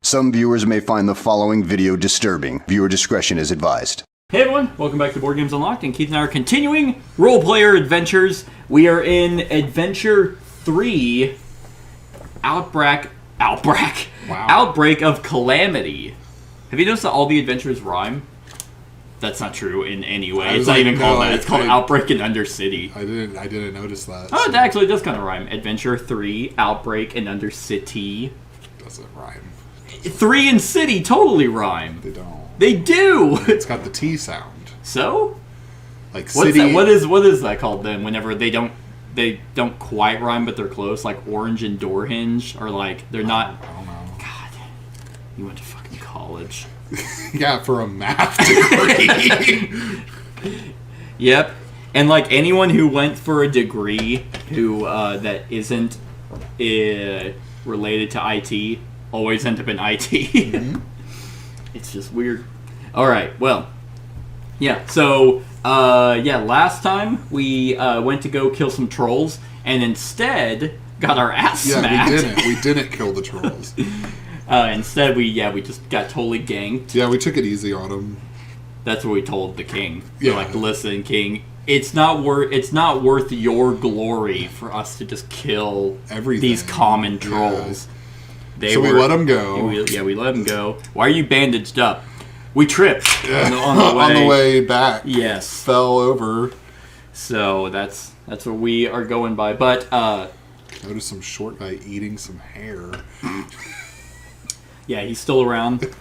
Some viewers may find the following video disturbing. Viewer discretion is advised. Hey everyone, welcome back to Board Games Unlocked, and Keith and I are continuing role-player adventures. We are in Adventure 3, Outbreak of Calamity. Have you noticed that all the adventures rhyme? That's not true in any way. It's not even called that. It's called Outbreak and Undercity. I didn't notice that. Oh, it actually does kind of rhyme. Adventure 3, Outbreak, and Undercity. Doesn't rhyme. 3 and City totally rhyme. They don't. They do! It's got the T sound. So? Like What's city. that? What is that called then? Whenever they don't quite rhyme, but they're close, like orange and door hinge, or like they're not. I don't know. God, you went to fucking college. Yeah, for a math degree. Yep, and like anyone who went for a degree who that isn't related to IT always end up in IT. Mm-hmm. It's just weird. All right, well, yeah. So, last time we went to go kill some trolls, and instead got our ass smacked. We didn't kill the trolls. Instead, we just got totally ganked. Yeah, we took it easy on them. That's what we told the king. Yeah. We're like, listen, king, it's not worth your glory for us to just kill these common trolls. Yeah. We let them go. We let them go. Why are you bandaged up? We tripped on the way back. Yes, fell over. So that's what we are going by. But notice some short guy eating some hair. Yeah, he's still around.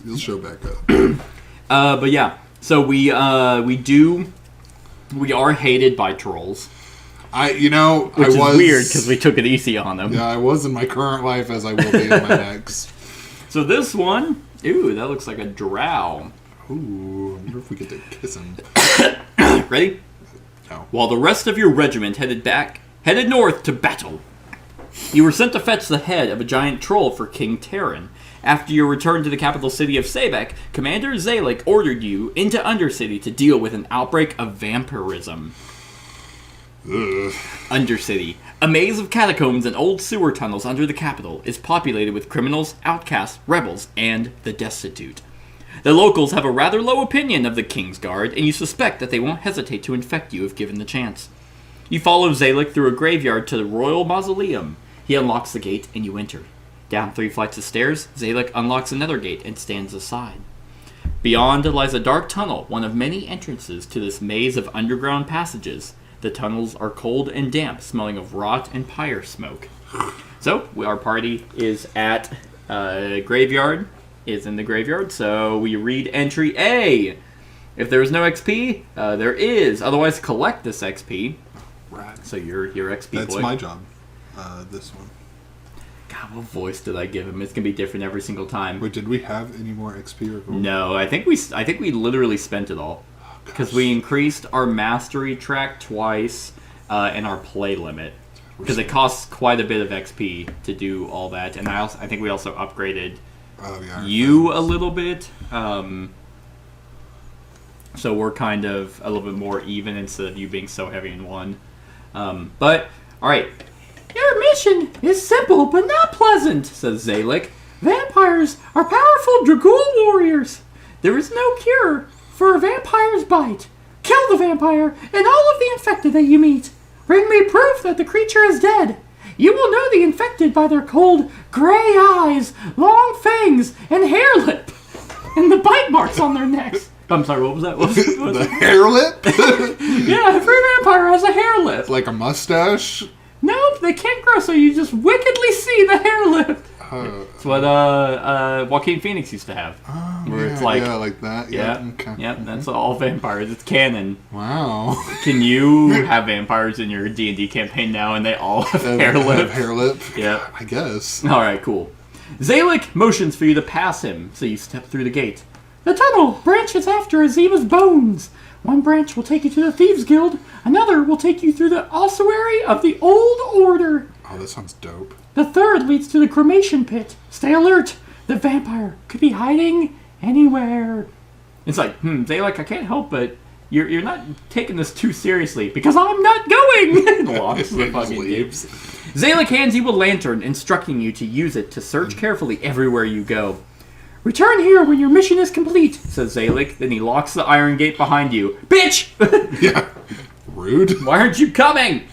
He'll show back up. But yeah, so we are hated by trolls. Which is weird because we took it easy on them. Yeah, I was in my current life as I will be in my next. So this one, ooh, that looks like a drow. Ooh, I wonder if we get to kiss him. Ready? No. While the rest of your regiment headed north to battle, you were sent to fetch the head of a giant troll for King Terran. After your return to the capital city of Sebek, Commander Zalek ordered you into Undercity to deal with an outbreak of vampirism. Ugh. Undercity, a maze of catacombs and old sewer tunnels under the capital, is populated with criminals, outcasts, rebels, and the destitute. The locals have a rather low opinion of the King's Guard, and you suspect that they won't hesitate to infect you if given the chance. You follow Zalek through a graveyard to the royal mausoleum. He unlocks the gate, and you enter. Down 3 flights of stairs, Zalek unlocks another gate and stands aside. Beyond lies a dark tunnel, one of many entrances to this maze of underground passages. The tunnels are cold and damp, smelling of rot and pyre smoke. So, our party is at graveyard, is in the graveyard, so we read entry A. If there is no XP, there is. Otherwise, collect this XP. Right. So you're XP That's boy. my job. This one. God, what voice did I give him? It's gonna be different every single time. Wait, did we have any more XP or gold? No, I think we literally spent it all because we increased our mastery track twice and our play limit because it costs quite a bit of XP to do all that. And I think we also upgraded you a little bit. So we're kind of a little bit more even instead of you being so heavy in one. But all right. Your mission is simple but not pleasant, says Zalek. Vampires are powerful Dragoon warriors. There is no cure for a vampire's bite. Kill the vampire and all of the infected that you meet. Bring me proof that the creature is dead. You will know the infected by their cold, gray eyes, long fangs, and hair lip, and the bite marks on their necks. I'm sorry, what was that? The hair lip? Yeah, every vampire has a hair lip. Like a mustache? Nope, they can't grow, so you just wickedly see the hair lip. It's what Joaquin Phoenix used to have. Where it's like, like that. Yeah, okay. Yeah, that's all vampires. It's canon. Wow. Can you have vampires in your D&D campaign now, and they all have hair lip? Hair lip? Yeah. I guess. All right, cool. Zalek motions for you to pass him, so you step through the gate. The tunnel branches after Azima's bones. One branch will take you to the Thieves Guild. Another will take you through the Ossuary of the Old Order. Oh, that sounds dope. The third leads to the cremation pit. Stay alert. The vampire could be hiding anywhere. It's like, Zalek, I can't help but You're not taking this too seriously because I'm not going. Locks the Just fucking leaves. gate. Zalek hands you a lantern, instructing you to use it to search carefully everywhere you go. Return here when your mission is complete, says Zalek. Then he locks the iron gate behind you. Bitch! Yeah. Rude. Why aren't you coming?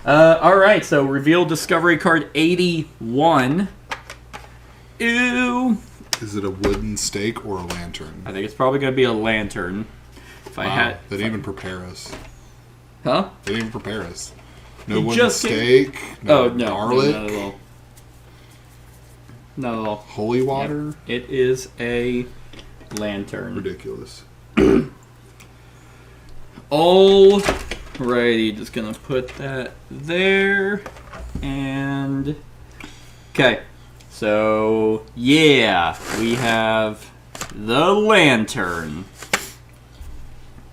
Alright, so reveal discovery card 81. Ew. Is it a wooden stake or a lantern? I think it's probably going to be a lantern. If I had... They didn't even prepare us. Huh? They didn't even prepare us. No You wooden just stake. Oh, No no. garlic. No, not at all. Not at all. Holy water. It is a lantern. Ridiculous. Alrighty, just gonna put that there. And... Okay. So, yeah. We have the lantern.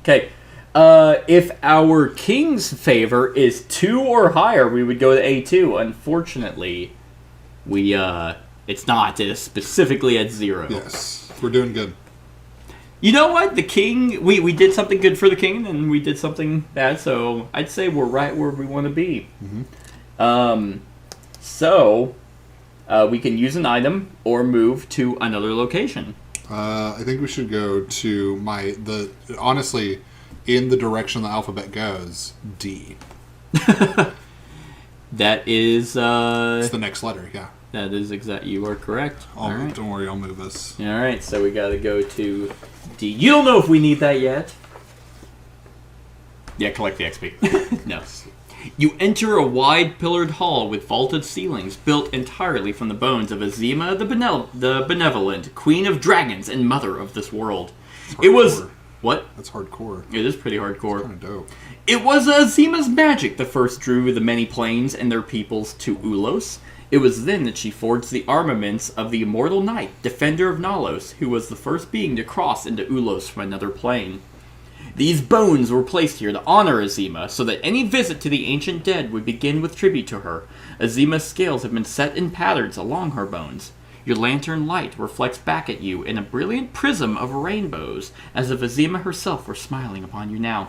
Okay. If our king's favor is 2 or higher, we would go to A2. Unfortunately, it's not. It is specifically at 0. Yes. We're doing good. You know what? The king, we did something good for the king, and we did something bad, so I'd say we're right where we want to be. Mm-hmm. So, we can use an item or move to another location. I think we should go to honestly, in the direction the alphabet goes, D. That is, It's the next letter, yeah. that is exact. You are correct. All right. Don't worry, I'll move us. All right, so we got to go to D. You don't know if we need that yet. Yeah, collect the XP. No. You enter a wide pillared hall with vaulted ceilings built entirely from the bones of Azima the Benevolent, Queen of Dragons and Mother of this world. It was... What? That's hardcore. It is pretty hardcore. Kind of dope. It was Azima's magic that first drew the many planes and their peoples to Ulos. It was then that she forged the armaments of the immortal knight, defender of Nalos, who was the first being to cross into Ulos from another plane. These bones were placed here to honor Azima, so that any visit to the ancient dead would begin with tribute to her. Azima's scales have been set in patterns along her bones. Your lantern light reflects back at you in a brilliant prism of rainbows, as if Azima herself were smiling upon you now.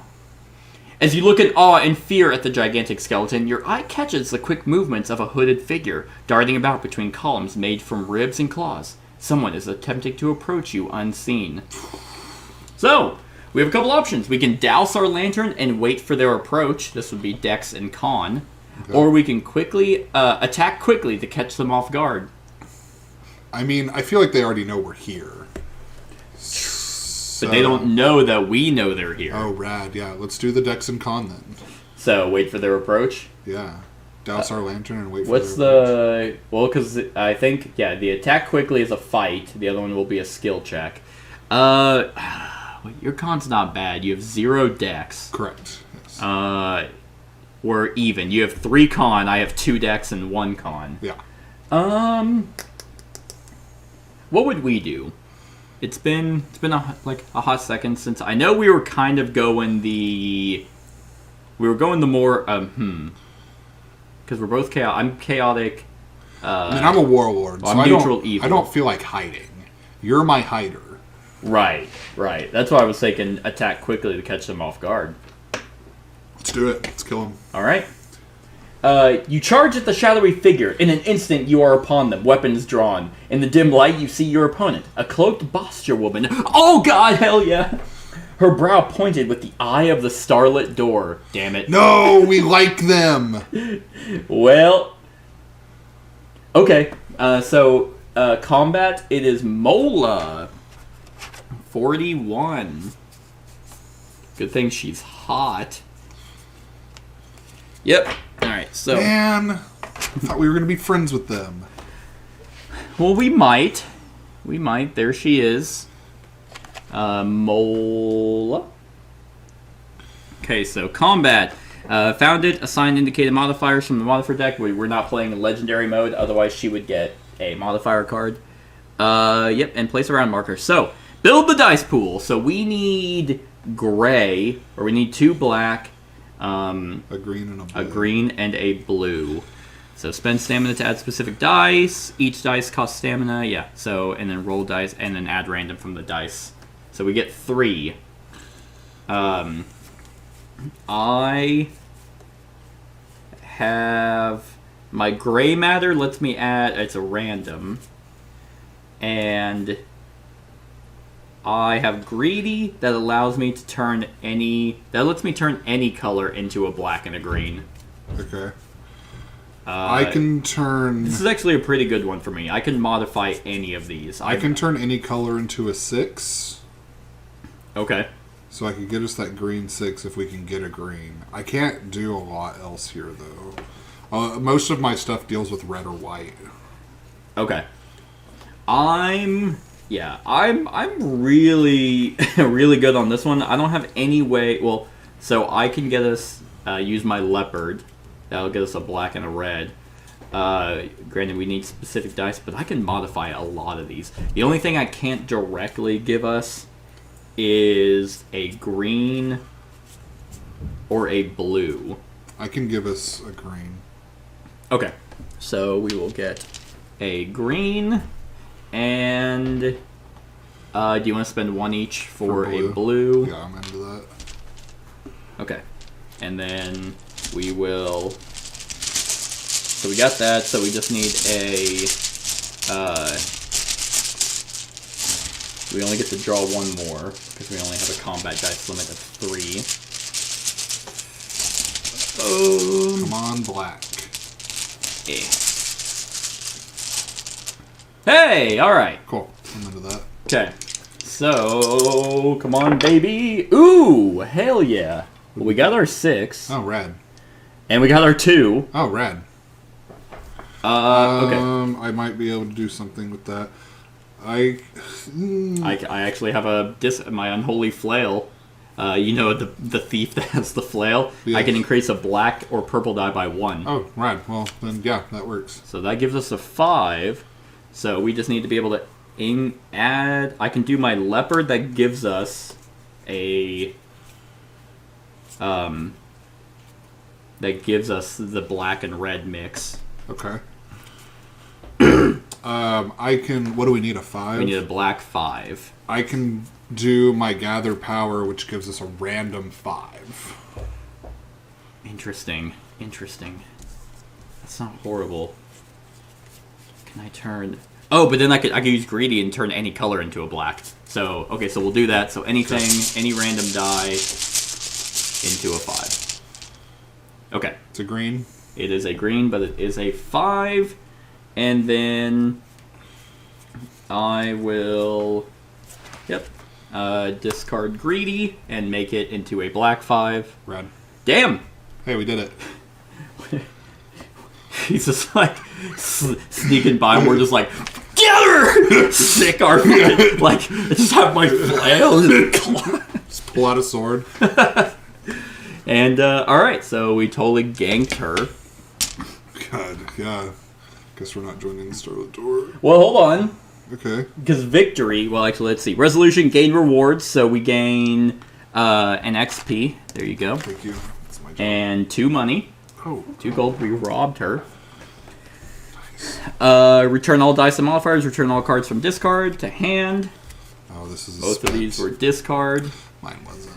As you look in awe and fear at the gigantic skeleton, your eye catches the quick movements of a hooded figure, darting about between columns made from ribs and claws. Someone is attempting to approach you unseen. So, we have a couple options. We can douse our lantern and wait for their approach. This would be Dex and Con. Okay. Or we can quickly attack quickly to catch them off guard. I mean, I feel like they already know we're here. But they don't know that we know they're here. Oh, rad. Yeah, let's do the Dex and Con then. So, wait for their approach. Yeah. Douse our lantern and wait for What's their approach. Well, because I think, yeah, the attack quickly is a fight. The other one will be a skill check. Your con's not bad. You have 0 dex. Correct. Yes. We're even. You have 3 con. I have 2 dex and 1 con. Yeah. What would we do? It's been a hot second since I know we were kind of going the more because we're both chaotic. I'm chaotic. I mean, I'm a warlord, well, so I'm neutral evil. I don't feel like hiding. You're my hider. Right. That's why I was thinking attack quickly to catch them off guard. Let's do it. Let's kill him. All right. You charge at the shadowy figure. In an instant, you are upon them, weapons drawn. In the dim light, you see your opponent, a cloaked posture woman. Oh God, hell yeah! Her brow pointed with the eye of the starlit door. Damn it. No, we like them. Well, okay. So combat. It is Mola. 41. Good thing she's hot. Yep. Alright, so... Man, I thought we were going to be friends with them. Well, we might. We might. There she is. Mola. Okay, so combat. Found it. Assigned indicated modifiers from the modifier deck. We're not playing in legendary mode, otherwise she would get a modifier card. Yep, and place a round marker. So, build the dice pool. So we need gray, or we need 2 black, a green and a blue. A green and a blue. So spend stamina to add specific dice. Each dice costs stamina. Yeah. So, and then roll dice and then add random from the dice. So we get 3. I have my gray matter lets me add, it's a random, and I have greedy that allows me to turn that lets me turn any color into a black and a green. Okay. I can turn... This is actually a pretty good one for me. I can modify any of these. I can turn any color into a 6. Okay. So I can get us that green 6 if we can get a green. I can't do a lot else here, though. Most of my stuff deals with red or white. Okay. I'm really, really good on this one. I don't have any way... Well, so I can get us... use my leopard. That'll get us a black and a red. Granted, we need specific dice, but I can modify a lot of these. The only thing I can't directly give us is a green or a blue. I can give us a green. Okay. So we will get a green and... do you want to spend one each for a blue? Yeah, I'm into that. Okay. And then we will... So we got that, so we just need a... we only get to draw one more, because we only have a combat dice limit of 3. Come on, black. Yeah. Hey! Alright. Cool. I'm into that. Okay. So, come on, baby. Ooh! Hell yeah. Well, we got our 6. Oh, red. And we got our 2. Oh, red. Okay. I might be able to do something with that. I actually have my unholy flail. You know, the thief that has the flail. Yes. I can increase a black or purple die by 1. Oh, right. Well, then, yeah, that works. So that gives us a 5. So we just need to be able to add... I can do my leopard that gives us a... that gives us the black and red mix. Okay. I can... What do we need, a 5? We need a black 5. I can do my gather power, which gives us a random 5. Interesting. That's not horrible. Can I turn... Oh, but then I could use greedy and turn any color into a black. So, okay, so we'll do that. So anything, any random die into a 5. Okay. It's a green? It is a green, but it is a 5. And then I will... Yep. Discard greedy and make it into a black 5. Red. Damn! Hey, we did it. He's just like sneaking by, and we're just like, get her! Sick army. Like, I just have my flail and Just pull out a sword. And, alright, so we totally ganked her. God, yeah. Guess we're not joining the Starlit Door. Well, hold on. Okay. Because victory, well, actually, let's see. Resolution gain rewards, so we gain an XP. There you go. Thank you. That's my job. And 2 money. Oh. 2 gold. We robbed her. Return all dice and modifiers. Return all cards from discard to hand. Oh, this is Both of these were discard. Mine wasn't.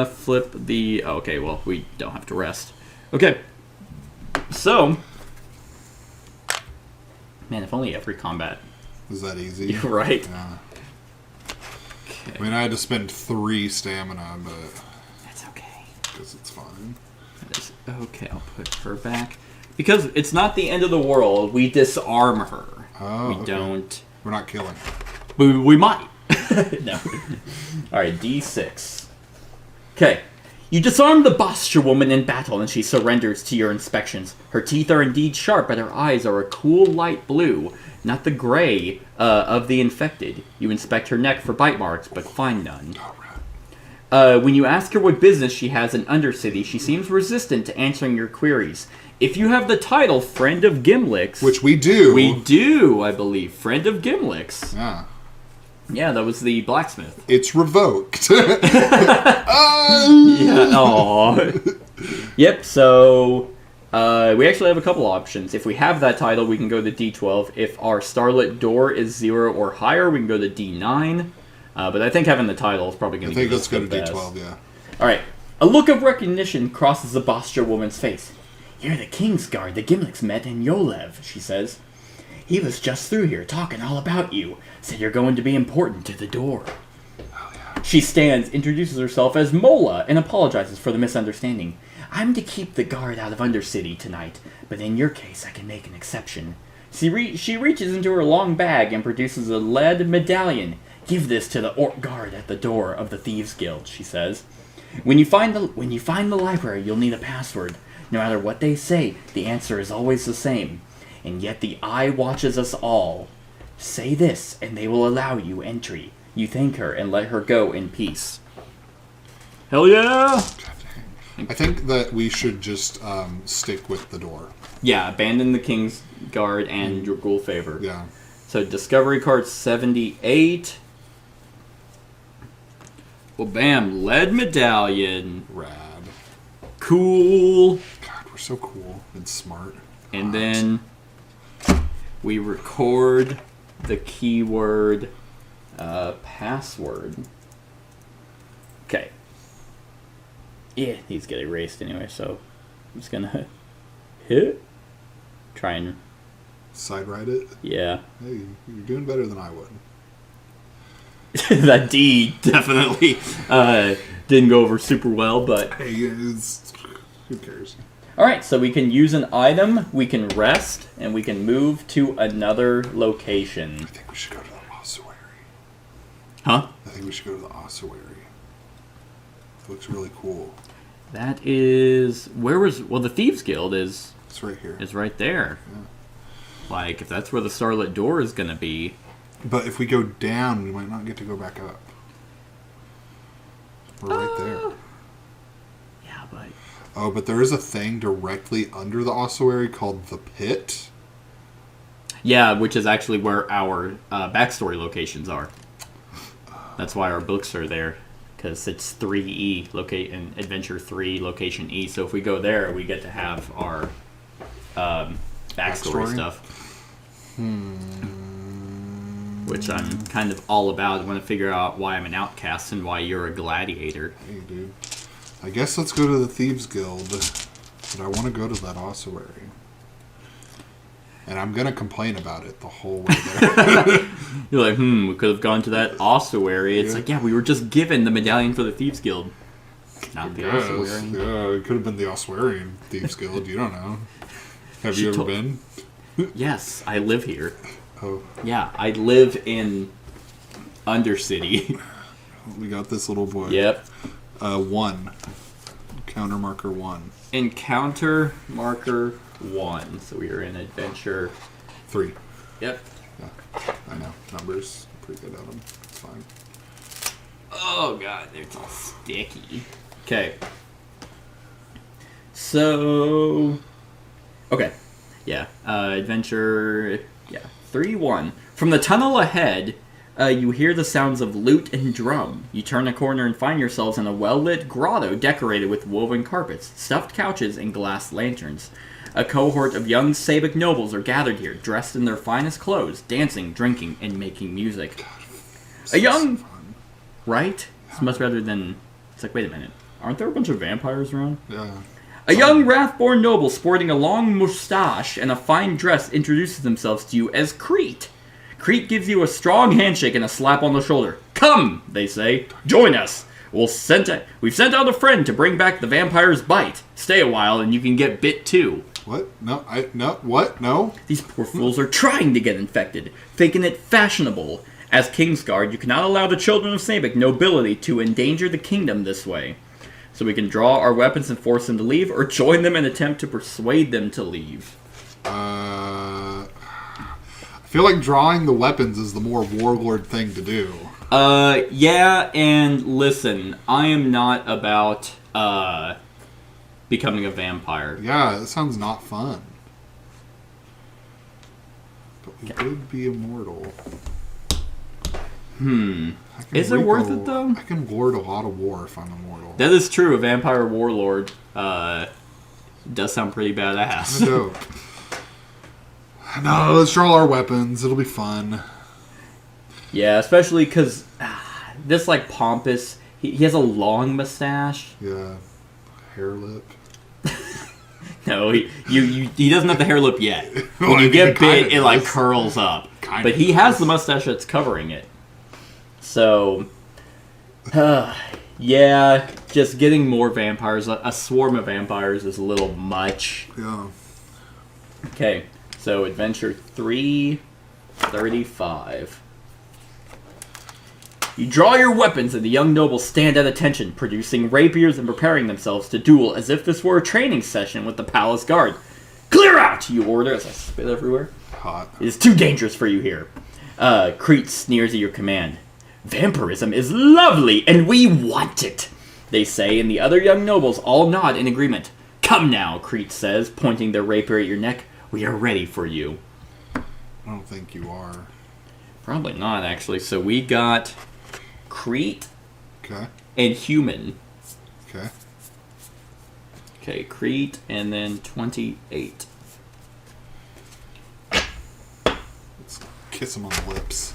Flip the... Oh, okay, well, we don't have to rest. Okay. So... Man, if only every combat... Was that easy? You're right. Yeah. Okay. I mean, I had to spend 3 stamina, but... That's okay. Because it's fine. That is okay, I'll put her back. Because it's not the end of the world. We disarm her. Oh, we okay. don't... We're not killing. We might. No. Alright, D6. Okay. You disarm the Bostia woman in battle and she surrenders to your inspections. Her teeth are indeed sharp, but her eyes are a cool light blue, not the gray of the infected. You inspect her neck for bite marks, but find none. When you ask her what business she has in Undercity, she seems resistant to answering your queries. If you have the title Friend of Gimlix... Which we do. We do, I believe. Friend of Gimlix. Yeah. Yeah, that was the blacksmith. It's revoked. Yeah, aww. Yep, so we actually have a couple options. If we have that title, we can go to D12. If our Starlit Door is 0 or higher, we can go to D9. But I think having the title is probably going to give us the best. I think let's go to D12, yeah. Alright. A look of recognition crosses the Bostra woman's face. "You're the King's Guard the Gimlichs met in Yolev," she says. "He was just through here talking all about you. Said you're going to be important to the door." She stands, introduces herself as Mola, and apologizes for the misunderstanding. "I'm to keep the guard out of Undercity tonight, but in your case I can make an exception." She reaches into her long bag and produces a lead medallion. "Give this to the orc guard at the door of the Thieves Guild," she says. When you find the library, you'll need a password. No matter what they say, the answer is always the same. And yet the Eye watches us all. Say this, and they will allow you entry. You thank her and let her go in peace. Hell yeah! I think that we should just stick with the door. Yeah, abandon the King's Guard and your ghoul favor. Yeah. So discovery card 78. Well, bam, lead medallion. Rad. Cool. God, we're so cool and smart. And then we record the keyword password. Okay. Yeah, these get erased anyway, so I'm just gonna hit. Try and Side ride it? yeah. Hey, you're doing better than I would. That D definitely didn't go over super well, but Hey, who cares? alright, so we can use an item, we can rest, and we can move to another location. I think we should go to the ossuary. Huh? I think we should go to the ossuary. It looks really cool. That is the Thieves Guild is It's right here. right there. Yeah. Like if that's where the Starlit Door is gonna be. But if we go down, we might not get to go back up. We're right there. Yeah, but Oh, but there is a thing directly under the ossuary called the Pit. yeah, which is actually where our backstory locations are. That's why our books are there, because it's 3E in Adventure 3 location E. So if we go there, we get to have our backstory stuff. Which I'm kind of all about. I want to figure out why I'm an outcast and why you're a gladiator. Hey, dude. I guess let's go to the Thieves Guild, but I want to go to that ossuary. And I'm going to complain about it the whole way there. You're like, we could have gone to that ossuary. It's Yeah. like, yeah, we were just given the medallion for the Thieves Guild. Not the Yes, ossuary. yeah, it could have been the Ossuarian Thieves Guild. You don't know. Have you ever been? Yes, I live here. Oh, Yeah, I live in Undercity. we got this little boy. Yep. 1. Counter marker 1. Encounter marker 1. So we are in adventure. 3. Yep. Yeah, I know. Numbers. I'm pretty good at them. It's fine. Oh god, it's all sticky. Okay. So. Okay. Yeah. Adventure. Yeah. 3-1. From the tunnel ahead, you hear the sounds of lute and drum. You turn a corner and find yourselves in a well-lit grotto decorated with woven carpets, stuffed couches, and glass lanterns. A cohort of young Sabic nobles are gathered here, dressed in their finest clothes, dancing, drinking, and making music. A young... Right? It's much better than... It's like, wait a minute. Aren't there a bunch of vampires around? Yeah. A young Wrathborn noble sporting a long moustache and a fine dress introduces themselves to you as Crete. Crete gives you a strong handshake and a slap on the shoulder. "Come," they say. "Join us. We've sent out a friend to bring back the vampire's bite. Stay a while and you can get bit too." What? No, what? No? These poor fools are trying to get infected, faking it fashionable. As Kingsguard, you cannot allow the children of Sabic nobility to endanger the kingdom this way. So we can draw our weapons and force them to leave, or join them and attempt to persuade them to leave. I feel like drawing the weapons is the more warlord thing to do. Yeah, and listen, I am not about, becoming a vampire. Yeah, that sounds not fun. But we could be immortal. Is it worth it, though? I can lord a lot of war if I'm immortal. That is true, a vampire warlord, does sound pretty badass. Dope. No, let's draw our weapons. It'll be fun. Yeah, especially because this, like, pompous, He has a long mustache. Yeah. Hair lip. No, he doesn't have the hair lip yet. When Well, I you mean, get it kinda bit, it like does. curls up. Kinda But he has does. the mustache that's covering it. So, yeah, just getting more vampires. A swarm of vampires is a little much. Yeah. Okay, so Adventure 335. You draw your weapons, and the young nobles stand at attention, producing rapiers and preparing themselves to duel as if this were a training session with the palace guard. Clear out, you order, as I spit everywhere. Hot. It is too dangerous for you here. Crete sneers at your command. Vampirism is lovely, and we want it, they say, and the other young nobles all nod in agreement. Come now, Crete says, pointing their rapier at your neck. We are ready for you. I don't think you are. Probably not, actually. So we got Crete Okay. and Human. Okay. Okay, Crete and then 28. Let's kiss him on the lips.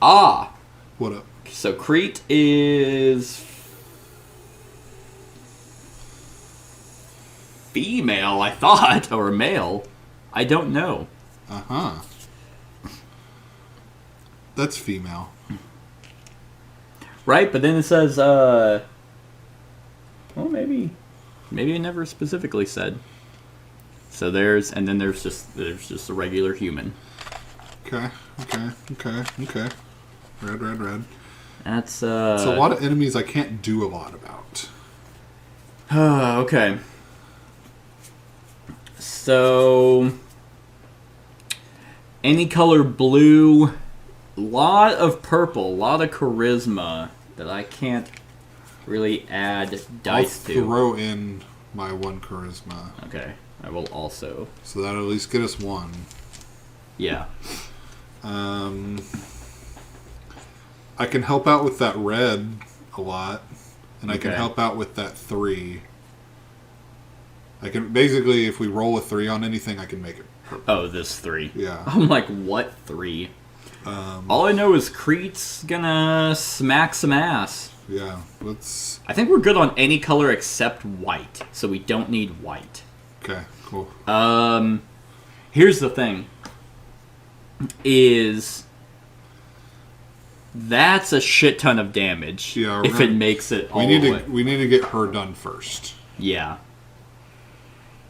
Ah! What up? So Crete is female, I thought, or male. I don't know. Uh-huh. That's female. Right, but then it says, well, maybe it never specifically said. So there's just a regular human. Okay. Okay. Red. That's It's a lot of enemies I can't do a lot about. okay. So any color blue, lot of purple, lot of charisma that I can't really add dice I'll to. throw in my 1 charisma. Okay, I will also. So that'll at least get us 1. Yeah. I can help out with that red a lot. And I can Okay. help out with that 3. I can basically, if we roll a 3 on anything, I can make it purple. Oh, this 3. Yeah. I'm like, what 3? All I know is Crete's gonna smack some ass. Yeah. Let's. I think we're good on any color except white, so we don't need white. Okay. Cool. Here's the thing. Is that's a shit ton of damage Yeah, we're if gonna- it makes it all We need the to. way. We need to get her done first. Yeah.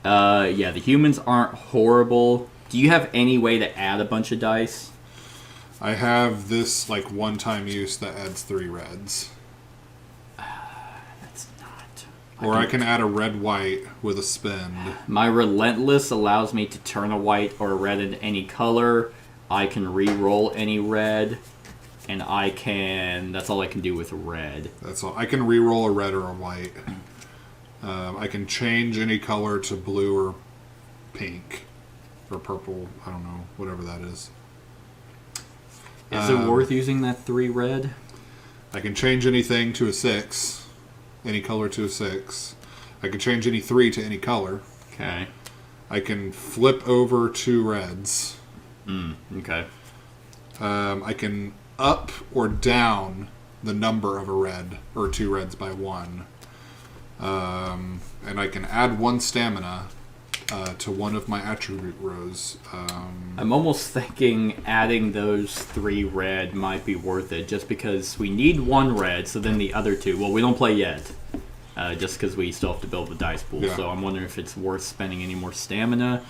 Yeah, the humans aren't horrible. Do you have any way to add a bunch of dice? I have this like 1-time use that adds 3 reds. That's not. Or I can add a red-white with a spend. My Relentless allows me to turn a white or a red into any color. I can re-roll any red. And I can... That's all I can do with red. That's all. I can re-roll a red or a white. I can change any color to blue or pink. Or purple. I don't know. Whatever that is. Is it worth using that 3 red? I can change anything to a 6. Any color to a 6. I can change any 3 to any color. Okay. I can flip over 2 reds. Okay. I can up or down the number of a red or 2 reds by 1. And I can add 1 stamina to one of my attribute rows. I'm almost thinking adding those 3 red might be worth it, just because we need 1 red, so then the other 2... Well, we don't play yet, just because we still have to build the dice pool, Yeah. so I'm wondering if it's worth spending any more stamina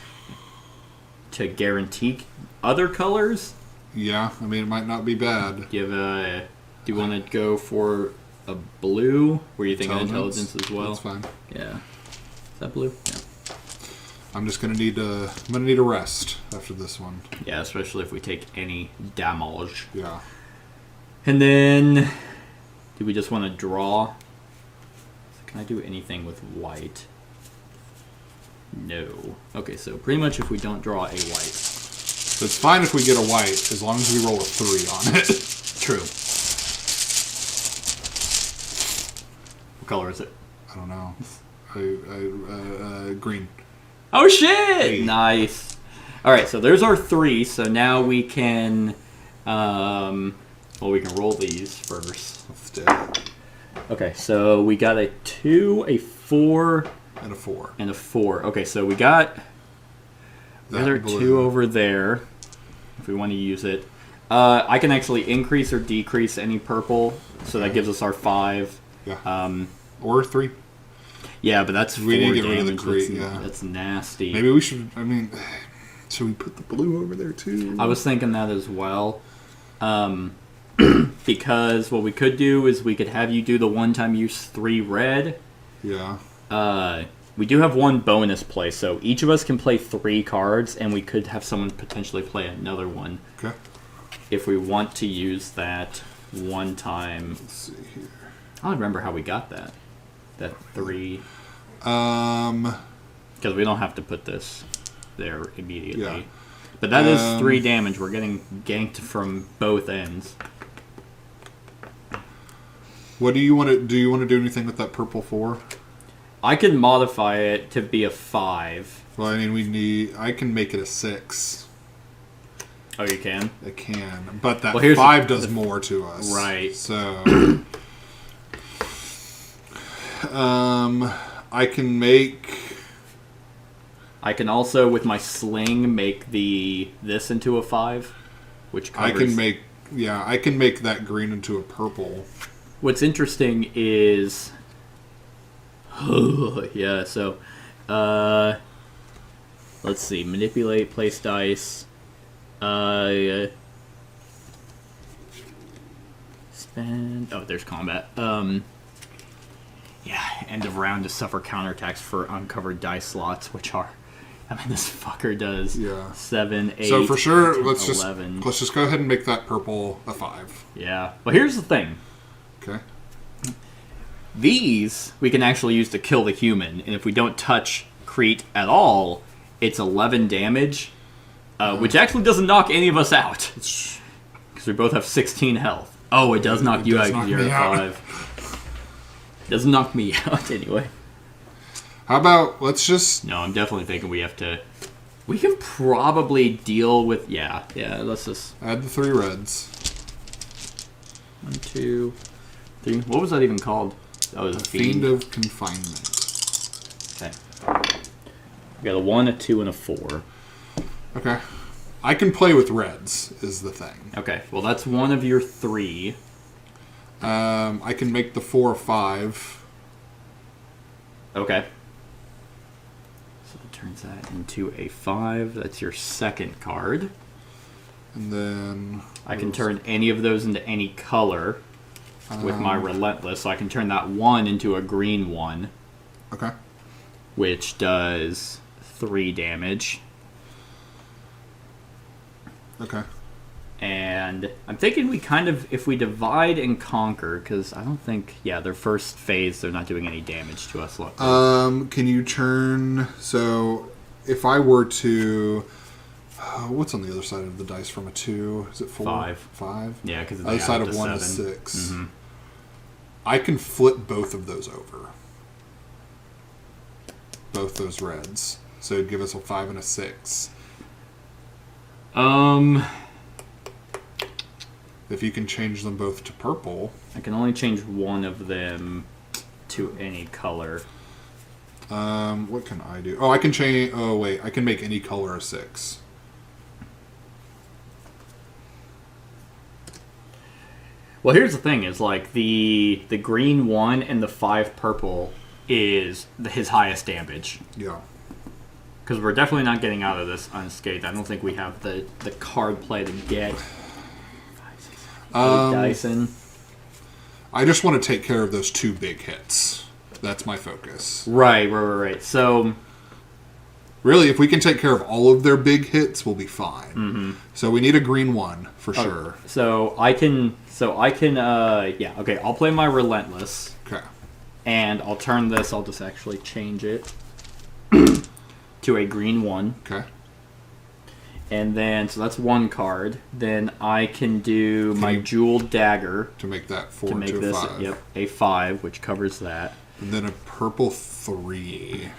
to guarantee other colors. Yeah, I mean, it might not be bad. Do you want to go for a blue? Were you thinking Intelligence? intelligence as well? That's fine. Yeah. Is that blue? Yeah. I'm just gonna need a rest after this one. Yeah, especially if we take any damage. Yeah. And then, do we just want to draw? Can I do anything with white? No. Okay, so pretty much if we don't draw a white. So it's fine if we get a white, as long as we roll a 3 on it. True. What color is it? I don't know. Green. Oh shit! Hey. Nice. All right, so there's our 3. So now we can Well, we can roll these first. Let's do it. Okay, so we got a 2, a 4, And a 4. and a 4. Okay, so we got the other 2 over there, if we want to use it. I can actually increase or decrease any purple, so that gives us our 5. Yeah. Or 3. Yeah, but that's 4 We need to get damage. rid of the crate, yeah. That's nasty. Maybe we should, should we put the blue over there too? I was thinking that as well. Because what we could do is we could have you do the one-time use 3 red. Yeah. We do have 1 bonus play, so each of us can play 3 cards, and we could have someone potentially play another one. Okay. If we want to use that one time. Let's see here. I don't remember how we got that. That 3. Um. Because we don't have to put this there immediately. Yeah. But that is 3 damage. We're getting ganked from both ends. What do you want to do? You want to do anything with that purple 4? I can modify it to be a 5. Well, I can make it a 6. Oh, you can? I can, but that Well, 5 does more to us. Right. So, I can make. I can also, with my sling, make this into a 5, which covers... I can make that green into a purple. What's interesting is... yeah, so... let's see. Manipulate, place dice. Spend... Oh, there's combat. Yeah, end of round to suffer counterattacks for uncovered dice slots, which are... I mean, this fucker does 7, 8, So for sure, 10, let's 11. just go ahead and make that purple a 5. Yeah. Well, here's the thing. Okay. These we can actually use to kill the human, and if we don't touch Crete at all, it's 11 damage, which actually doesn't knock any of us out, because we both have 16 health. Oh, it does knock you out because you're at 5. It doesn't knock me out anyway. How about let's just... No, I'm definitely thinking we have to... We can probably deal with... Yeah, let's just... Add the 3 reds. 1, 2, 3... What was that even called? That was a Fiend of Confinement. Okay. We got a 1, a 2, and a 4. Okay. I can play with reds, is the thing. Okay, well that's one of your 3. I can make the 4 a 5. Okay. So it turns that into a 5. That's your second card. And then... I can turn any of those into any color with my Relentless. So I can turn that 1 into a green 1. Okay. Which does 3 damage. Okay. And I'm thinking we kind of, if we divide and conquer, because I don't think, their first phase, they're not doing any damage to us. Can you turn, so if I were to, what's on the other side of the dice from a 2? Is it 4? 5. 5? Yeah, because the other side of 1 is 6. I can flip both of those over. Both those reds. So it'd give us a 5 and a 6. If you can change them both to purple. I can only change one of them to any color. What can I do? Oh, I can change... Oh, wait. I can make any color a 6. Well, here's the thing, is like the green 1 and the 5 purple is his highest damage. Yeah. Because we're definitely not getting out of this unscathed. I don't think we have the card play to get 8 dice in. I just want to take care of those 2 big hits. That's my focus. Right. So... Really, if we can take care of all of their big hits, we'll be fine. Mm-hmm. So we need a green 1, for sure. So I can... okay, I'll play my Relentless. Okay. And I'll turn this, I'll just actually change it to a green 1. Okay. And then, so that's 1 card. Then I can do my Jeweled Dagger. To make that 4 to make to this, 5. Yep, a 5, which covers that. And then a purple 3.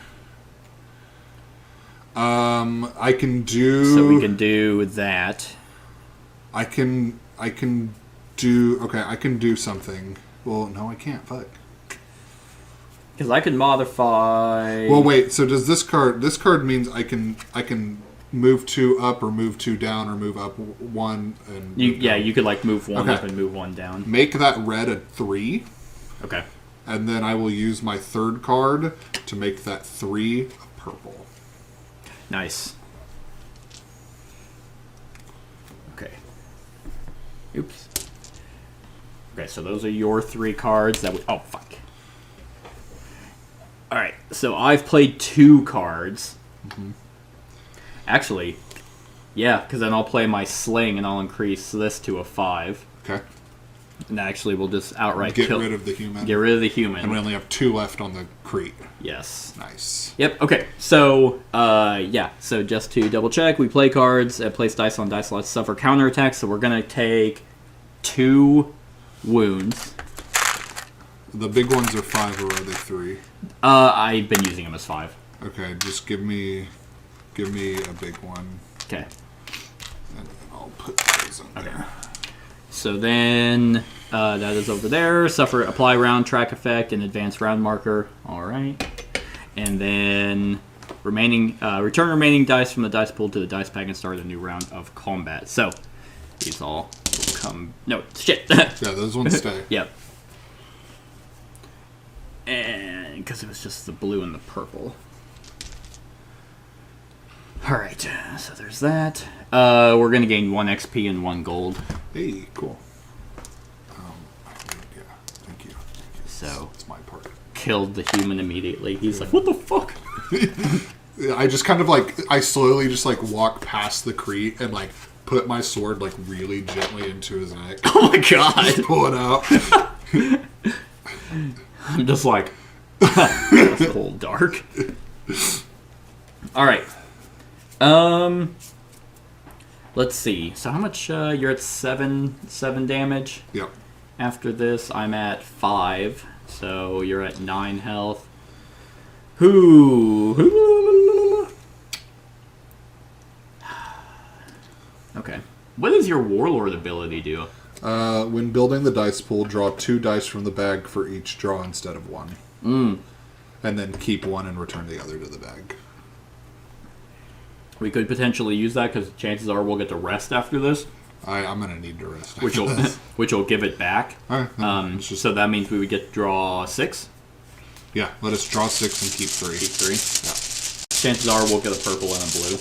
I can do... So we can do that. I can do... Okay, I can do something. Well, no, I can't. Fuck. Because I can modify... Well, wait. So does this card... This card means I can move 2 up or move 2 down or move up 1 and... you could, like, move 1 up and move 1 down. Make that red a 3. Okay. And then I will use my 3rd card to make that 3 a purple. Nice. Okay. Oops. Okay, so those are your 3 cards that we... Oh, fuck. Alright, so I've played 2 cards. Mm-hmm. Actually, yeah, because then I'll play my Sling and I'll increase this to a 5. Okay. And actually, we'll just outright Get rid of the human. Get rid of the human. And we only have 2 left on the Crete. Yes. Nice. Yep, okay. So, yeah. So just to double check, we play cards, place dice on dice slots, suffer counterattacks. So we're going to take 2 wounds. The big ones are 5 or are they 3? I've been using them as 5. Okay, just give me a big one. Okay. And then I'll put those in there. So then, that is over there. Apply round track effect and advanced round marker. All right. And then return remaining dice from the dice pool to the dice pack and start a new round of combat. So these all will come. No, shit. Yeah, those ones stay. Yep. And because it was just the blue and the purple. All right. So there's that. We're gonna gain 1 XP and 1 gold. Hey, cool. Yeah, thank you. So it's my part. Killed the human immediately. He's like, what the fuck? I just kind of like, I slowly just like walk past the Crete and like put my sword like really gently into his neck. Oh my god. Just pull it out. I'm just like, that's a little dark. Alright. Let's see. So how much, you're at 7 damage? Yep. After this, I'm at 5. So you're at 9 health. Okay. What does your Warlord ability do? When building the dice pool, draw 2 dice from the bag for each draw instead of 1. And then keep 1 and return the other to the bag. We could potentially use that because chances are we'll get to rest after this. I'm going to need to rest. Which will give it back. All right, so that means we would get to draw 6? Yeah, let us draw 6 and keep 3. Keep 3? Yeah. Chances are we'll get a purple and a blue.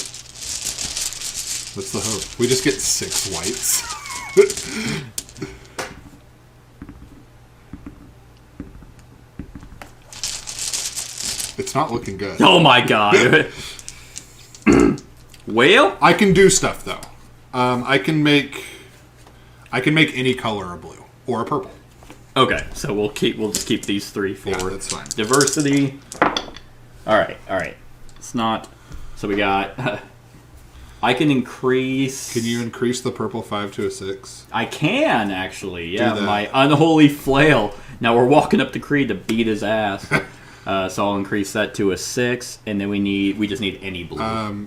What's the hope? We just get 6 whites. It's not looking good. Oh my god. Well, I can do stuff though. I can make any color a blue or a purple. Okay, so we'll just keep these 3 for that's fine. Diversity. All right. It's not. So we got. I can increase. Can you increase the purple 5 to a 6? I can actually. Yeah, my unholy flail. Now we're walking up to Creed to beat his ass. So I'll increase that to a 6, and then we just need any blue.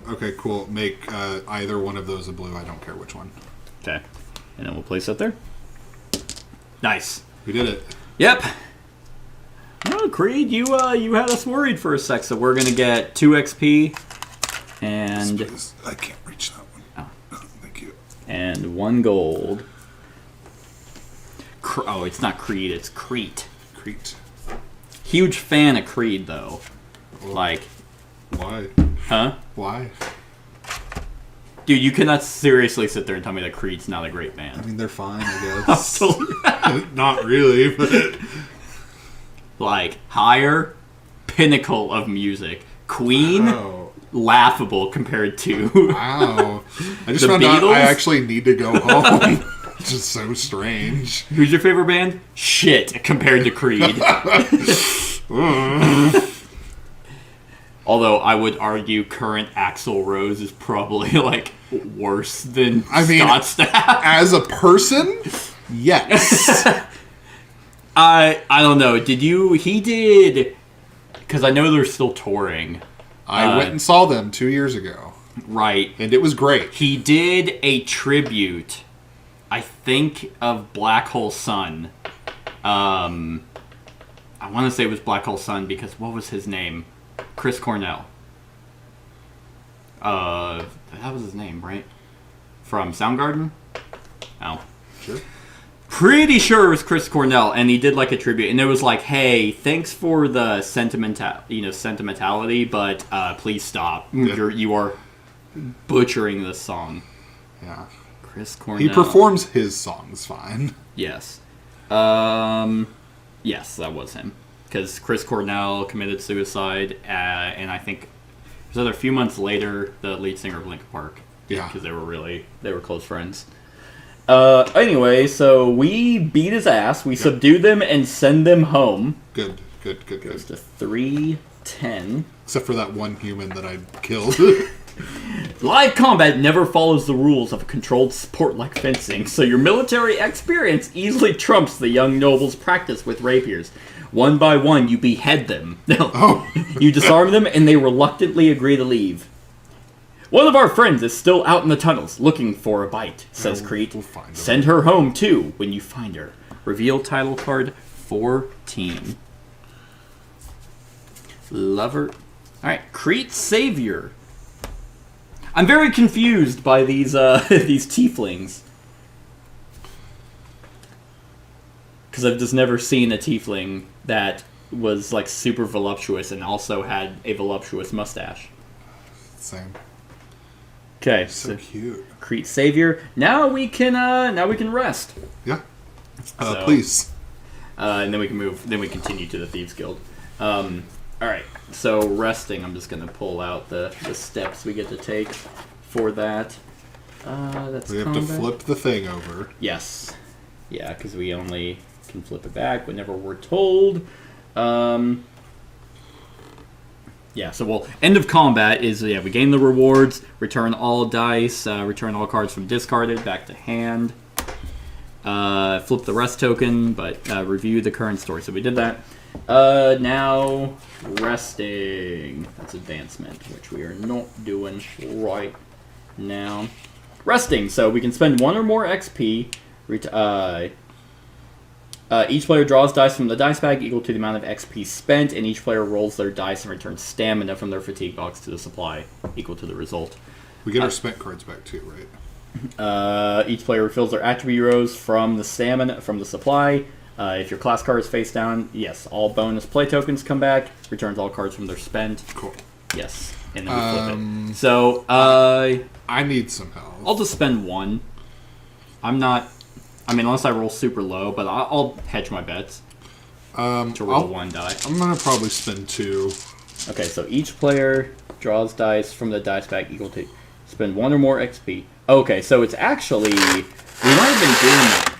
Okay, cool. Make either one of those a blue. I don't care which one. Okay, and then we'll place that there. Nice. We did it. Yep. Oh, Creed, you had us worried for a sec. So we're gonna get 2 XP, and I can't reach that one. Oh. Thank you. And 1 gold. Oh, it's not Creed, it's Crete. Crete. Huge fan of Creed, though. Well, like, why? Huh? Why? Dude, you cannot seriously sit there and tell me that Creed's not a great I band. mean, they're fine, I guess. Totally. Not really, but Like, higher pinnacle of music. Queen, laughable compared to. Wow. I just The found out Beatles? I actually need to go home. It's just so strange. Who's your favorite band? Shit, compared to Creed. Although I would argue current Axl Rose is probably like worse than Scott Stapp. As a person, yes. I don't know. He did, because I know they're still touring. I went and saw them 2 years ago. Right. And it was great. He did a tribute I think of Black Hole Sun. I want to say it was Black Hole Sun because what was his name? Chris Cornell. That was his name, right? From Soundgarden? Oh. Sure. Pretty sure it was Chris Cornell, and he did like a tribute, and it was like, "Hey, thanks for the sentimentality, but please stop. Yeah. You are butchering this song." Yeah. Chris Cornell. He performs his songs fine. Yes. Yes, that was him. Because Chris Cornell committed suicide, and I think it was a few months later, the lead singer of Linkin Park. Yeah. Because they were close friends. Anyway, so we beat his ass, we subdue them, and send them home. Good. Goes to 3-10. Except for that one human that I killed. Live combat never follows the rules of a controlled sport like fencing, so your military experience easily trumps the young noble's practice with rapiers. One by one, you behead them. You disarm them, and they reluctantly agree to leave. One of our friends is still out in the tunnels, looking for a bite, says Crete. We'll find her. Send her home, too, when you find her. Reveal title card 14. Lover. Alright, Crete Savior. I'm very confused by these these tieflings. Because I've just never seen a tiefling that was like super voluptuous and also had a voluptuous mustache. Same. Okay, So cute. Crete Savior. Now we can rest. Yeah. So- Please. And then we can move. Then we continue to the Thieves Guild. All right. So resting. I'm just gonna pull out the steps we get to take for that. That's We have combat. to flip the thing over. Yes. Yeah, because we only can flip it back whenever we're told. Yeah, so end of combat is, we gain the rewards, return all dice, return all cards from discarded back to hand, flip the rest token, but review the current story. So we did that. Now, resting. That's advancement, which we are not doing right now. Resting, so we can spend 1 or more XP. Each player draws dice from the dice bag equal to the amount of XP spent, and each player rolls their dice and returns stamina from their fatigue box to the supply equal to the result. We get our spent cards back too, right? Each player refills their attribute rows from the stamina from the supply. If your class card is face down, yes, all bonus play tokens come back. Returns all cards from their spent. Cool. Yes, and then we flip it. So I need some help. I'll just spend 1. Unless I roll super low, but I'll hedge my bets to roll 1 die. I'm gonna probably spend 2. Okay, so each player draws dice from the dice bag equal to spend 1 or more XP. Okay, so it's actually, we might have been doing that.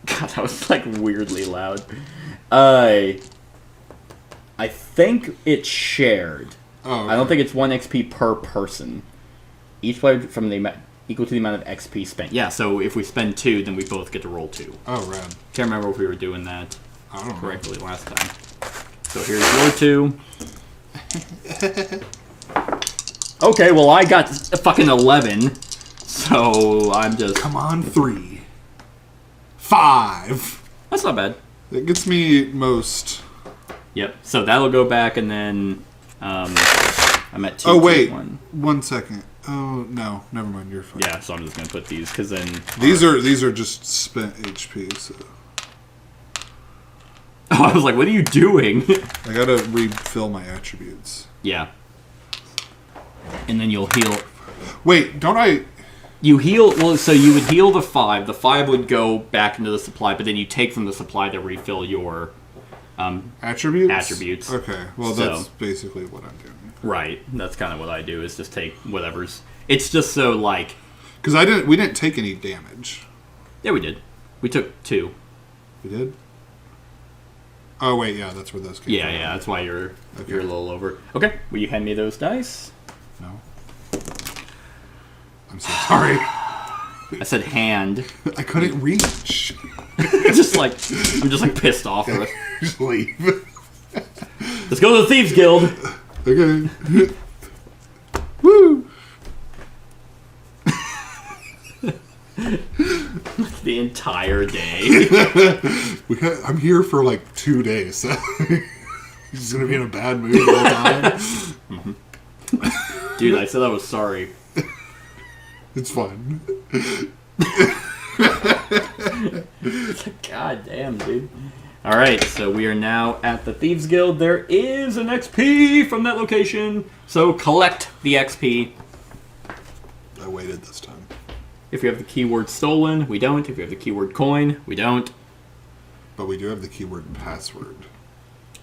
God, that was like weirdly loud. I think it's shared. Oh, I don't think it's 1 XP per person. Each player from the equal to the amount of XP spent. Yeah, so if we spend 2, then we both get to roll 2. Oh, rad. Can't remember if we were doing that I don't know. correctly last time. So here's your 2. Okay, well I got a fucking 11, so I'm just... Come on, 3. 5. That's not bad. That gets me most. Yep, so that'll go back, and then I'm at 2. Oh, wait. 1. 1 second. Oh, no. Never mind. You're fine. Yeah, so I'm just going to put these, because then... These are just spent HP, so. Oh, I was like, what are you doing? I gotta refill my attributes. Yeah. And then you'll heal... Wait, don't I... You heal... Well, so you would heal the 5. The 5 would go back into the supply, but then you take from the supply to refill your... Attributes? Attributes. Okay, well, So- that's basically what I'm doing. Right. That's kind of what I do, is just take whatever's... It's just so, like... Because we didn't take any damage. Yeah, we did. We took 2. We did? Oh, wait, yeah, that's where those came Yeah, from. yeah, that's why you're Okay. a little over. Okay, will you hand me those dice? No. I'm so sorry. I said hand. I couldn't reach. I'm just like pissed off. Just leave. Let's go to the Thieves Guild. Okay. Woo! The entire day. I'm here for like 2 days. He's gonna be in a bad mood all the time. Dude, I said I was sorry. It's fun. God damn, dude. Alright, so we are now at the Thieves Guild. There is an XP from that location, so collect the XP. I waited this time. If you have the keyword stolen, we don't. If you have the keyword coin, we don't. But we do have the keyword password.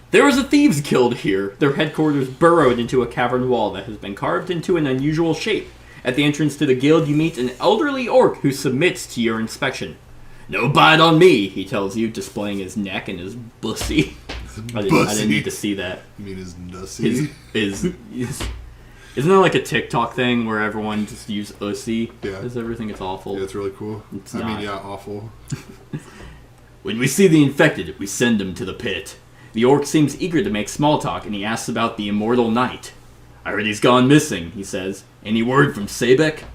There is a Thieves Guild here. Their headquarters burrowed into a cavern wall that has been carved into an unusual shape. At the entrance to the guild, you meet an elderly orc who submits to your inspection. "No bite on me," he tells you, displaying his neck and his bussy. I didn't need to see that. You mean his nussy? Isn't that like a TikTok thing where everyone just use ussy? Yeah. Because everything is awful. Yeah, it's really cool. It's I not. mean, yeah, awful. When we see the infected, we send them to the pit. The orc seems eager to make small talk, and he asks about the immortal knight. "I heard he's gone missing," he says. "Any word from Sabek?"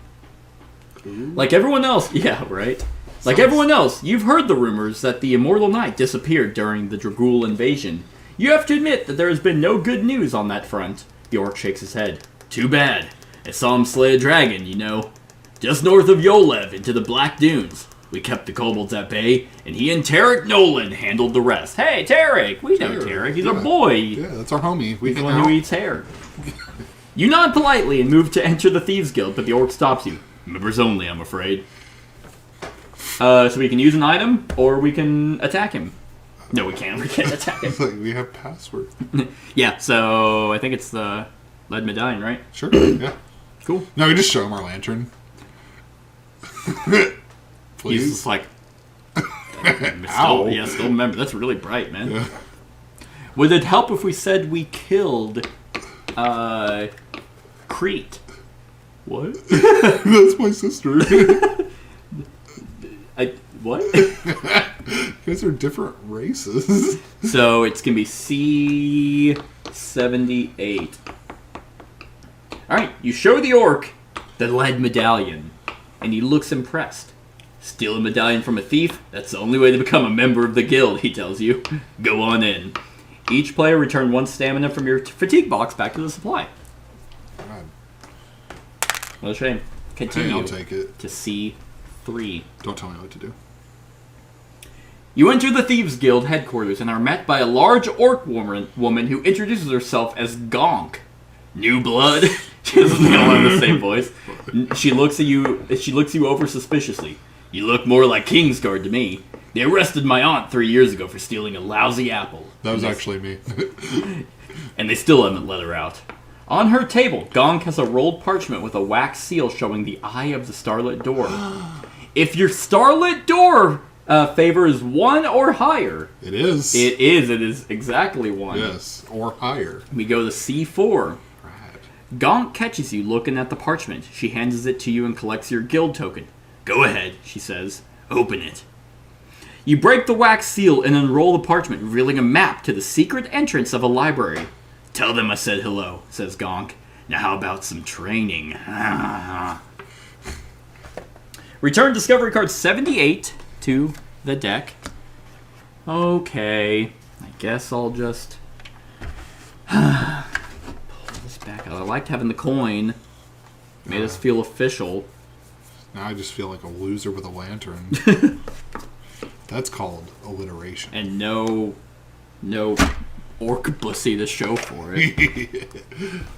Like everyone else, yeah, right? Like everyone else, you've heard the rumors that the immortal knight disappeared during the Dragul invasion. You have to admit that there has been no good news on that front. The orc shakes his head. "Too bad. I saw him slay a dragon, you know. Just north of Yolev into the Black Dunes. We kept the kobolds at bay, and he and Tarek Nolan handled the rest." Hey, Tarek! We know Tarek. He's our boy. Yeah, that's our homie. We He's the hang one who out. eats hair. You nod politely and move to enter the Thieves Guild, but the orc stops you. "Members only, I'm afraid." So we can use an item, or we can attack him. No, we can't. We can't attack him. It's like, we have password. Yeah, so I think it's the lead medallion, right? Sure, yeah. Cool. No, we just show him our lantern. He's Please. just like... Ow. Still remember. That's really bright, man. Yeah. Would it help if we said we killed... Crete? What? That's my sister. What? You guys are different races. So it's going to be C78. Alright, you show the orc the lead medallion, and he looks impressed. "Steal a medallion from a thief? That's the only way to become a member of the guild," he tells you. "Go on in." Each player return 1 stamina from your fatigue box back to the supply. God. What a shame. Continue Hey, I'll take it. to C3. Don't tell me what to do. You enter the Thieves Guild headquarters and are met by a large orc woman who introduces herself as Gonk. "New blood?" She doesn't have the same voice. She looks you over suspiciously. "You look more like Kingsguard to me. They arrested my aunt 3 years ago for stealing a lousy apple. That was actually me. And they still haven't let her out." On her table, Gonk has a rolled parchment with a wax seal showing the eye of the starlit door. If your starlit door favors 1 or higher... It is. It is exactly 1. Yes, or higher. We go to C4. Right. Gonk catches you looking at the parchment. She hands it to you and collects your guild token. "Go ahead," she says. "Open it." You break the wax seal and unroll the parchment, revealing a map to the secret entrance of a library. "Tell them I said hello," says Gonk. "Now how about some training?" Return discovery card 78 to the deck. Okay, I guess I'll just pull this back out. I liked having the coin. Made us feel official. Now I just feel like a loser with a lantern. That's called alliteration. And no orc bussy to show for it.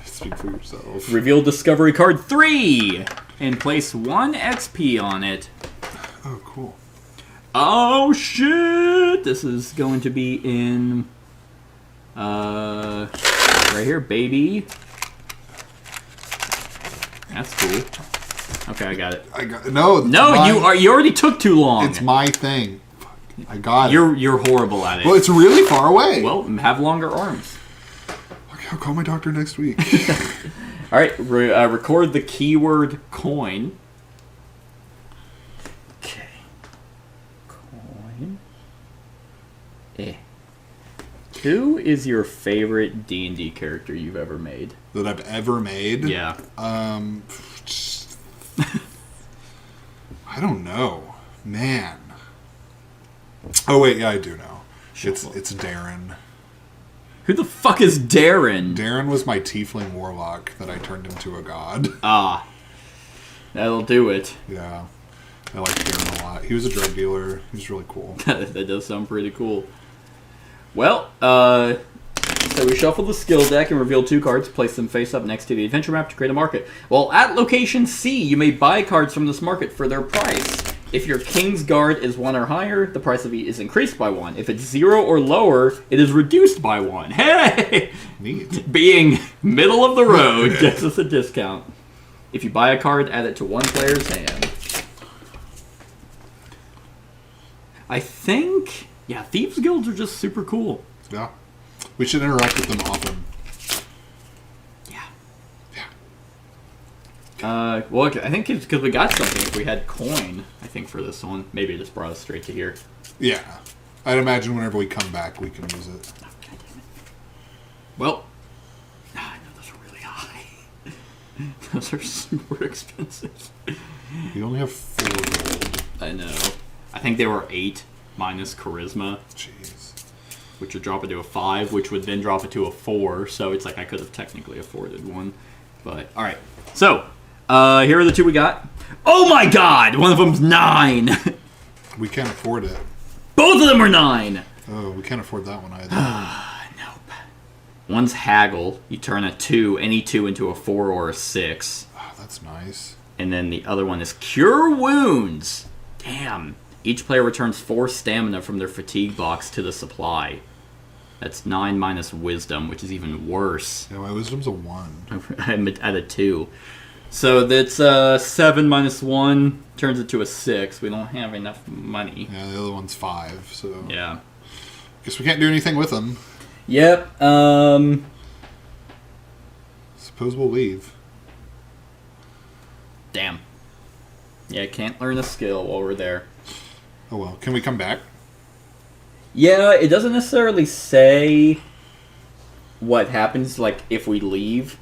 Speak for yourself. Reveal discovery card 3 and place 1 XP on it. Oh, cool. Oh shit! This is going to be in right here, baby. That's cool. Okay, I got it. No, You already took too long. It's my thing. Fuck, I got it. You're horrible at it. Well, it's really far away. Well, have longer arms. Okay, I'll call my doctor next week. All right, record the keyword coin. Okay. Coin. Who is your favorite D&D character you've ever made? That I've ever made? Yeah. I don't know. Man. Oh wait, yeah, I do know. Shuffle. It's Darren. Who the fuck is Darren? Darren was my tiefling warlock that I turned into a god. Ah. That'll do it. Yeah. I like Darren a lot. He was a drug dealer. He was really cool. That does sound pretty cool. Well, so we shuffle the skill deck and reveal 2 cards, place them face up next to the adventure map to create a market. Well, at location C, you may buy cards from this market for their price. If your King's Guard is 1 or higher, the price of it is increased by 1. If it's 0 or lower, it is reduced by 1. Hey! Neat. Being middle of the road gets us a discount. If you buy a card, add it to one player's hand. I think, yeah, Thieves Guilds are just super cool. Yeah. We should interact with them often. Yeah. Yeah. Well, I think it's because we got something. If we had coin, I think for this one, maybe it just brought us straight to here. Yeah. I'd imagine whenever we come back, we can use it. Oh, God damn it. Well, I know those are really high. Those are super expensive. We only have 4 gold. I know. I think they were 8 minus charisma. Jeez. Which would drop it to a 5, which would then drop it to a 4. So it's like I could have technically afforded one. But, alright. So, here are the 2 we got. Oh my god! One of them's 9! We can't afford it. Both of them are 9! Oh, we can't afford that one either. Nope. One's Haggle. You turn a 2, any 2 into a 4 or a 6. Oh, that's nice. And then the other one is Cure Wounds. Damn. Each player returns 4 stamina from their fatigue box to the supply. That's 9 minus wisdom, which is even worse. Yeah, my wisdom's a 1. I'm at a 2. So that's 7 minus 1 turns it to a 6. We don't have enough money. Yeah, the other one's 5, so... Yeah. Guess we can't do anything with them. Yep. Suppose we'll leave. Damn. Yeah, can't learn a skill while we're there. Oh well. Can we come back? Yeah, it doesn't necessarily say what happens, like, if we leave.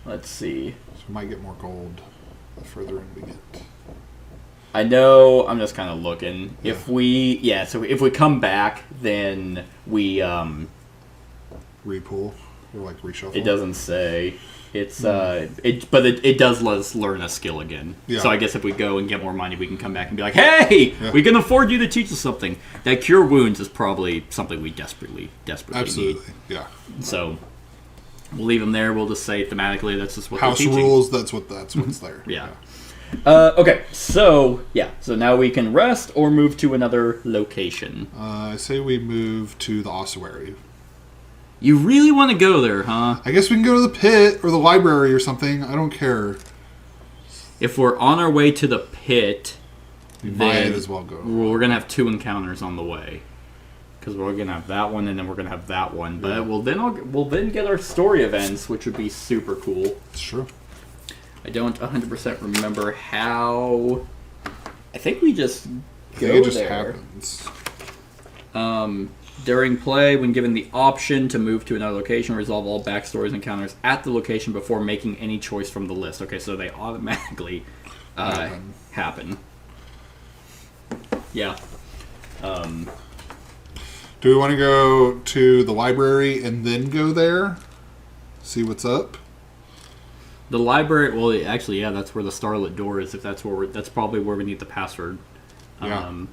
Let's see. So we might get more gold the further in we get. I know, I'm just kind of looking. Yeah. If we come back, then we, Repull? Or like reshuffle? it doesn't say. It's, but it does let us learn a skill again. Yeah. So I guess if we go and get more money, we can come back and be like, hey, Yeah. we can afford you to teach us something. That Cure Wounds is probably something we desperately Absolutely. need. Yeah. So we'll leave them there. We'll just say thematically that's just what House they're teaching. rules, that's what's there. Yeah. Okay, so now we can rest or move to another location. I say we move to the ossuary. You really want to go there, huh? I guess we can go to the pit or the library or something. I don't care. If we're on our way to the pit, We might then as well go. we're going to have 2 encounters on the way. Because we're going to have that one and then we're going to have that one. But Yeah. we'll then get our story events, which would be super cool. It's true. I don't 100% remember how... I think we just I go think it just there. happens. During play, when given the option to move to another location, resolve all backstories and encounters at the location before making any choice from the list. Okay, so they automatically happen. Yeah. Do we want to go to the library and then go there? See what's up? The library, well, actually, yeah, that's where the Starlit Door is. If that's where that's probably where we need the password. Yeah.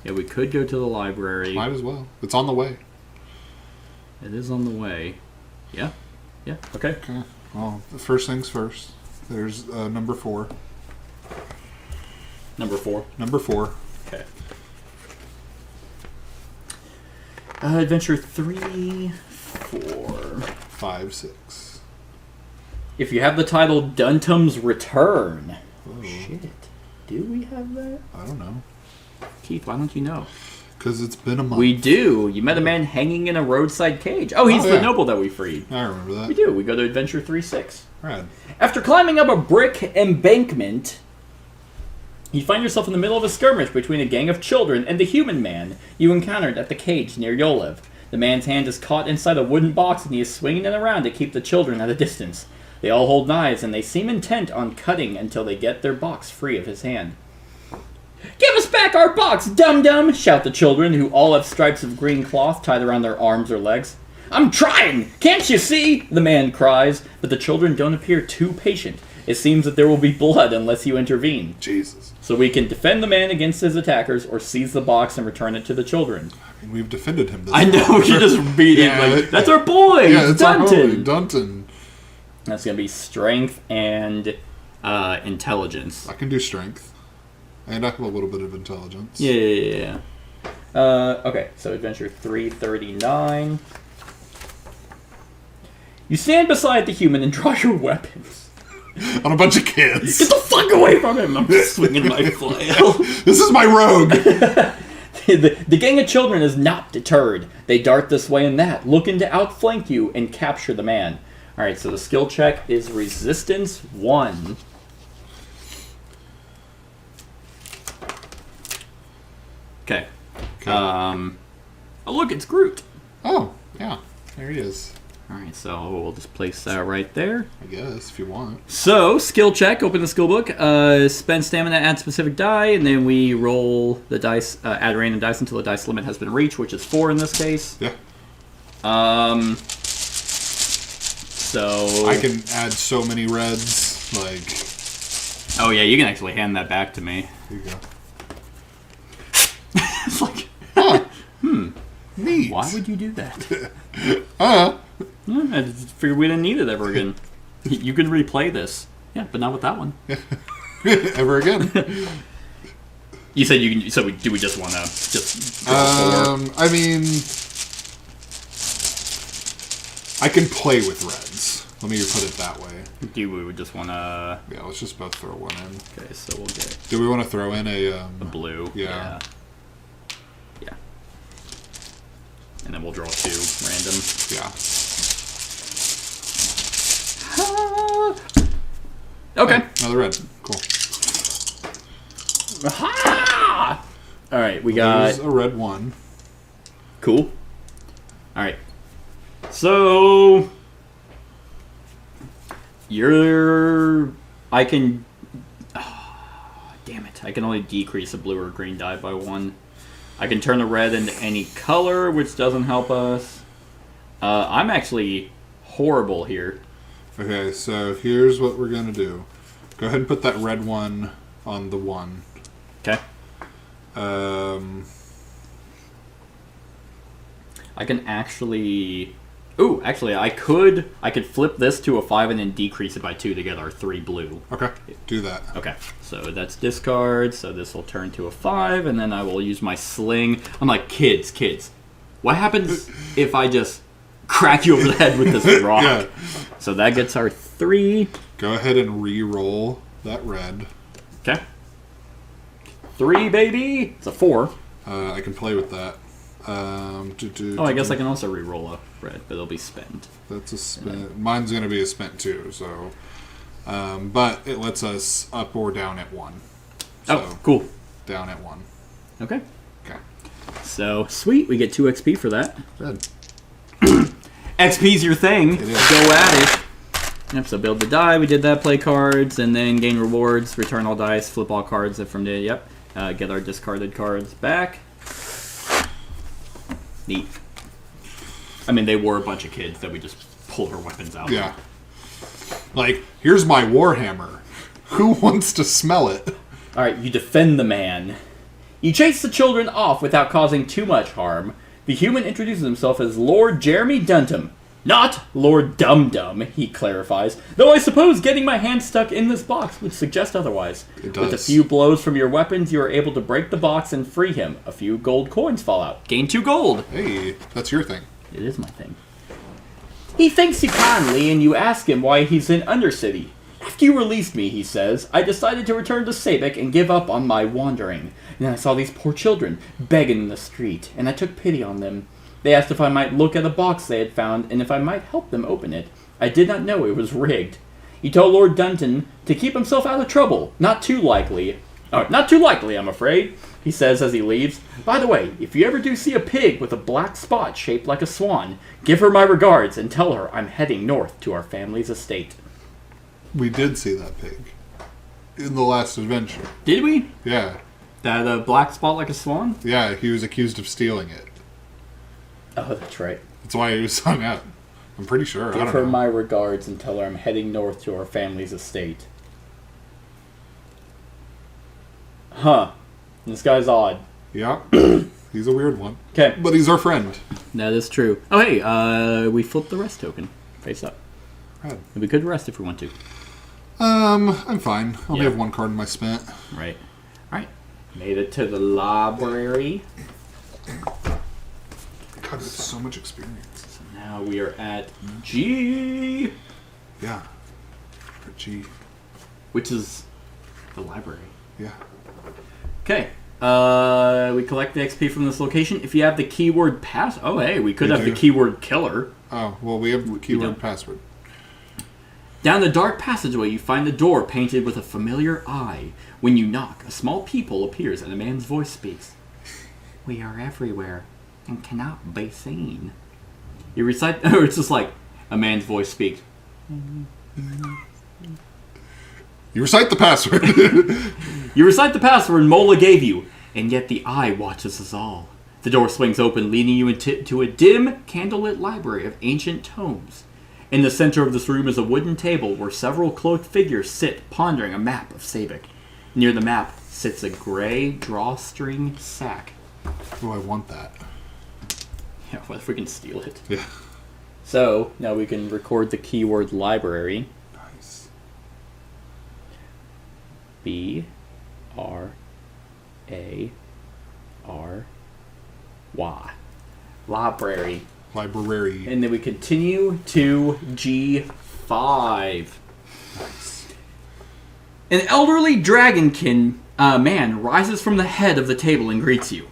Yeah, we could go to the library. Might as well. It's on the way. It is on the way. Yeah. Yeah. Okay. Okay. Well, first things first. There's number 4. Number 4. Number 4. Okay. Adventure 3, 4. 5, 6. If you have the title Duntum's Return. Oh. Shit. Do we have that? I don't know. Keith, why don't you know? Because it's been a month. We do. You met a man hanging in a roadside cage. Oh, he's Oh, the yeah. noble that we freed. I remember that. We do. We go to Adventure 3-6. Rad. After climbing up a brick embankment, you find yourself in the middle of a skirmish between a gang of children and the human man you encountered at the cage near Yolev. The man's hand is caught inside a wooden box and he is swinging it around to keep the children at a distance. They all hold knives, and they seem intent on cutting until they get their box free of his hand. "Give us back our box, dum-dum!" shout the children, who all have stripes of green cloth tied around their arms or legs. "I'm trying! Can't you see?" the man cries, but the children don't appear too patient. It seems that there will be blood unless you intervene. Jesus. So we can defend the man against his attackers, or seize the box and return it to the children. I mean, we've defended him this I know, far. you just beat it like, that's our boy! Yeah, it's our boy, Dunton! Dunton. That's going to be strength and intelligence. I can do strength. And I have a little bit of intelligence. Yeah. Okay, so adventure 339. You stand beside the human and draw your weapons. On a bunch of kids. Get the fuck away from him! I'm swinging my flail. This is my rogue! The gang of children is not deterred. They dart this way and that, looking to outflank you and capture the man. Alright, so the skill check is resistance 1. Okay. Oh, look, it's Groot. Oh, yeah. There he is. Alright, so we'll just place that right there. I guess, if you want. So, skill check, open the skill book, spend stamina, add specific die, and then we roll the dice, add random dice until the dice limit has been reached, which is 4 in this case. Yeah. So... I can add so many reds, like... Oh yeah, you can actually hand that back to me. Here you go. It's like... Huh. Neat. Why would you do that? Uh-huh. Yeah, I just figured we didn't need it ever again. You can replay this. Yeah, but not with that one. Ever again. You said you can. So do we just want to just go I mean, I can play with reds. Let me put it that way. do we just want to? Yeah, let's just both throw one in. Okay, so we'll get Do we want to throw in a blue. Yeah. Yeah. And then we'll draw 2 random. Yeah. Okay. Hey, another red. Cool. Aha! All right, we got There's a red 1. cool. All right. So I can. Oh, damn it! I can only decrease a blue or green die by 1. I can turn the red into any color, which doesn't help us. I'm actually horrible here. Okay, so here's what we're gonna do. Go ahead and put that red 1 on the 1. Okay. I can actually. Ooh, actually, I could flip this to a 5 and then decrease it by 2 to get our 3 blue. Okay, do that. Okay, so that's discard, so this will turn to a 5, and then I will use my sling. I'm like, kids, what happens if I just crack you over the head with this rock? Yeah. So that gets our 3. Go ahead and re-roll that red. Okay. 3, baby! It's a 4. I can play with that. Oh, I guess I can also re-roll a red, but it'll be spent. That's a spent. Mine's going to be a spent too, so... but it lets us up or down at 1. So, Oh, cool. down at 1. Okay. Okay. So, sweet, we get 2 XP for that. Red. XP's your thing. It is. Go at it. Yep, so build the die, we did that, play cards, and then gain rewards, return all dice, flip all cards from the, get our discarded cards back. Neat. I mean, they were a bunch of kids that we just pulled our weapons out. Yeah. Like, here's my warhammer. Who wants to smell it? Alright, you defend the man. You chase the children off without causing too much harm. The human introduces himself as Lord Jeremy Dunton. Not Lord Dum-Dum, he clarifies. Though I suppose getting my hand stuck in this box would suggest otherwise. It does. With a few blows from your weapons, you are able to break the box and free him. A few gold coins fall out. Gain 2 gold. Hey, that's your thing. It is my thing. He thanks you kindly, and you ask him why he's in Undercity. After you released me, he says, I decided to return to Sabek and give up on my wandering. And I saw these poor children begging in the street, and I took pity on them. They asked if I might look at a box they had found, and if I might help them open it. I did not know it was rigged. He told Lord Dunton to keep himself out of trouble. Not too likely, I'm afraid, he says as he leaves. By the way, if you ever do see a pig with a black spot shaped like a swan, give her my regards and tell her I'm heading north to our family's estate. We did see that pig in the last adventure. Did we? Yeah. That black spot like a swan? Yeah, he was accused of stealing it. Oh, that's right. That's why he was hung up. I'm pretty sure. I Give don't her know. my regards and tell her I'm heading north to our family's estate. Huh. This guy's odd. Yeah. He's a weird one. Okay. But he's our friend. That is true. Oh, hey, we flipped the rest token. Face up. Rad. We could rest if we want to. I'm fine. I only Yeah. have one card in my spent. Right. Alright. Made it to the library. God, that's so much experience. So now we are at G, Yeah. For G. which is the library. Yeah. Okay. We collect the XP from this location. If you have the keyword pass... Oh, hey, we could We have the do. keyword killer. Oh, well, we have the don't. keyword password. Down the dark passageway, you find a door painted with a familiar eye. When you knock, a small peephole appears and a man's voice speaks. We are everywhere and cannot be seen. You recite... Or it's just like a man's voice speaks. You recite the password. You recite the password Mola gave you, and yet the eye watches us all. The door swings open, leading you into a dim, candlelit library of ancient tomes. In the center of this room is a wooden table where several cloaked figures sit pondering a map of Sabik. Near the map sits a gray drawstring sack. Oh, I want that. Yeah, what if we can steal it? Yeah. So, now we can record the keyword library. Nice. B-R-A-R-Y. Library. Library. And then we continue to G5. Nice. An elderly dragonkin man rises from the head of the table and greets you.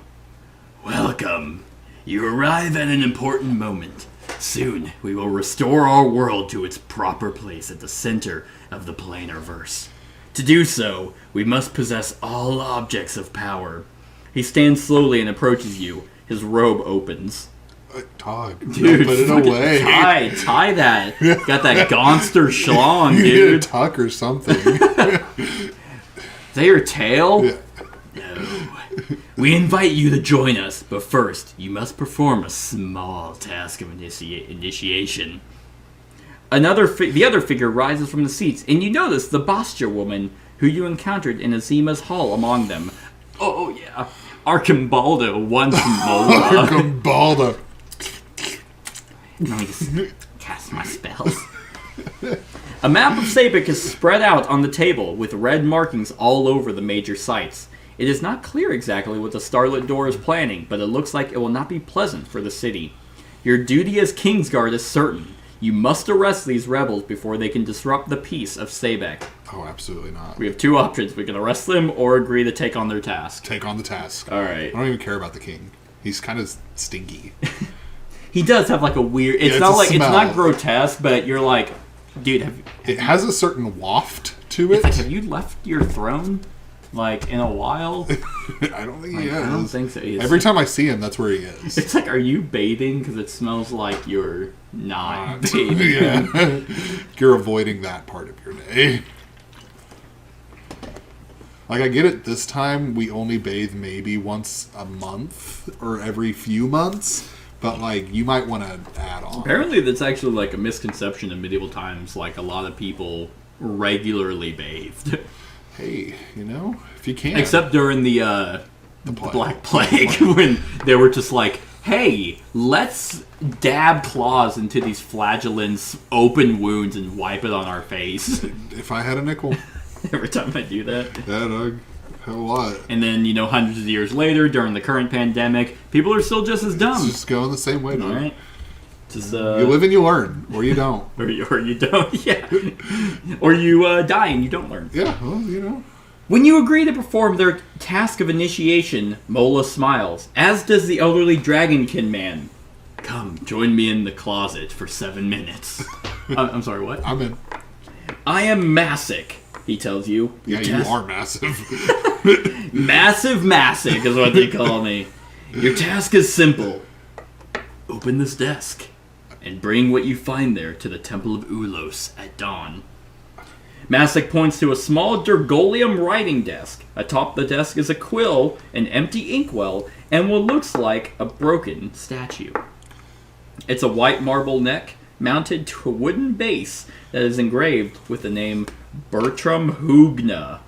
Welcome. You arrive at an important moment. Soon, we will restore our world to its proper place at the center of the planar verse. To do so, we must possess all objects of power. He stands slowly and approaches you. His robe opens. Dog. Dude, put it fucking away. Tie that. Got that Gonster schlong, You need a dude. tuck or something. Is that your tail? Yeah. No. We invite you to join us, but first, you must perform a small task of initiation. The other figure rises from the seats, and you notice the Bastia woman who you encountered in Azima's hall among them. Oh, yeah. Archimbaldo once Mola. Archimbaldo. Let me just cast my spells. A map of Sabik is spread out on the table with red markings all over the major sites. It is not clear exactly what the Starlit Door is planning, but it looks like it will not be pleasant for the city. Your duty as Kingsguard is certain. You must arrest these rebels before they can disrupt the peace of Sabek. Oh, absolutely not. We have two options. We can arrest them or agree to take on their task. Take on the task. Alright. I don't even care about the king. He's kind of stinky. He does have like a weird... It's it's not a like... It's smell. not grotesque, but you're like... Dude, It has a certain waft to it. It's like, have you left your throne? Like, in a while? I don't think he is. I don't think so. Every time I see him, that's where he is. It's like, are you bathing? Because it smells like you're not bathing. Yeah. You're avoiding that part of your day. Like, I get it, this time we only bathe maybe once a month or every few months, but, like, you might want to add on. Apparently, that's actually like a misconception in medieval times. Like, a lot of people regularly bathed. Hey, you know, if you can. Except during the plague. Black Plague, when they were just like, hey, let's dab claws into these flagellants' open wounds and wipe it on our face. If I had a nickel. Every time I do that. Yeah, dog. Hell a lot. And then, hundreds of years later, during the current pandemic, people are still just as dumb. It's just going the same way, dog. All right. Just, You live and you learn, or you don't. or you don't, yeah. Or you die and you don't learn. Yeah, well, you know. When you agree to perform their task of initiation, Mola smiles, as does the elderly dragonkin man. Come, join me in the closet for 7 minutes. I'm sorry, what? I'm in. I am Masic, he tells you. Yeah, Your you task- are massive. Massive Masic is what they call me. Your task is simple. Open this desk and bring what you find there to the Temple of Ulos at dawn. Mastic points to a small Durgolium writing desk. Atop the desk is a quill, an empty inkwell, and what looks like a broken statue. It's a white marble neck mounted to a wooden base that is engraved with the name Bertram Hugna.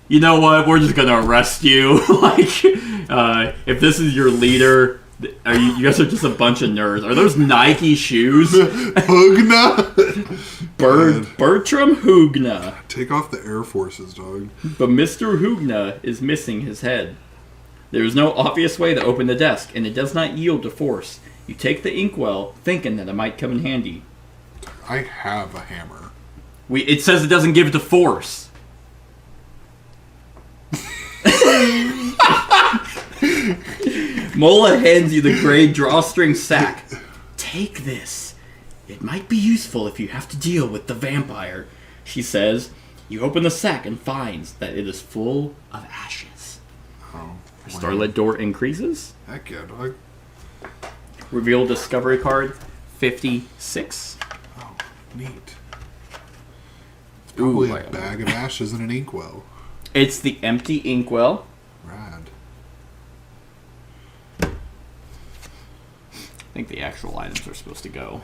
You know what? We're just gonna arrest you. If this is your leader, you guys are just a bunch of nerds. Are those Nike shoes? Hugna? Bertram Hugna. Take off the Air Forces, dog. But Mr. Hugna is missing his head. There is no obvious way to open the desk, and it does not yield to force. You take the inkwell, thinking that it might come in handy. I have a hammer. It says it doesn't give it to force. Mola hands you the gray drawstring sack. Take this. It might be useful if you have to deal with the vampire, she says. You open the sack and finds that it is full of ashes. Oh. Starlit door increases. Heck yeah, dog. Reveal discovery card 56. Oh, neat. It's probably Ooh, a bag of ashes and an inkwell. It's the empty inkwell. Rad. I think the actual items are supposed to go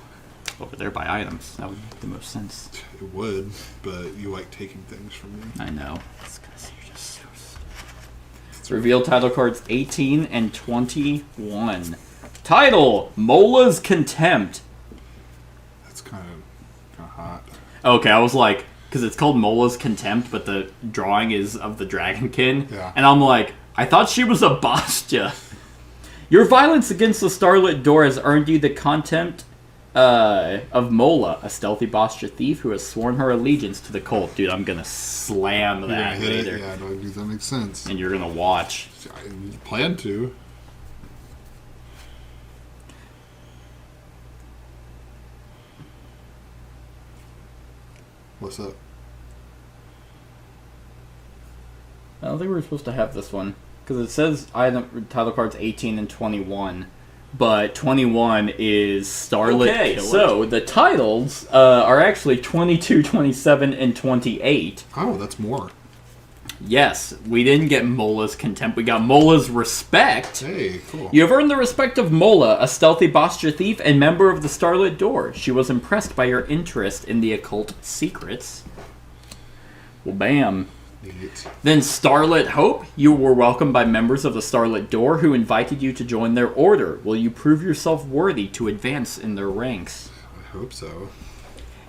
over there by items. That would make the most sense. It would, but you like taking things from me. I know. It's because you're just so stupid. Reveal title cards 18 and 21. Title, Mola's Contempt. That's kind of hot. Okay, I was like, because it's called Mola's Contempt, but the drawing is of the Dragonkin. Yeah. And I'm like, I thought she was a Bastia. Your violence against the Starlit Door has earned you the contempt of Mola, a stealthy Bastia thief who has sworn her allegiance to the cult. Dude, I'm gonna slam that later. Yeah, dog, that makes sense. And you're gonna watch. I plan to. What's up? I don't think we were supposed to have this one. Because it says item title cards 18 and 21. But 21 is Starlit Killer. So the titles are actually 22, 27, and 28. Oh, that's more. Yes, we didn't get Mola's Contempt. We got Mola's Respect. Hey, cool. You have earned the respect of Mola, a stealthy Bastia thief and member of the Starlit Door. She was impressed by your interest in the occult secrets. Well, bam. Neat. Then Starlit Hope. You were welcomed by members of the Starlit Door who invited you to join their order. Will you prove yourself worthy to advance in their ranks? I hope so.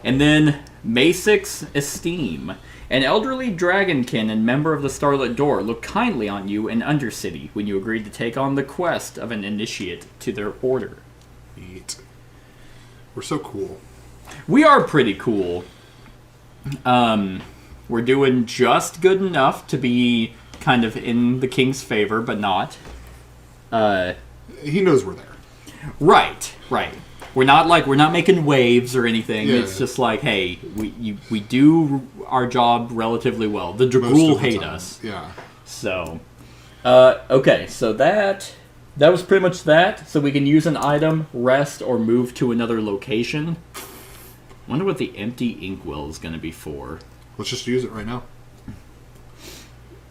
And then Masic's Esteem. An elderly dragonkin and member of the Starlit Door looked kindly on you in Undercity when you agreed to take on the quest of an initiate to their order. Neat. We're so cool. We are pretty cool. We're doing just good enough to be kind of in the king's favor, but not. He knows we're there. Right. We're not making waves or anything. Yeah. It's just like, hey, we do our job relatively well. The Dragul hate us. Yeah. So, okay, so that was pretty much that. So we can use an item, rest, or move to another location. Wonder what the empty inkwell is going to be for. Let's just use it right now.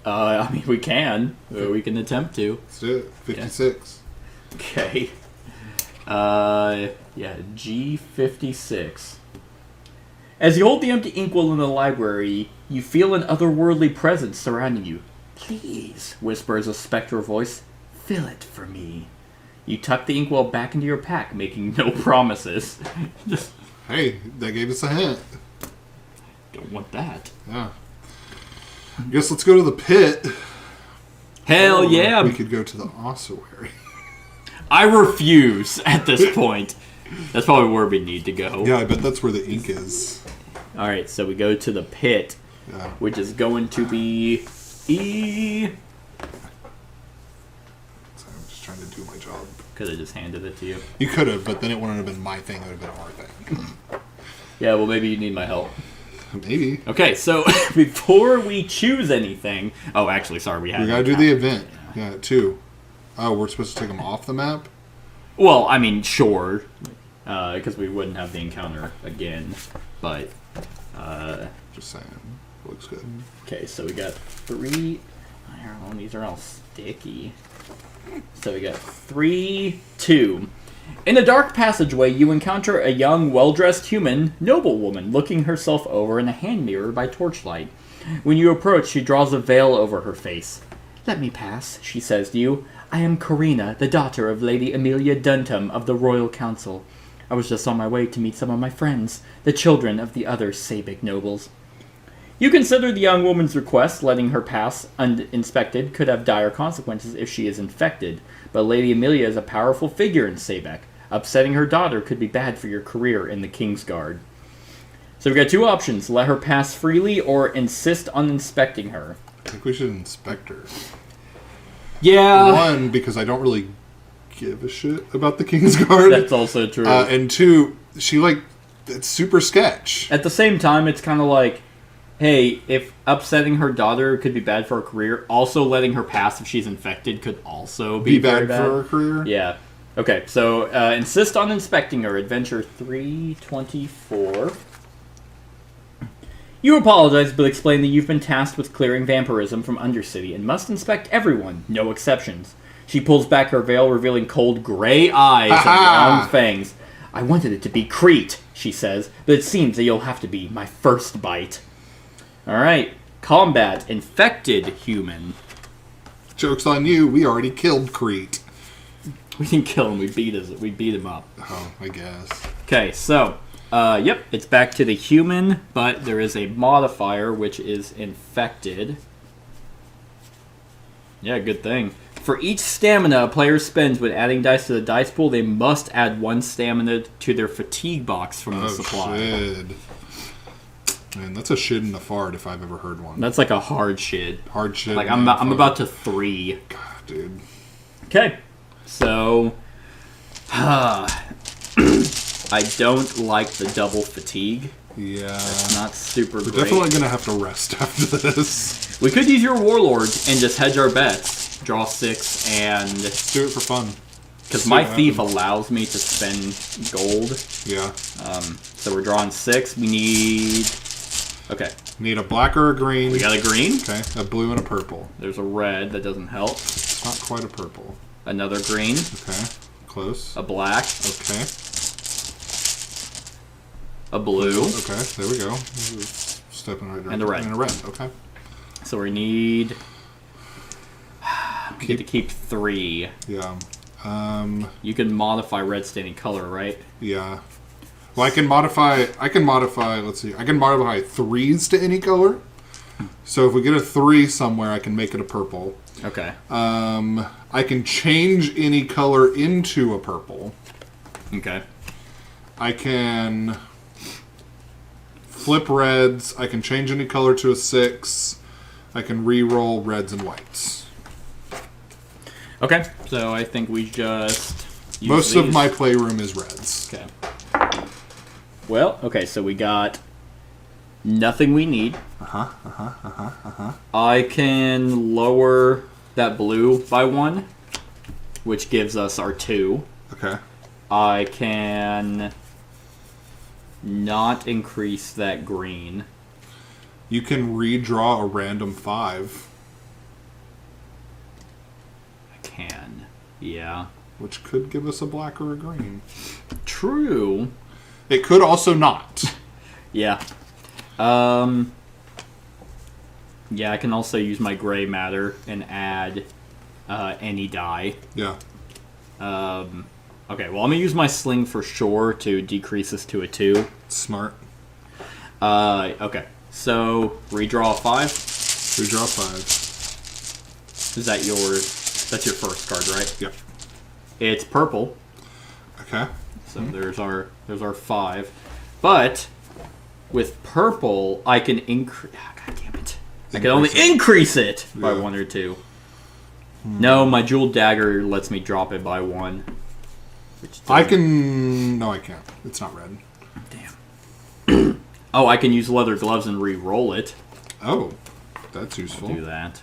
I mean, we can. We can attempt to. Let's do it. 56. Okay. Yeah, G56. As you hold the empty inkwell in the library, you feel an otherworldly presence surrounding you. Please, whispers a spectral voice, fill it for me. You tuck the inkwell back into your pack, making no promises. Just Hey, that gave us a hint. don't want that. Yeah. Guess let's go to the pit. Hell yeah! We could go to the ossuary. I refuse at this point. That's probably where we need to go. Yeah, I bet that's where the ink is. Alright, so we go to the pit, Yeah. which is going to be E. So I'm just trying to do my job. Could have just handed it to you. You could have, but then it wouldn't have been my thing. It would have been our thing. Yeah, well, maybe you need my help. Maybe. Okay, so before we choose anything... Oh, actually, sorry, we We gotta do the event. Yeah, 2. Oh, we're supposed to take them off the map? Well, I mean, sure. because we wouldn't have the encounter again. But Just saying. Looks good. okay, so we got 3. Oh, these are all sticky. So we got 3, 2. In a dark passageway, you encounter a young, well-dressed human noblewoman looking herself over in a hand mirror by torchlight. When you approach, she draws a veil over her face. "Let me pass," she says to you. "I am Karina, the daughter of Lady Amelia Duntham of the Royal Council. I was just on my way to meet some of my friends, the children of the other Sabic nobles." You consider the young woman's request, letting her pass uninspected could have dire consequences if she is infected, but Lady Amelia is a powerful figure in Sabec. Upsetting her daughter could be bad for your career in the King's Guard. So we've got 2 options: let her pass freely or insist on inspecting her. I think we should inspect her. Yeah. 1, because I don't really give a shit about the King's Guard. That's also true. And 2, she, it's super sketch. At the same time, it's kind of like, hey, if upsetting her daughter could be bad for her career, also letting her pass if she's infected could also be very bad for her career? Yeah. Okay, so insist on inspecting her. Adventure 324. You apologize, but explain that you've been tasked with clearing vampirism from Undercity and must inspect everyone, no exceptions. She pulls back her veil, revealing cold gray eyes and long fangs. "I wanted it to be Crete," she says, "but it seems that you'll have to be my first bite." Alright, combat, infected human. Joke's on you, we already killed Crete. We didn't kill him, we beat him up. Oh, I guess. Okay, so, yep, it's back to the human, but there is a modifier, which is infected. Yeah, good thing. For each stamina a player spends when adding dice to the dice pool, they must add 1 stamina to their fatigue box from the supply. Shit. Man, that's a shit in the fart if I've ever heard one. That's like a hard shit. Hard shit. Like, I'm about to 3. God, dude. Okay, so... I don't like the double fatigue. Yeah. It's not super We're great. definitely going to have to rest after this. We could use your Warlord and just hedge our bets. Draw 6 and... Let's do it for fun. Because my Thief allows me to spend gold. Yeah. So we're drawing 6. We need... Okay. Need a black or a green. We got a green. Okay. A blue and a purple. There's a red. That doesn't help. It's not quite a purple. Another green. Okay. Close. A black. Okay. A blue. Okay. There we go. Step in the right direction. And a red. And a red. Okay. So we need... We get to keep 3. Yeah. You can modify red staining color, right? Yeah. Well, I can modify, let's see, I can modify 3s to any color. So if we get a 3 somewhere, I can make it a purple. Okay. I can change any color into a purple. Okay. I can flip reds. I can change any color to a 6. I can re-roll reds and whites. Okay. So I think we just... use Most of these. my playroom is reds. Okay. Well, okay, so we got nothing we need. I can lower that blue by 1, which gives us our 2. Okay. I can not increase that green. You can redraw a random 5. I can. Yeah. Which could give us a black or a green. True. It could also not. Yeah. Yeah, I can also use my gray matter and add any die. Yeah. Okay, well, I'm going to use my sling for sure to decrease this to a 2. Smart. Okay. So, redraw a 5. Redraw 5. Is that that's your first card, right? Yep. It's purple. Okay. So there's our 5. But with purple, I can increase. God damn it! I can only increase it by 1 or 2. No, my jeweled dagger lets me drop it by 1. I can. No, I can't. It's not red. Damn. Oh, I can use leather gloves and re-roll it. Oh, that's useful. Do that.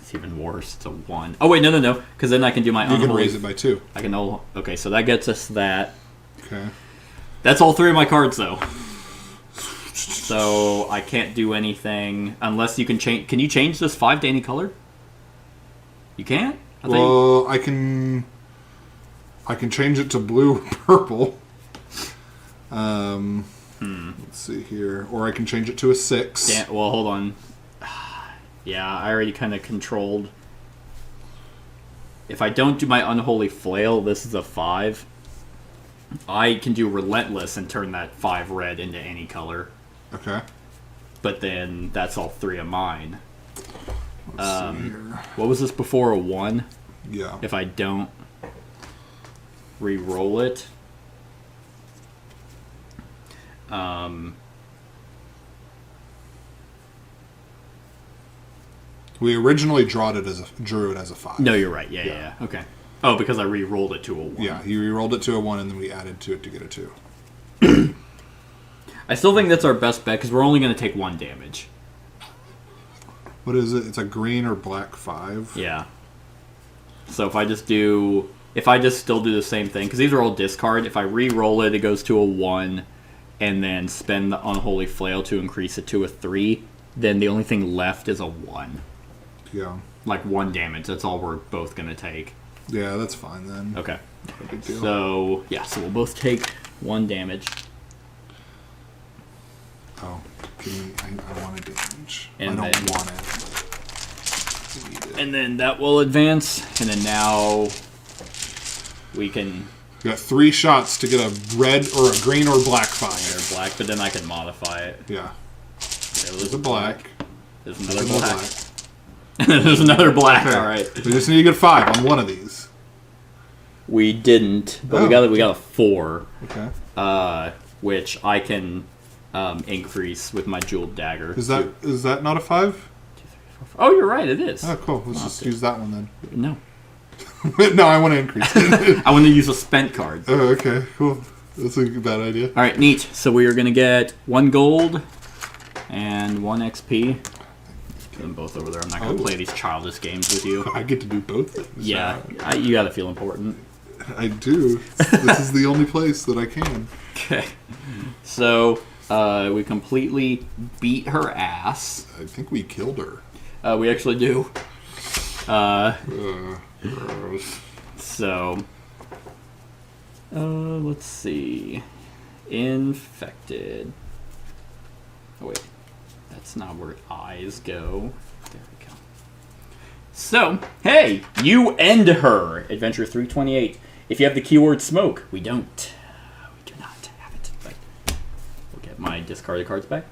It's even worse. It's a 1. Oh, wait, no. Because then I can do my You can raise it by 2. I can... Okay, so that gets us that. Okay. That's all 3 of my cards, though. So I can't do anything unless you can change... Can you change this 5 to any color? You can't? Well, I can change it to blue or purple. Let's see here. Or I can change it to a 6. Yeah, well, hold on. Yeah, I already kind of controlled. If I don't do my Unholy Flail, this is a 5. I can do Relentless and turn that 5 red into any color. Okay. But then that's all 3 of mine. Let's see here. What was this before? A 1? Yeah. If I don't re-roll it. We originally drew it as a 5. No, you're right. Yeah. Okay. Oh, because I re-rolled it to a 1. Yeah, you re-rolled it to a 1, and then we added to it to get a 2. I still think that's our best bet, because we're only going to take 1 damage. What is it? It's a green or black 5? Yeah. So if I just still do the same thing, because these are all discard, if I re-roll it, it goes to a 1, and then spend the Unholy Flail to increase it to a 3, then the only thing left is a 1. Yeah. Like 1 damage, that's all we're both going to take. Yeah, that's fine then. Okay. No big deal. So we'll both take 1 damage. Oh, I want a damage. And I don't then- want it. I need it. And then that will advance, and then now we can... We got 3 shots to get a red or a green or black 5. They're black, but then I can modify it. Yeah. There's a black. There's another There's black. There's another black. Okay. All right. We just need to get 5 on one of these. We didn't, but Oh. we got a 4, Okay. which I can increase with my jeweled dagger. Is that not a 5? Oh, you're right. It is. Oh, cool. Let's just use that one then. No, No, I want to increase it. I want to use a spent card. Oh, okay. Cool. That's a bad idea. All right, neat. So we are gonna get 1 gold and 1 XP. Put them both over there. I'm not gonna play these childish games with you. I get to do both things. Yeah, you gotta feel important. I do. This is the only place that I can. Okay. So we completely beat her ass. I think we killed her. We actually do. Gross. So, let's see. Infected. Oh, wait. That's not where eyes go. There we go. So, hey, you end her. Adventure 328. If you have the keyword smoke, we don't. We do not have it, but we'll get my discarded cards back.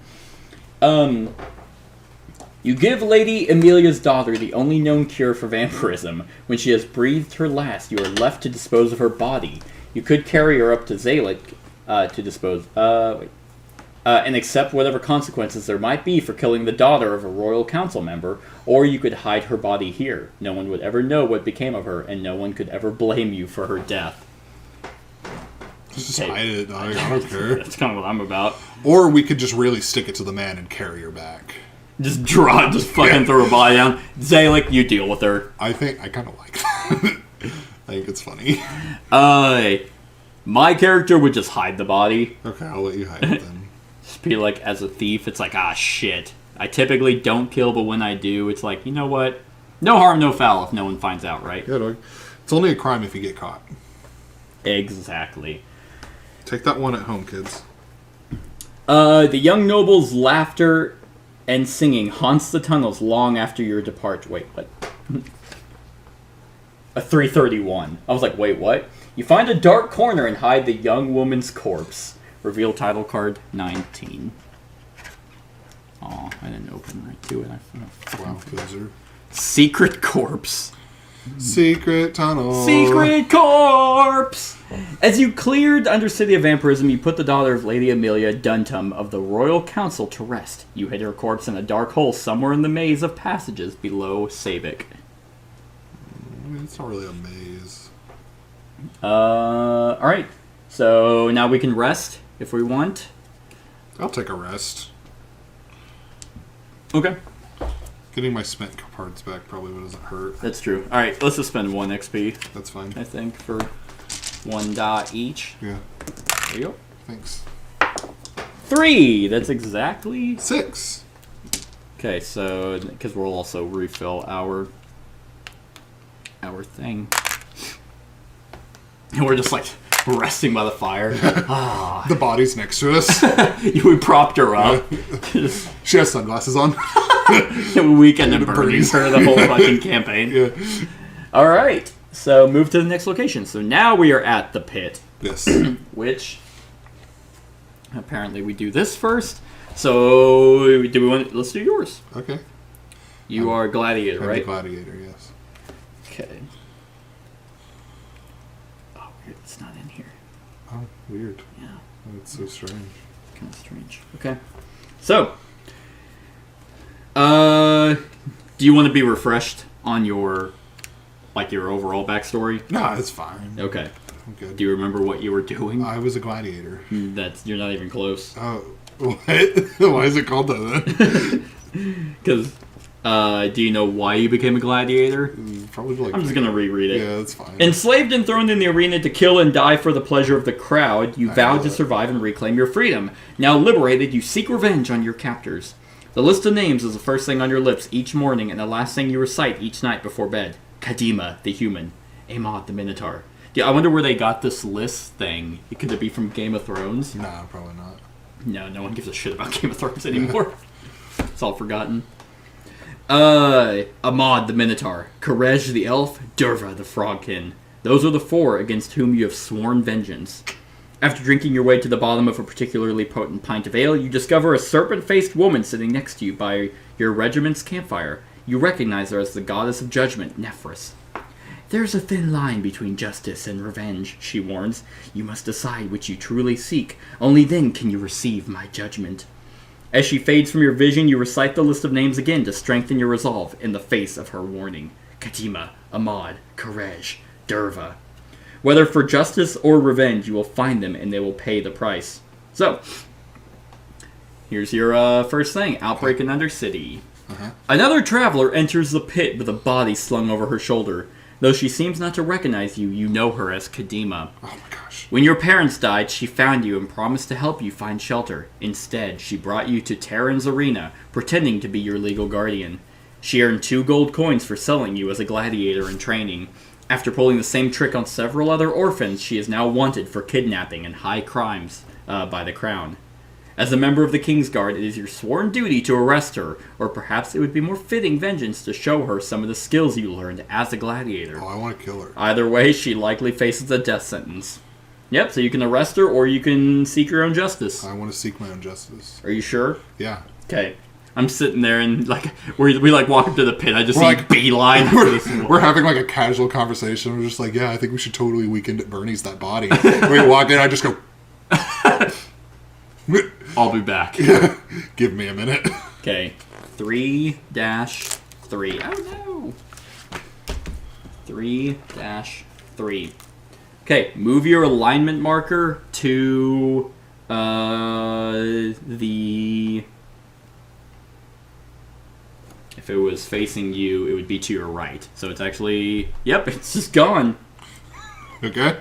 You give Lady Amelia's daughter the only known cure for vampirism. When she has breathed her last, you are left to dispose of her body. You could carry her up to Zalik to dispose... and accept whatever consequences there might be for killing the daughter of a royal council member, or you could hide her body here. No one would ever know what became of her, and no one could ever blame you for her death. Just hide it, dog. I don't care. That's kind of what I'm about. Or we could just really stick it to the man and carry her back. Just fucking throw her body down. Zalik, you deal with her. I kind of like that. I think it's funny. My character would just hide the body. Okay, I'll let you hide it then. Just be like, as a thief, it's like, shit. I typically don't kill, but when I do, it's like, you know what? No harm, no foul if no one finds out, right? Yeah, dog. It's only a crime if you get caught. Exactly. Take that one at home, kids. The young noble's laughter and singing haunts the tunnels long after your departure. Wait, what? A 331. I was like, wait, what? You find a dark corner and hide the young woman's corpse. Reveal title card 19. Aw, I didn't open right to it. Wow, those are... Secret corpse. Secret tunnel. Secret corpse! As you cleared Undercity of vampirism, you put the daughter of Lady Amelia Duntum of the Royal Council to rest. You hid her corpse in a dark hole somewhere in the maze of passages below Sabik. I mean, it's not really a maze. Alright. So now we can rest if we want. I'll take a rest. Okay. Getting my spent cards back probably doesn't hurt. That's true. All right, let's just spend 1 XP. That's fine. I think for 1 dot each. Yeah. There you go. Thanks. 3. That's exactly 6. Okay. So because we'll also refill our thing, and we're just like resting by the fire. The body's next to us. We propped her up. She has sunglasses on. Weekend and burning her the whole fucking campaign. Yeah. All right. So move to the next location. So now we are at the pit. Yes. Which apparently we do this first. So do we want? Let's do yours. Okay. You are a gladiator, I'm right? a gladiator, yes. Okay. Oh, weird. It's not in here. Oh, weird. Yeah. That's so strange. Kind of strange. Okay. So, do you want to be refreshed on your overall backstory? No, it's fine. Okay. I'm good. Do you remember what you were doing? I was a gladiator. You're not even close. Oh, what? Why is it called that then? Because, do you know why you became a gladiator? Probably like. I'm just gonna reread it. Yeah, that's fine. Enslaved and thrown in the arena to kill and die for the pleasure of the crowd, you vowed to survive and reclaim your freedom. Now liberated, you seek revenge on your captors. The list of names is the first thing on your lips each morning and the last thing you recite each night before bed. Kadima, the human. Amod, the minotaur. Yeah, I wonder where they got this list thing. Could it be from Game of Thrones? Nah, probably not. No, no one gives a shit about Game of Thrones anymore. It's all forgotten. Amod the Minotaur, Karej the Elf, Durva the Frogkin. Those are the 4 against whom you have sworn vengeance. After drinking your way to the bottom of a particularly potent pint of ale, you discover a serpent-faced woman sitting next to you by your regiment's campfire. You recognize her as the goddess of judgment, Nephris. There's a thin line between justice and revenge, she warns. You must decide which you truly seek. Only then can you receive my judgment. As she fades from your vision, you recite the list of names again to strengthen your resolve in the face of her warning. Kadima, Amad, Karej, Durva. Whether for justice or revenge, you will find them and they will pay the price. So, here's your first thing. Outbreak in Undercity. Another traveler enters the pit with a body slung over her shoulder. Though she seems not to recognize you, you know her as Kadima. Oh my gosh. When your parents died, she found you and promised to help you find shelter. Instead, she brought you to Terran's arena, pretending to be your legal guardian. She earned 2 gold coins for selling you as a gladiator in training. After pulling the same trick on several other orphans, she is now wanted for kidnapping and high crimes by the Crown. As a member of the King's Guard, it is your sworn duty to arrest her, or perhaps it would be more fitting vengeance to show her some of the skills you learned as a gladiator. Oh, I want to kill her. Either way, she likely faces a death sentence. Yep, so you can arrest her, or you can seek your own justice. I want to seek my own justice. Are you sure? Yeah. Okay. I'm sitting there and like we like walk up to the pit. I just see like, beeline. We're having like a casual conversation. We're just like, yeah, I think we should totally weekend at Bernie's that body. We walk in, I just go. I'll be back. Give me a minute. Okay. 3-3. Oh no. 3-3. Okay, move your alignment marker to the. If it was facing you, it would be to your right. So it's actually, yep, it's just gone. Okay.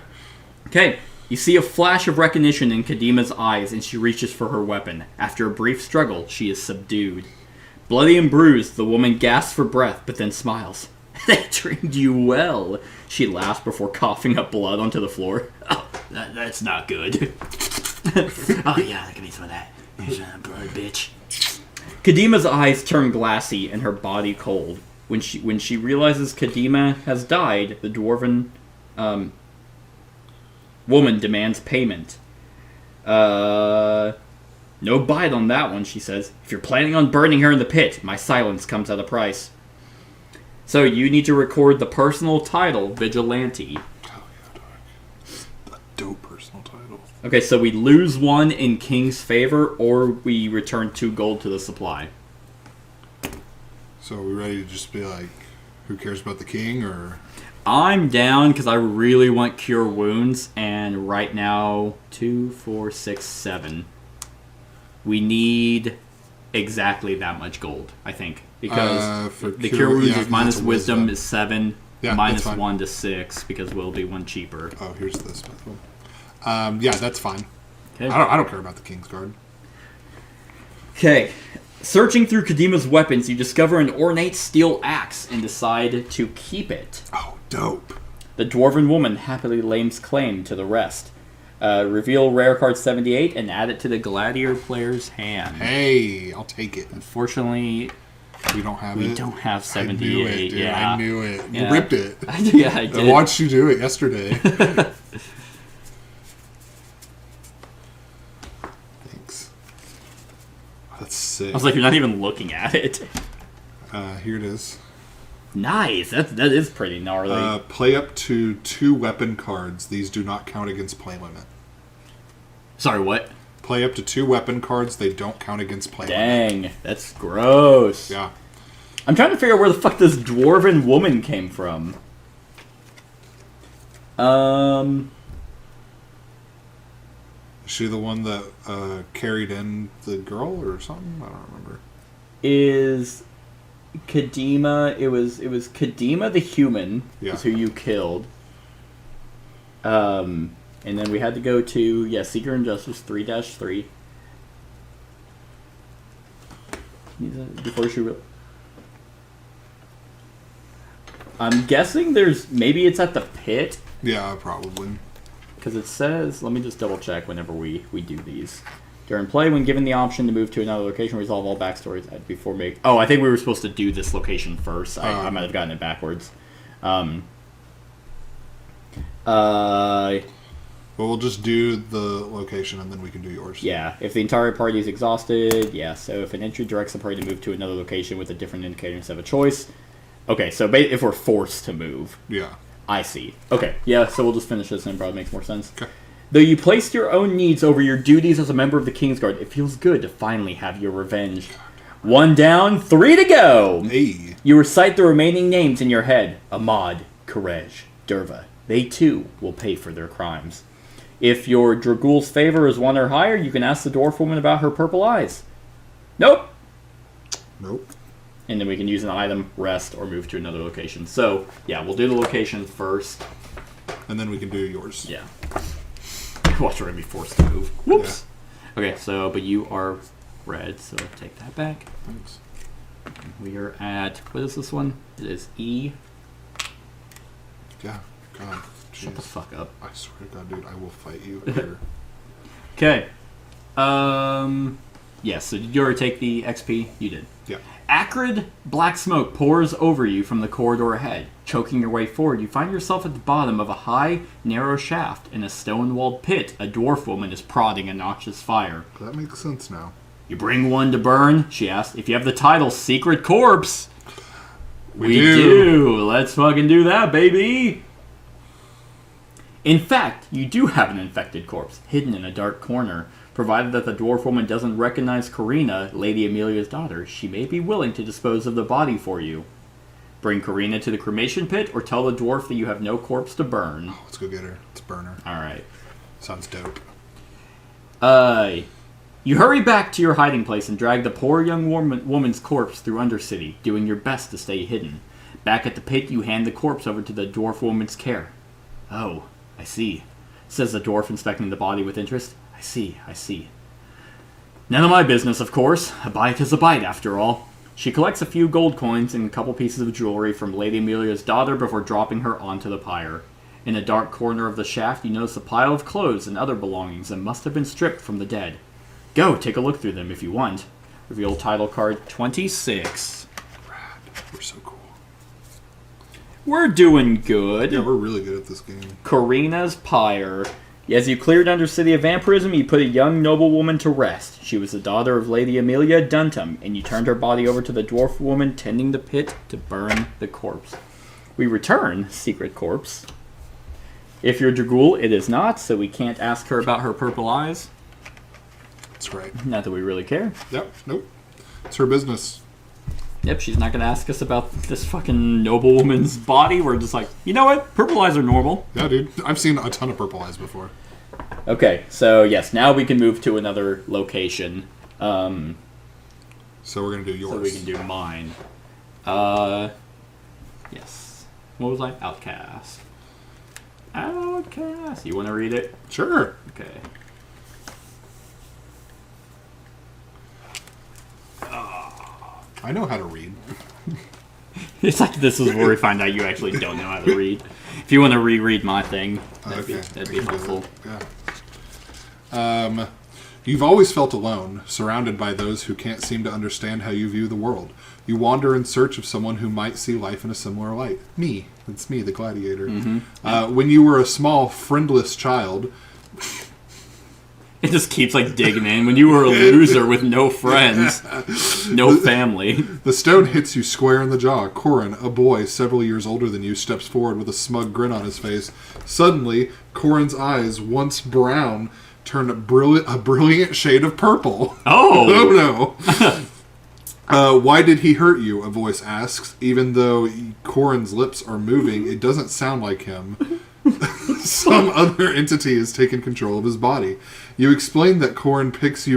Okay, you see a flash of recognition in Kadima's eyes, and she reaches for her weapon. After a brief struggle, she is subdued. Bloody and bruised, the woman gasps for breath, but then smiles. They trained you well. She laughs before coughing up blood onto the floor. Oh, that's not good. Oh yeah, give me some of that. Here's some blood, bitch. Kadima's eyes turn glassy and her body cold. When she realizes Kadima has died, the dwarven woman demands payment. No bite on that one, she says. If you're planning on burning her in the pit, my silence comes at a price. So you need to record the personal title, Vigilante. Oh yeah, dog. A dope personal title. Okay, so we lose 1 in King's favor, or we return 2 gold to the supply. So are we ready to just be like, who cares about the king, or? I'm down because I really want Cure Wounds, and right now, 2, 4, 6, 7. We need exactly that much gold, I think. Because for the Cure Wounds is minus that's wisdom is 7, Yeah, minus that's fine. 1 to 6, because we'll be 1 cheaper. Oh, here's this one. Yeah, that's fine. Okay. I don't care about the King's Guard. Okay. Searching through Kadima's weapons, you discover an ornate steel axe and decide to keep it. Oh, dope. The Dwarven woman happily lays claim to the rest. Reveal rare card 78 and add it to the Gladiator player's hand. Hey, I'll take it. Unfortunately, We don't have we it. don't have I knew 78. it, dude. Yeah. I knew it. You Yeah. ripped it. Yeah, I I did. watched you do it yesterday. Thanks. That's sick. I was like, you're not even looking at it. Here it is. Nice. That is pretty gnarly. Play up to 2 weapon cards. These do not count against play limit. Sorry, what? Play up to 2 weapon cards. They don't count against play limit. Dang, that's gross. Yeah. I'm trying to figure out where the fuck this Dwarven woman came from. Is she the one that carried in the girl or something? I don't remember. Is Kadima? It was Kadima the human. Yeah. Is who you killed. And then we had to go to Seeker and Justice 3-3. Before she. I'm guessing maybe it's at the pit. Yeah, probably. Because it says, let me just double check whenever we do these. During play, when given the option to move to another location, resolve all backstories before make. Oh, I think we were supposed to do this location first. I might have gotten it backwards. Well, we'll just do the location and then we can do yours. Yeah, if the entire party is exhausted, yeah. So if an entry directs the party to move to another location with a different indicator instead of a choice. Okay, so if we're forced to move. Yeah. I see. Okay, yeah, so we'll just finish this and it probably makes more sense. Okay. Though you placed your own needs over your duties as a member of the King's Guard, it feels good to finally have your revenge. 1 down, 3 to go! Hey. You recite the remaining names in your head. Ahmad, Karej, Derva. They too will pay for their crimes. If your Dragul's favor is 1 or higher, you can ask the dwarf woman about her purple eyes. Nope. Nope. And then we can use an item, rest, or move to another location. So, yeah, we'll do the location first. And then we can do yours. Yeah. Watch, we're going to be forced to move. Whoops. Yeah. Okay, so, but you are red, so take that back. Thanks. We are at, what is this one? It is E. Yeah. God. Shut the fuck up. I swear to God, dude, I will fight you here. Okay. Yeah, so did you already take the XP? You did. Yeah. Acrid black smoke pours over you from the corridor ahead. Choking your way forward, you find yourself at the bottom of a high, narrow shaft. In a stone-walled pit, a dwarf woman is prodding a noxious fire. That makes sense now. You bring one to burn? She asked. If you have the title Secret Corpse. We do. Let's fucking do that, baby. In fact, you do have an infected corpse, hidden in a dark corner. Provided that the dwarf woman doesn't recognize Karina, Lady Amelia's daughter, she may be willing to dispose of the body for you. Bring Karina to the cremation pit, or tell the dwarf that you have no corpse to burn. Oh, let's go get her. Let's burn her. Alright. Sounds dope. You hurry back to your hiding place and drag the poor young woman's corpse through Undercity, doing your best to stay hidden. Back at the pit, you hand the corpse over to the dwarf woman's care. Oh, I see, says the dwarf, inspecting the body with interest. I see. None of my business, of course. A bite is a bite, after all. She collects a few gold coins and a couple pieces of jewelry from Lady Amelia's daughter before dropping her onto the pyre. In a dark corner of the shaft, you notice a pile of clothes and other belongings that must have been stripped from the dead. Go, take a look through them if you want. Reveal title card 26. Rad. We're so cool. We're doing good. Yeah, we're really good at this game. Karina's pyre. As you cleared Undercity of vampirism, you put a young noblewoman to rest. She was the daughter of Lady Amelia Duntum, and you turned her body over to the dwarf woman tending the pit to burn the corpse. We return, Secret Corpse. If you're Dragul, it is not, so we can't ask her about her purple eyes. That's right. Not that we really care. Yep. Nope. It's her business. Yep, she's not going to ask us about this fucking noblewoman's body. We're just like, you know what? Purple eyes are normal. Yeah, dude. I've seen a ton of purple eyes before. Okay, so yes, now we can move to another location. So we're going to do yours. So we can do mine. Yes. What was I? Outcast. Outcast. You want to read it? Sure. Okay. I know how to read. It's like this is where we find out you actually don't know how to read. If you want to reread my thing, that'd be helpful. Yeah. You've always felt alone, surrounded by those who can't seem to understand how you view the world. You wander in search of someone who might see life in a similar light. Me. It's me, the gladiator. When you were a small, friendless child... It just keeps, like, digging in. When you were a loser with no friends, no family. The stone hits you square in the jaw. Corin, a boy several years older than you, steps forward with a smug grin on his face. Suddenly, Corin's eyes, once brown, turn a brilliant shade of purple. Oh! Oh, no. Why did he hurt you? A voice asks. Even though Corin's lips are moving, it doesn't sound like him. Some other entity has taken control of his body. You explain that Corin picks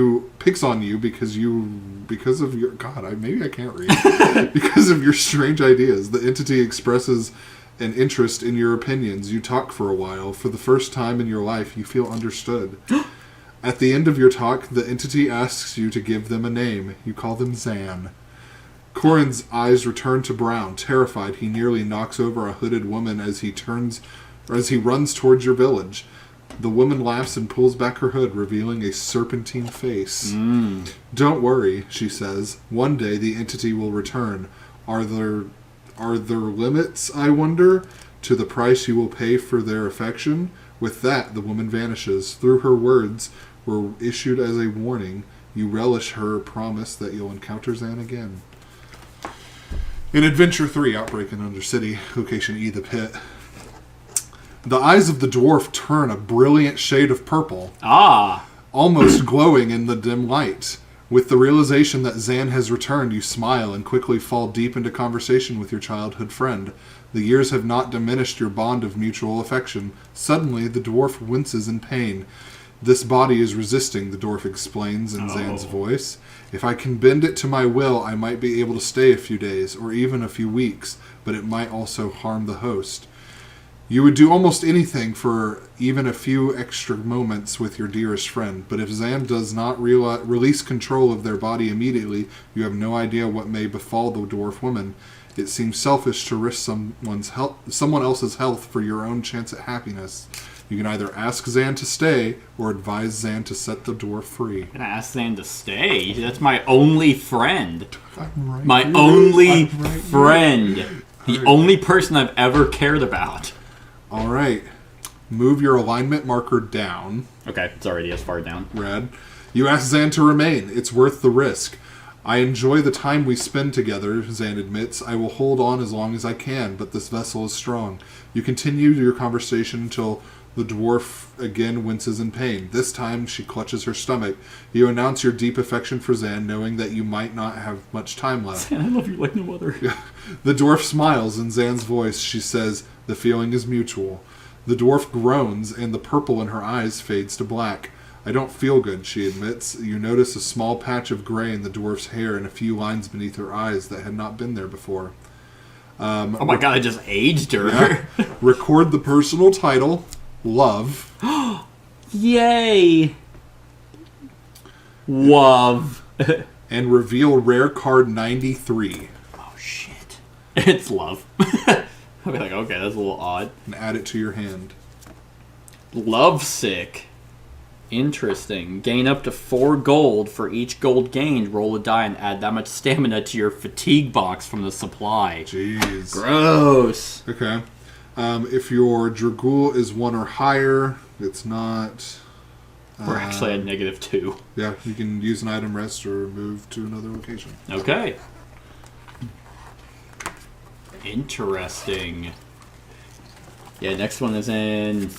on you because of your maybe I can't read. Because of your strange ideas. The entity expresses an interest in your opinions. You talk for a while. For the first time in your life, you feel understood. At the end of your talk, the entity asks you to give them a name. You call them Zan. Corin's eyes return to brown. Terrified, he nearly knocks over a hooded woman as he runs towards your village. The woman laughs and pulls back her hood, revealing a serpentine face. Don't worry, she says. One day the entity will return. Are there limits, I wonder, to the price you will pay for their affection? With that, the woman vanishes. Through her words were issued as a warning. You relish her promise that you'll encounter Zan again. In Adventure 3, Outbreak in Undercity, Location E, the Pit. The eyes of the dwarf turn a brilliant shade of purple. Almost glowing in the dim light. With the realization that Zan has returned, you smile and quickly fall deep into conversation with your childhood friend. The years have not diminished your bond of mutual affection. Suddenly, the dwarf winces in pain. This body is resisting, the dwarf explains in Zan's voice. If I can bend it to my will, I might be able to stay a few days, or even a few weeks, but it might also harm the host. You would do almost anything for even a few extra moments with your dearest friend, but if Zan does not release control of their body immediately, you have no idea what may befall the dwarf woman. It seems selfish to risk someone else's health for your own chance at happiness. You can either ask Zan to stay, or advise Zan to set the dwarf free. I'm gonna ask Zan to stay? That's my only friend. I'm right here. Only friend. The only person I've ever cared about. All right. Move your alignment marker down. Okay, it's already as far down. Red. You ask Zan to remain. It's worth the risk. I enjoy the time we spend together, Zan admits. I will hold on as long as I can, but this vessel is strong. You continue your conversation until the dwarf again winces in pain. This time, she clutches her stomach. You announce your deep affection for Zan, knowing that you might not have much time left. Zan, I love you like no other. The dwarf smiles. In Zan's voice, she says, the feeling is mutual. The dwarf groans, and the purple in her eyes fades to black. I don't feel good, she admits. You notice a small patch of gray in the dwarf's hair and a few lines beneath her eyes that had not been there before. Oh my god, I just aged her. Yeah. Record the personal title, Love. Yay! Love. And reveal rare card 93. Oh shit. It's Love. I'll be like, okay, that's a little odd. And add it to your hand. Lovesick. Interesting. Gain up to 4 gold. For each gold gained, roll a die and add that much stamina to your fatigue box from the supply. Jeez. Gross. Okay. If your Dragul is 1 or higher, it's not... We're actually at -2. Yeah, you can use an item rest or move to another location. Okay. Interesting. Yeah, next one is in...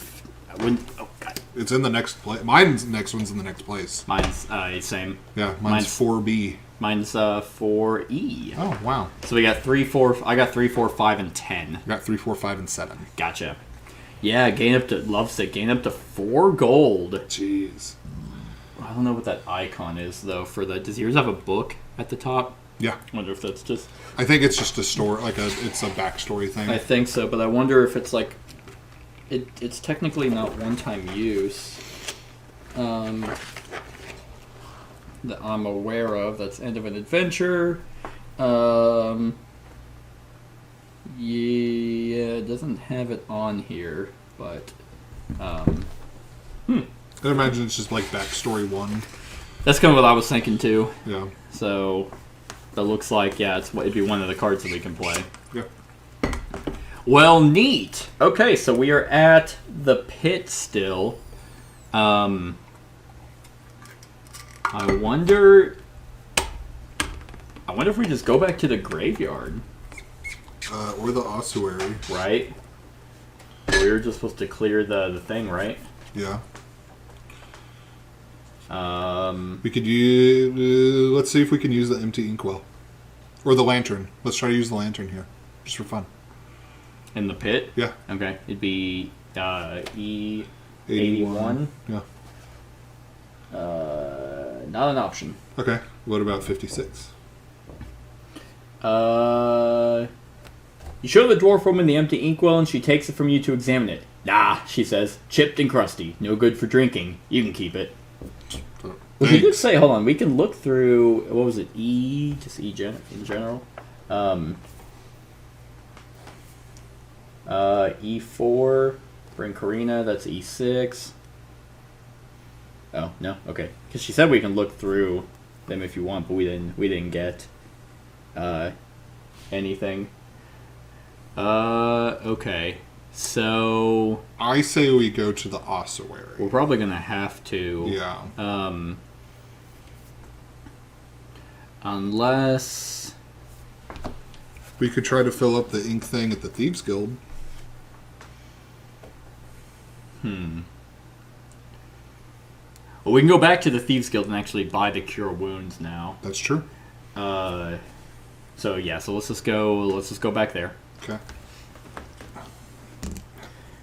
Oh, God. It's in the next place. Mine's next one's in the next place. Mine's same. Yeah, mine's 4B. Mine's 4E. Oh, wow. So we got 3, 4... I got 3, 4, 5, and 10. I got 3, 4, 5, and 7. Gotcha. Yeah, gain up to... Lovesick. Gain up to 4 gold. Jeez. I don't know what that icon is, though, for the... Does yours have a book at the top. Yeah. I wonder if that's just... I think it's just a story, it's a backstory thing. I think so, but I wonder if it's like... It's technically not one-time use. That I'm aware of. That's end of an adventure. Yeah, it doesn't have it on here, but... I imagine it's just like backstory 1. That's kind of what I was thinking too. Yeah. So, that looks like, yeah, it'd be one of the cards that we can play. Yeah. Well, neat. Okay, so we are at the pit still. I wonder if we just go back to the graveyard. Or the ossuary. Right? We were just supposed to clear the thing, right? Yeah. We could use... let's see if we can use the empty inkwell. Or the lantern. Let's try to use the lantern here. Just for fun. In the pit? Yeah. Okay. It'd be E81. Yeah. Not an option. Okay. What about 56? You show the dwarf woman the empty inkwell and she takes it from you to examine it. Nah, she says. Chipped and crusty. No good for drinking. You can keep it. We did say, hold on, we can look through, what was it, just in general? E4, bring Karina, that's E6. Oh, no, okay. Because she said we can look through them if you want, but we didn't get anything. Okay. So I say we go to the ossuary. we're probably gonna have to. Yeah. Unless We could try to fill up the ink thing at the Thieves Guild. Well, we can go back to the Thieves Guild and actually buy the Cure Wounds now. That's true. So yeah, so let's just go back there. Okay.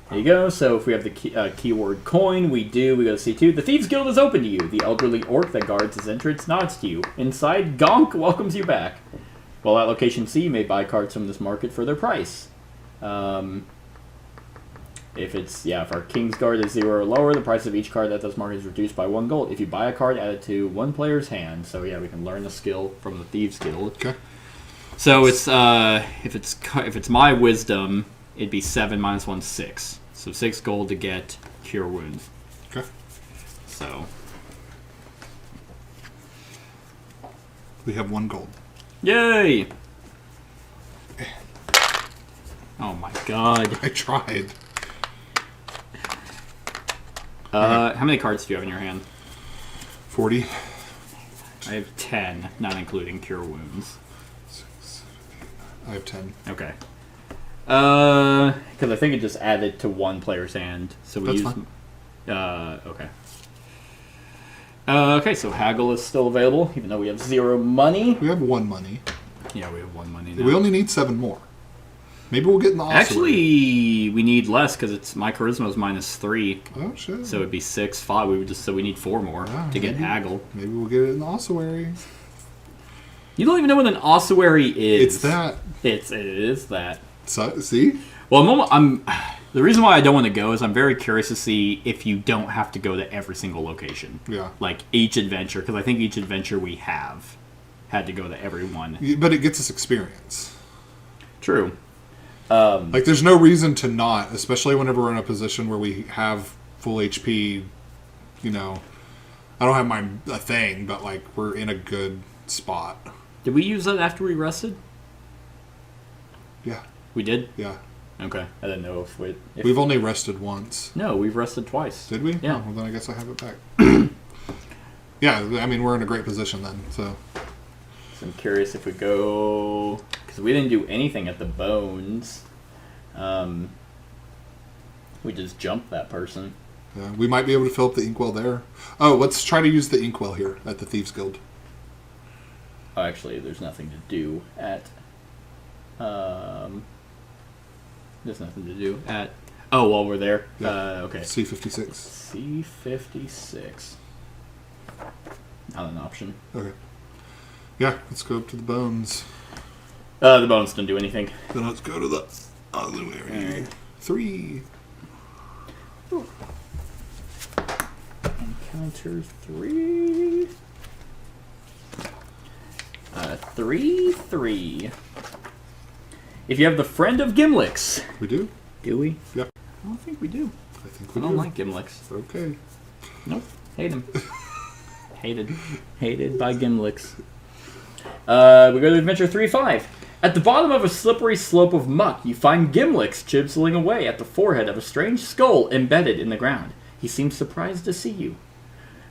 There you go. So if we have the keyword coin, we go to C2. The Thieves Guild is open to you. The elderly orc that guards its entrance nods to you. Inside, Gonk welcomes you back. While at location C, you may buy cards from this market for their price. If our King's Guard is 0 or lower, the price of each card at this market is reduced by 1 gold. If you buy a card, add it to one player's hand. So yeah, we can learn the skill from the Thieves Guild. Okay. So it's if it's my wisdom, it'd be 7 minus 1, 6. So 6 gold to get Cure Wounds. Okay. So We have 1 gold. yay! Oh my god. I tried. How many cards do you have in your hand? 40. I have 10, not including Cure Wounds. 6, 8, 9. I have 10. Okay. Because I think it just added to one player's hand, so we That's use. fine. Okay. Okay, so haggle is still available, even though we have 0 money. We have 1 money. Yeah, we have 1 money now. We only need 7 more. Maybe we'll get in the ossuary. Actually, we need less because it's my charisma is -3, Oh shit. so it'd be 6, 5. We need 4 more Yeah, to get maybe. haggle. Maybe we'll get it in the ossuary. You don't even know what an ossuary is. It's that. It is that. So, see? Well, the reason why I don't want to go is I'm very curious to see if you don't have to go to every single location. Yeah. Like each adventure, because I think each adventure we have had to go to every one. But it gets us experience. True. Like, there's no reason to not, especially whenever we're in a position where we have full HP. You know, I don't have a thing, but like we're in a good spot. Did we use that after we rested? Yeah. We did? Yeah. Okay. I didn't know if We've only rested once. No, we've rested twice. Did we? Yeah. Oh, well, then I guess I have it back. Yeah, I mean, we're in a great position then, so. So I'm curious if we go... Because we didn't do anything at the bones. We just jumped that person. Yeah, we might be able to fill up the inkwell there. Oh, let's try to use the inkwell here at the Thieves Guild. Oh, actually, there's nothing to do at... There's nothing to do at... Oh, while we're there? Yeah. Okay. C56. C56. Not an option. Okay. Yeah, let's go up to the bones. The bones don't do anything. Then let's go to the Ossuary. Right. 3. Encounter 3. 3. If you have the Friend of Gimlix. We do? Do we? Yep. I don't think we do. I think I we don't do. like Gimlix. Okay. Nope. Hate him. Hated by Gimlix. We go to Adventure 3-5. At the bottom of a slippery slope of muck, you find Gimlix chiseling away at the forehead of a strange skull embedded in the ground. He seems surprised to see you.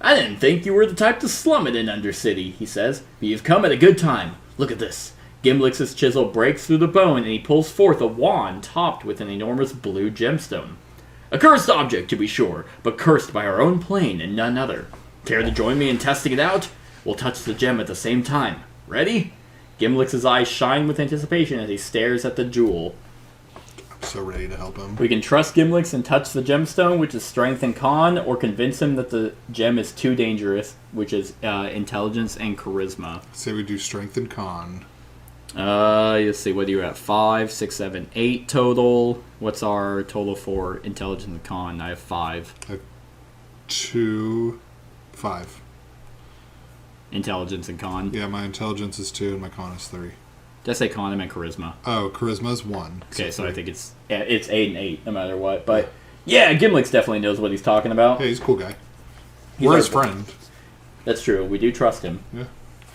I didn't think you were the type to slum it in Undercity, he says, but you've come at a good time. Look at this. Gimlix's chisel breaks through the bone and he pulls forth a wand topped with an enormous blue gemstone. A cursed object, to be sure, but cursed by our own plane and none other. Care to join me in testing it out? We'll touch the gem at the same time. Ready? Gimlix's eyes shine with anticipation as he stares at the jewel. I'm so ready to help him. We can trust Gimlix and touch the gemstone, which is strength and con, or convince him that the gem is too dangerous, which is intelligence and charisma. Say we do strength and con. Let's see, what are you at? 5, 6, 7, 8 total. What's our total for intelligence and con? I have 5. 2, 5. Intelligence and con. Yeah, my intelligence is 2 and my con is 3. Did I say con? I meant charisma. Oh, charisma is 1. Okay, so I 3. think it's 8 and 8, no matter what. But yeah, Gimlix definitely knows what he's talking about. Hey, he's a cool guy. He's We're our his friend. That's true. We do trust him. Yeah.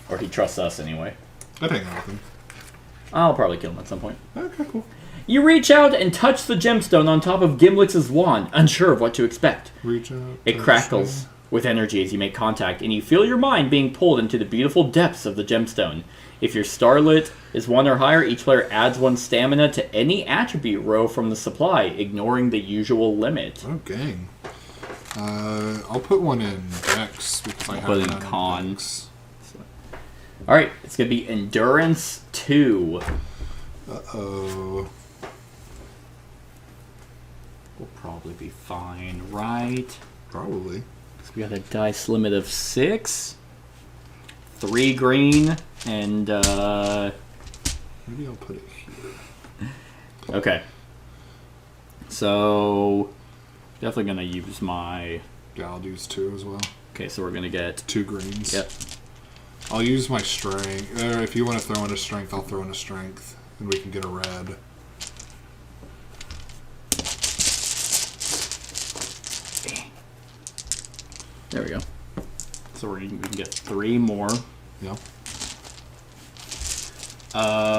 Or he trusts us anyway. I'd hang out with him. I'll probably kill him at some point. Okay, cool. You reach out and touch the gemstone on top of Gimlix's wand, unsure of what to expect. Reach out. It crackles with energy as you make contact, and you feel your mind being pulled into the beautiful depths of the gemstone. If your starlit is 1 or higher, each player adds 1 stamina to any attribute row from the supply, ignoring the usual limit. Oh, gang. I'll put 1 in Dex because I have Put in none con. Dex. Alright, it's going to be Endurance 2. Uh-oh. We'll probably be fine, right? Probably. So we got a dice limit of 6. 3 green, and Maybe I'll put it here. okay. So definitely gonna use my. Yeah, I'll use 2 as well. Okay, so we're gonna get 2 greens. Yep. I'll use my strength. Or if you want to throw in a strength, I'll throw in a strength, and we can get a red. There we go. So we can get 3 more. Yeah.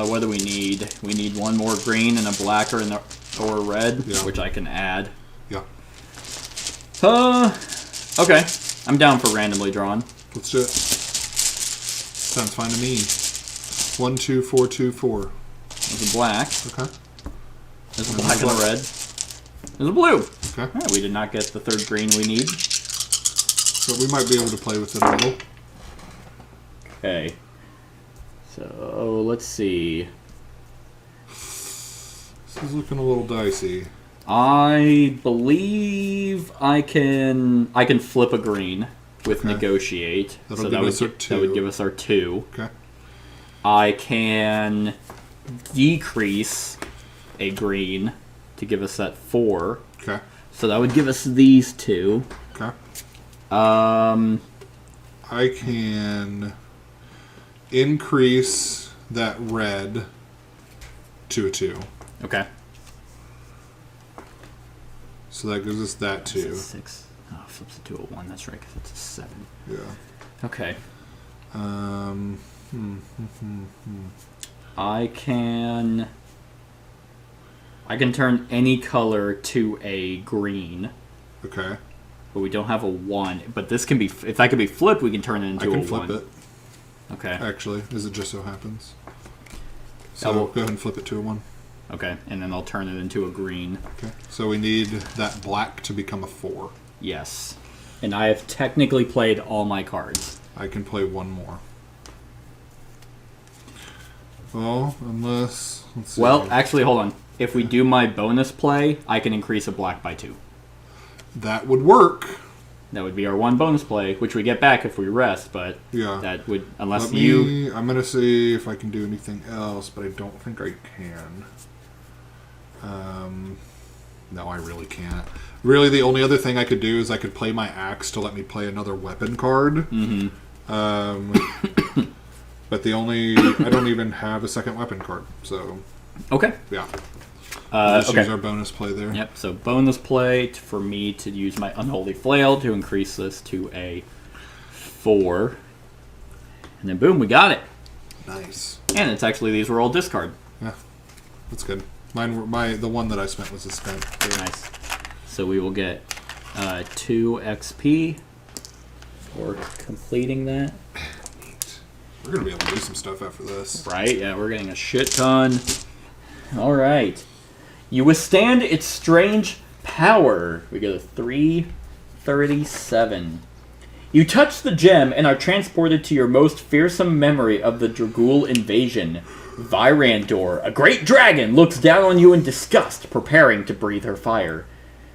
What do we need? We need 1 more green and a black or a red, Yeah. which I can add. Yeah. Okay. I'm down for randomly drawn. Let's do it. Sounds fine to me. 1, 2, 4, 2, 4. There's a black. Okay. There's a black and a red. There's a blue. Okay. Alright, we did not get the 3rd green we need. But we might be able to play with it a little. Okay. So, let's see. This is looking a little dicey. I believe I can flip a green with Okay. negotiate. That'll so give that us would our that would 2. give us our 2. Okay. I can decrease a green to give us that 4. Okay. So that would give us these 2. Okay. Um, I can increase that red to a 2. okay. So that gives us that It's 2. a 6. Oh, flips it to a 1. That's right, because it's a 7. Yeah. Okay. Um. I can turn any color to a green, Okay. but we don't have a 1. But this can be, if that could be flipped, we can turn it into I a can 1. flip it. Okay. Actually, as it just so happens. So Yeah, well- go ahead and flip it to a 1. Okay, and then I'll turn it into a green. Okay. So we need that black to become a 4. Yes. And I have technically played all my cards. I can play 1 more. Well, unless... Let's see. Well, actually, hold on. If we do my bonus play, I can increase a black by 2. That would work. That would be our one bonus play, which we get back if we rest, but Yeah. that would, unless I'm going to see if I can do anything else, but I don't think I can. No, I really can't. Really, the only other thing I could do is I could play my axe to let me play another weapon card. Mm-hmm. But I don't even have a second weapon card, so... Okay. Yeah. Okay. Use our bonus play there. Yep, so bonus play for me to use my Unholy Flail to increase this to a 4. And then boom, we got it. Nice. And it's actually, these were all discard. Yeah, that's good. The one that I spent was a spent. Nice. So we will get 2 XP for completing that. Neat. We're going to be able to do some stuff after this. Right, yeah, we're getting a shit ton. Alright. You withstand its strange power. We get a 337. You touch the gem and are transported to your most fearsome memory of the Dragul invasion. Virandor, a great dragon, looks down on you in disgust, preparing to breathe her fire.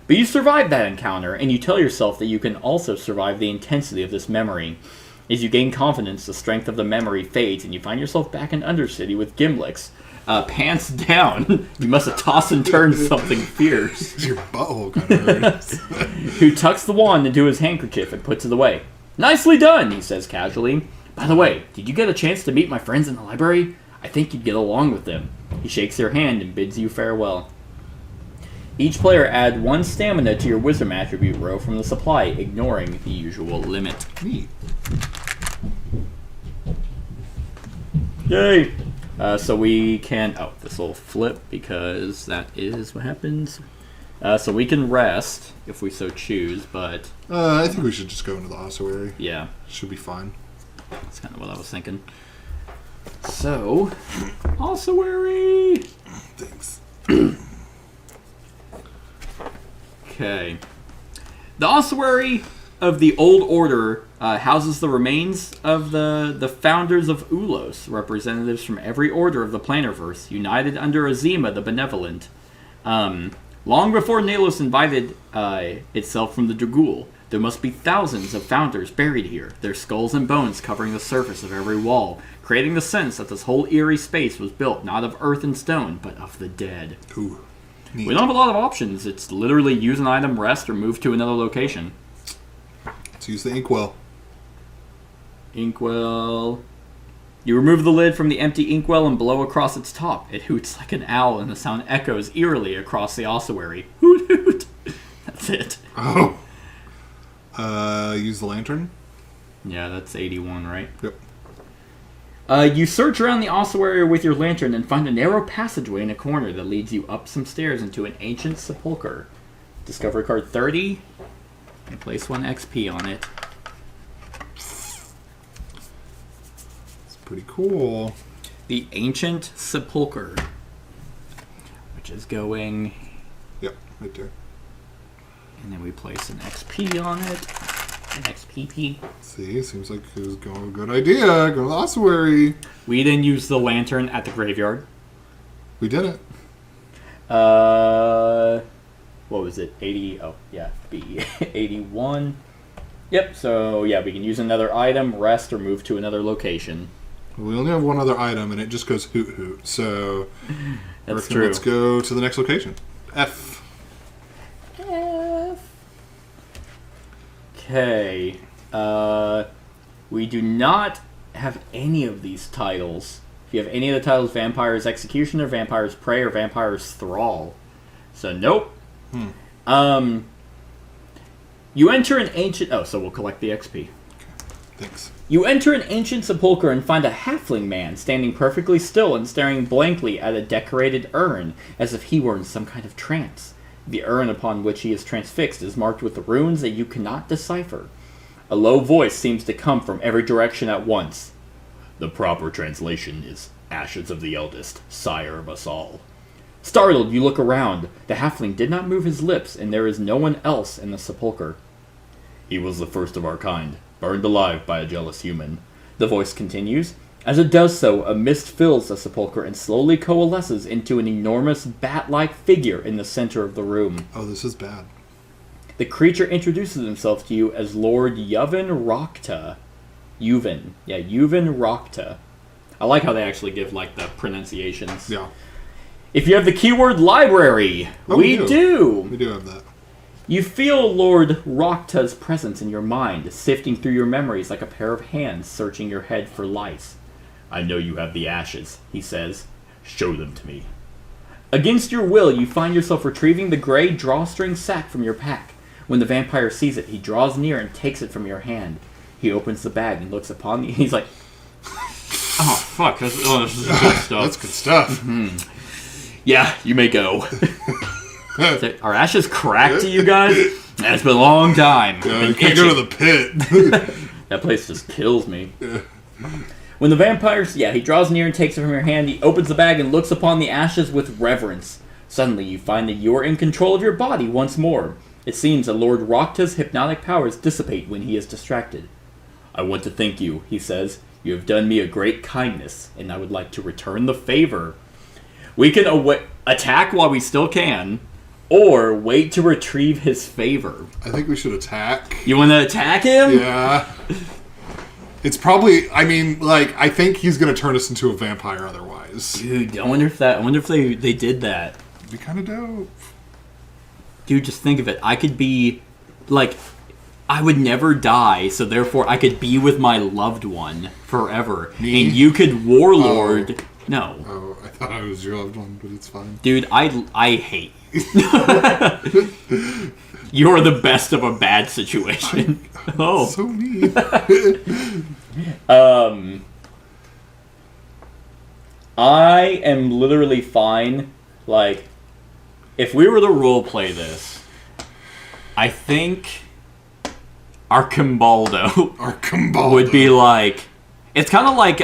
But you survive that encounter, and you tell yourself that you can also survive the intensity of this memory. As you gain confidence, the strength of the memory fades, and you find yourself back in Undercity with Gimlix. Pants down. You must have tossed and turned something fierce. Your butthole kind of hurts. Who tucks the wand into his handkerchief and puts it away. Nicely done, he says casually. By the way, did you get a chance to meet my friends in the library? I think you'd get along with them. He shakes your hand and bids you farewell. Each player add 1 stamina to your wisdom attribute row from the supply, ignoring the usual limit. Neat. Yay! So we can... Oh, this will flip because that is what happens. So we can rest if we so choose, but... I think we should just go into the ossuary. Yeah. Should be fine. That's kind of what I was thinking. So, Ossuary! Thanks. Okay. The Ossuary of the Old Order houses the remains of the founders of Ulos, representatives from every order of the Planarverse, united under Azima the Benevolent. Long before Nalos invited itself from the Dragul, there must be thousands of founders buried here, their skulls and bones covering the surface of every wall, creating the sense that this whole eerie space was built not of earth and stone, but of the dead. Ooh, neat. We don't have a lot of options. It's literally use an item, rest, or move to another location. Let's use the inkwell. Inkwell. You remove the lid from the empty inkwell and blow across its top. It hoots like an owl, and the sound echoes eerily across the ossuary. Hoot hoot. That's it. Oh. Use the lantern. Yeah, that's 81, right? Yep. You search around the ossuary with your lantern and find a narrow passageway in a corner that leads you up some stairs into an ancient sepulcher. Discovery card 30. And place 1 XP on it. It's pretty cool. The ancient sepulcher, which is going... Yep, right there. And then we place an XP on it. An XPP. See, seems like it was going a good idea. Go to the ossuary. We then use the lantern at the graveyard. We did it. What was it? 80. Oh, yeah. B 81. Yep. So yeah, we can use another item, rest, or move to another location. We only have one other item, and it just goes hoot hoot. So That's true. Let's go to the next location. F. Okay. We do not have any of these titles. If you have any of the titles, Vampire's Executioner, Vampire's Prey, or Vampire's Thrall. So, nope. You enter an ancient... Oh, so we'll collect the XP. Okay. Thanks. You enter an ancient sepulcher and find a halfling man standing perfectly still and staring blankly at a decorated urn, as if he were in some kind of trance. The urn upon which he is transfixed is marked with runes that you cannot decipher. A low voice seems to come from every direction at once. The proper translation is Ashes of the Eldest, Sire of us all. Startled, you look around. The halfling did not move his lips, and there is no one else in the sepulcher. He was the first of our kind, burned alive by a jealous human. The voice continues. As it does so, a mist fills the sepulcher and slowly coalesces into an enormous bat-like figure in the center of the room. Oh, this is bad. The creature introduces himself to you as Lord Yuvin Rokta. Yuvin. Yeah, Yuvin Rokta. I like how they actually give, like, the pronunciations. Yeah. If you have the keyword library, we do. We do have that. You feel Lord Rokta's presence in your mind, sifting through your memories like a pair of hands searching your head for lice. I know you have the ashes, he says. Show them to me. Against your will, you find yourself retrieving the gray drawstring sack from your pack. When the vampire sees it, he draws near and takes it from your hand. He opens the bag and looks upon you. He's like, oh, fuck. This is good stuff. That's good stuff. Mm-hmm. Yeah, you may go. Are ashes cracked to you guys? It's been a long time. You can't go to the pit. That place just kills me. When the vampire, he draws near and takes it from your hand. He opens the bag and looks upon the ashes with reverence. Suddenly, you find that you are in control of your body once more. It seems that Lord Rokta's hypnotic powers dissipate when he is distracted. I want to thank you, he says. You have done me a great kindness, and I would like to return the favor. We can attack while we still can, or wait to retrieve his favor. I think we should attack. You want to attack him? Yeah. It's probably, I think he's going to turn us into a vampire otherwise. Dude, I wonder if they did that. It'd be kind of dope. Dude, just think of it. I could be, I would never die, so therefore I could be with my loved one forever. Me? And you could warlord... Oh. No. Oh, I thought I was your loved one, but it's fine. Dude, I hate you. You're the best of a bad situation. So mean. I am literally fine. If we were to roleplay this, I think Arcambaldo would be it's kind of like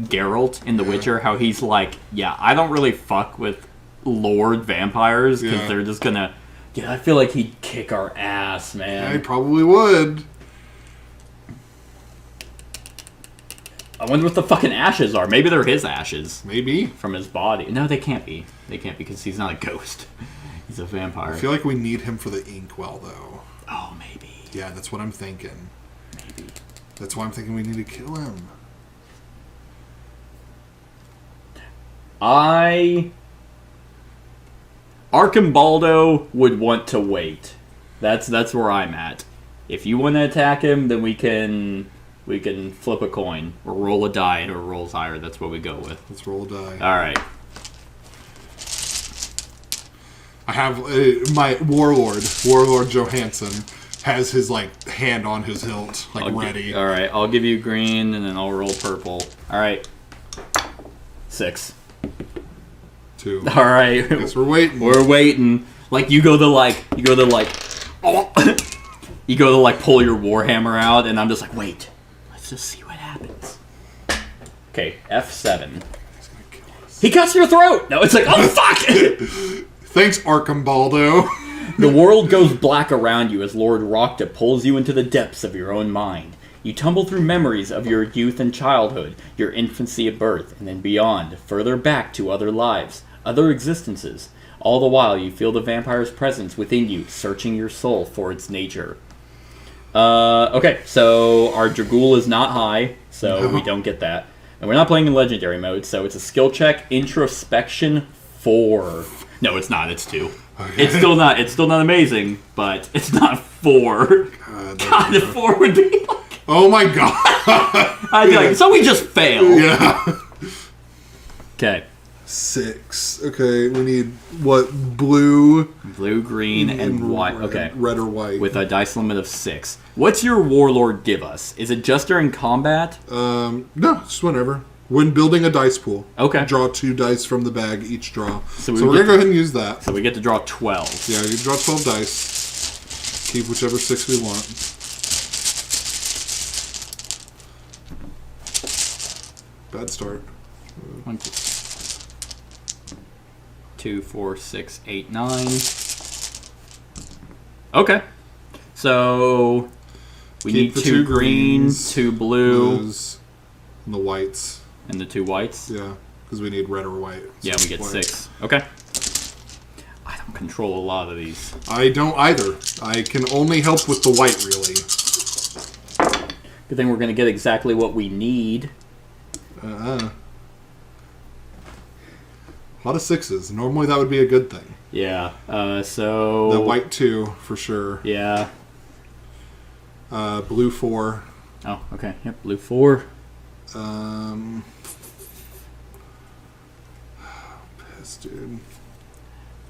Geralt in The Witcher, how he's I don't really fuck with Lord vampires because they're just gonna... Yeah, I feel like he'd kick our ass, man. Yeah, he probably would. I wonder what the fucking ashes are. Maybe they're his ashes. Maybe. From his body. No, they can't be. They can't because he's not a ghost. He's a vampire. I feel like we need him for the inkwell, though. Oh, maybe. Yeah, that's what I'm thinking. Maybe. That's why I'm thinking we need to kill him. Arcambaldo would want to wait. That's where I'm at. If you want to attack him, then we can flip a coin or roll a die, and whoever rolls higher, that's what we go with. Let's roll a die. All right. I have my Warlord Johansson has his hand on his hilt, ready. All right, I'll give you green, and then I'll roll purple. All right. 6. 2. All right. Guess we're waiting. We're waiting. You go to pull your warhammer out, and I'm just wait. Let's just see what happens. Okay, F7. He's gonna kill us. He cuts your throat. No, it's oh fuck. Thanks, Arcambaldo. The world goes black around you as Lord Rokta pulls you into the depths of your own mind. You tumble through memories of your youth and childhood, your infancy at birth, and then beyond, further back to other lives, other existences. All the while, you feel the vampire's presence within you, searching your soul for its nature. Okay, so our Dragool is not high, so we don't get that. And we're not playing in Legendary mode, so it's a skill check, Introspection 4. No, it's not, it's 2. Okay. It's still not amazing, but it's not 4. God, if 4 would be oh my god. I'd be so we just failed. Yeah. Okay. 6. Okay, we need what? Blue, green, and white. Okay. Red or white. With a dice limit of 6. What's your Warlord give us? Is it just during combat? No, just whenever. When building a dice pool. Okay. Draw 2 dice from the bag, each draw. So we're going to go ahead and use that. So we get to draw 12. Yeah, you draw 12 dice. Keep whichever 6 we want. Bad start. 1, 2, 4, 6, 8, 9. Okay. So we need 2 greens, 2 blues, and the whites. And the 2 whites? Yeah, because we need red or white. So yeah, we get white. 6. Okay. I'm control a lot of these. I don't either. I can only help with the white, really. Good thing we're going to get exactly what we need. A lot of 6s. Normally that would be a good thing. Yeah, so... The white 2, for sure. Yeah. Blue 4. Oh, okay. Yep, blue 4. Piss, dude.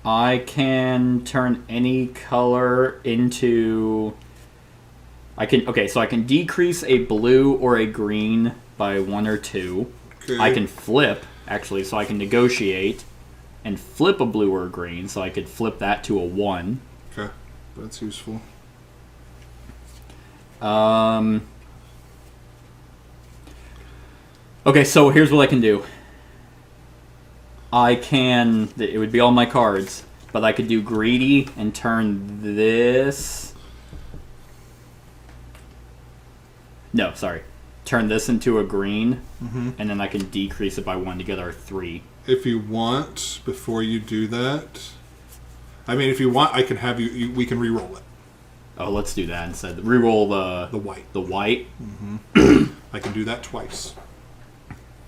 I can turn any color into... so I can decrease a blue or a green by 1 or 2. Okay. I can flip, actually, so I can negotiate and flip a blue or a green, so I could flip that to a 1. Okay, that's useful. Okay, so here's what I can do. It would be all my cards, but I could do greedy and turn this... No, sorry. Turn this into a green, and then I can decrease it by 1 to get our 3. If you want, before you do that... I mean, if you want, I can have we can re-roll it. Oh, let's do that instead. Reroll the white. The white? I can do that twice.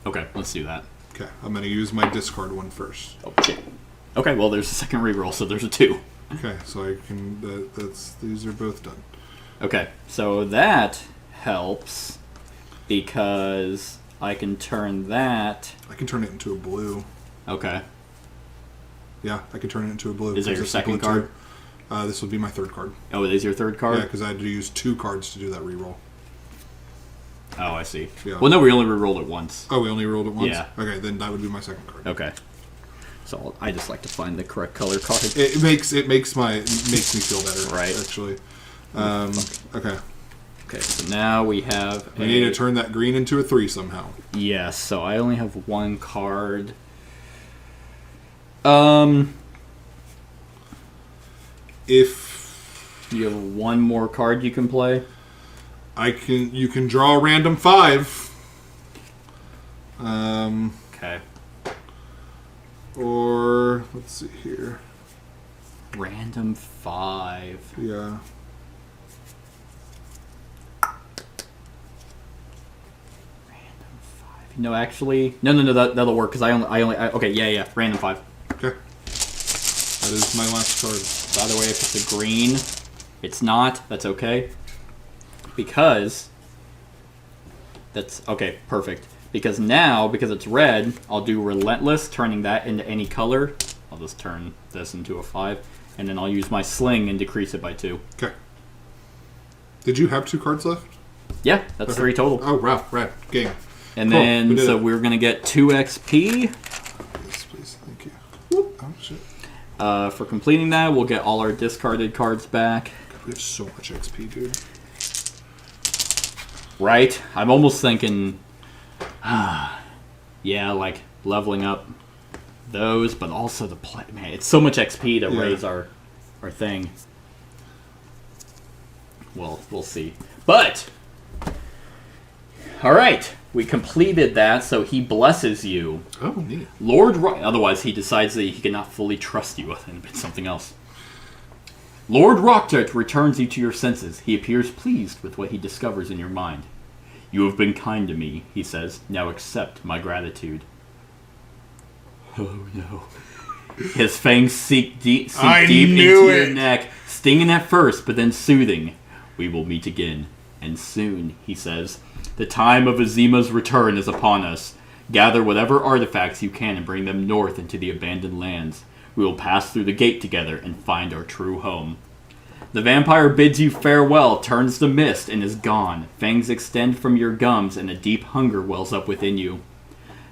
Okay, let's do that. Okay, I'm going to use my discard one first. Oh, shit. Okay, well, there's a second reroll, so there's a 2. Okay, so I can... these are both done. Okay, so that helps because I can turn that... I can turn it into a blue. Okay. Yeah, I can turn it into a blue. Is that your second card? This would be my third card. Oh, it is your third card? Yeah, because I had to use 2 cards to do that reroll. Oh, I see. Yeah. Well, no, we only rerolled it once. Oh, we only rolled it once? Yeah. Okay, then that would be my second card. Okay. So I just like to find the correct color card. It makes me feel better. Right. Actually. Okay. Okay, so now we have We need to turn that green into a 3 somehow. Yes, so I only have 1 card. If you have 1 more card you can play, you can draw a random 5. Okay. Or let's see here. Random 5. Yeah. No, actually, no. That'll work because I only. Okay, yeah. Random 5. Okay. That is my last card. By the way, if it's a green, it's not. That's okay. Because that's okay. Perfect. Because now, because it's red, I'll do Relentless, turning that into any color. I'll just turn this into a 5, and then I'll use my Sling and decrease it by 2. Okay. Did you have 2 cards left? Yeah, that's 3 total. Oh, wow, right. Game. And Cool. then, so we're going to get 2 XP. Yes, please. Thank you. Whoop. Oh, shit. For completing that, we'll get all our discarded cards back. We have so much XP, dude. Right? I'm almost thinking, yeah, like leveling up those, but also the play. Man, it's so much XP to raise our thing. Well, we'll see. But, all right. We completed that, so he blesses you. Oh, neat. Otherwise, he decides that he cannot fully trust you and it's something else. Lord Rockjet returns you to your senses. He appears pleased with what he discovers in your mind. You have been kind to me, he says. Now accept my gratitude. Oh, no. His fangs sink deep into your neck, stinging at first, but then soothing. We will meet again, and soon, he says. The time of Azima's return is upon us. Gather whatever artifacts you can and bring them north into the abandoned lands. We will pass through the gate together and find our true home. The vampire bids you farewell, turns to mist, and is gone. Fangs extend from your gums, and a deep hunger wells up within you.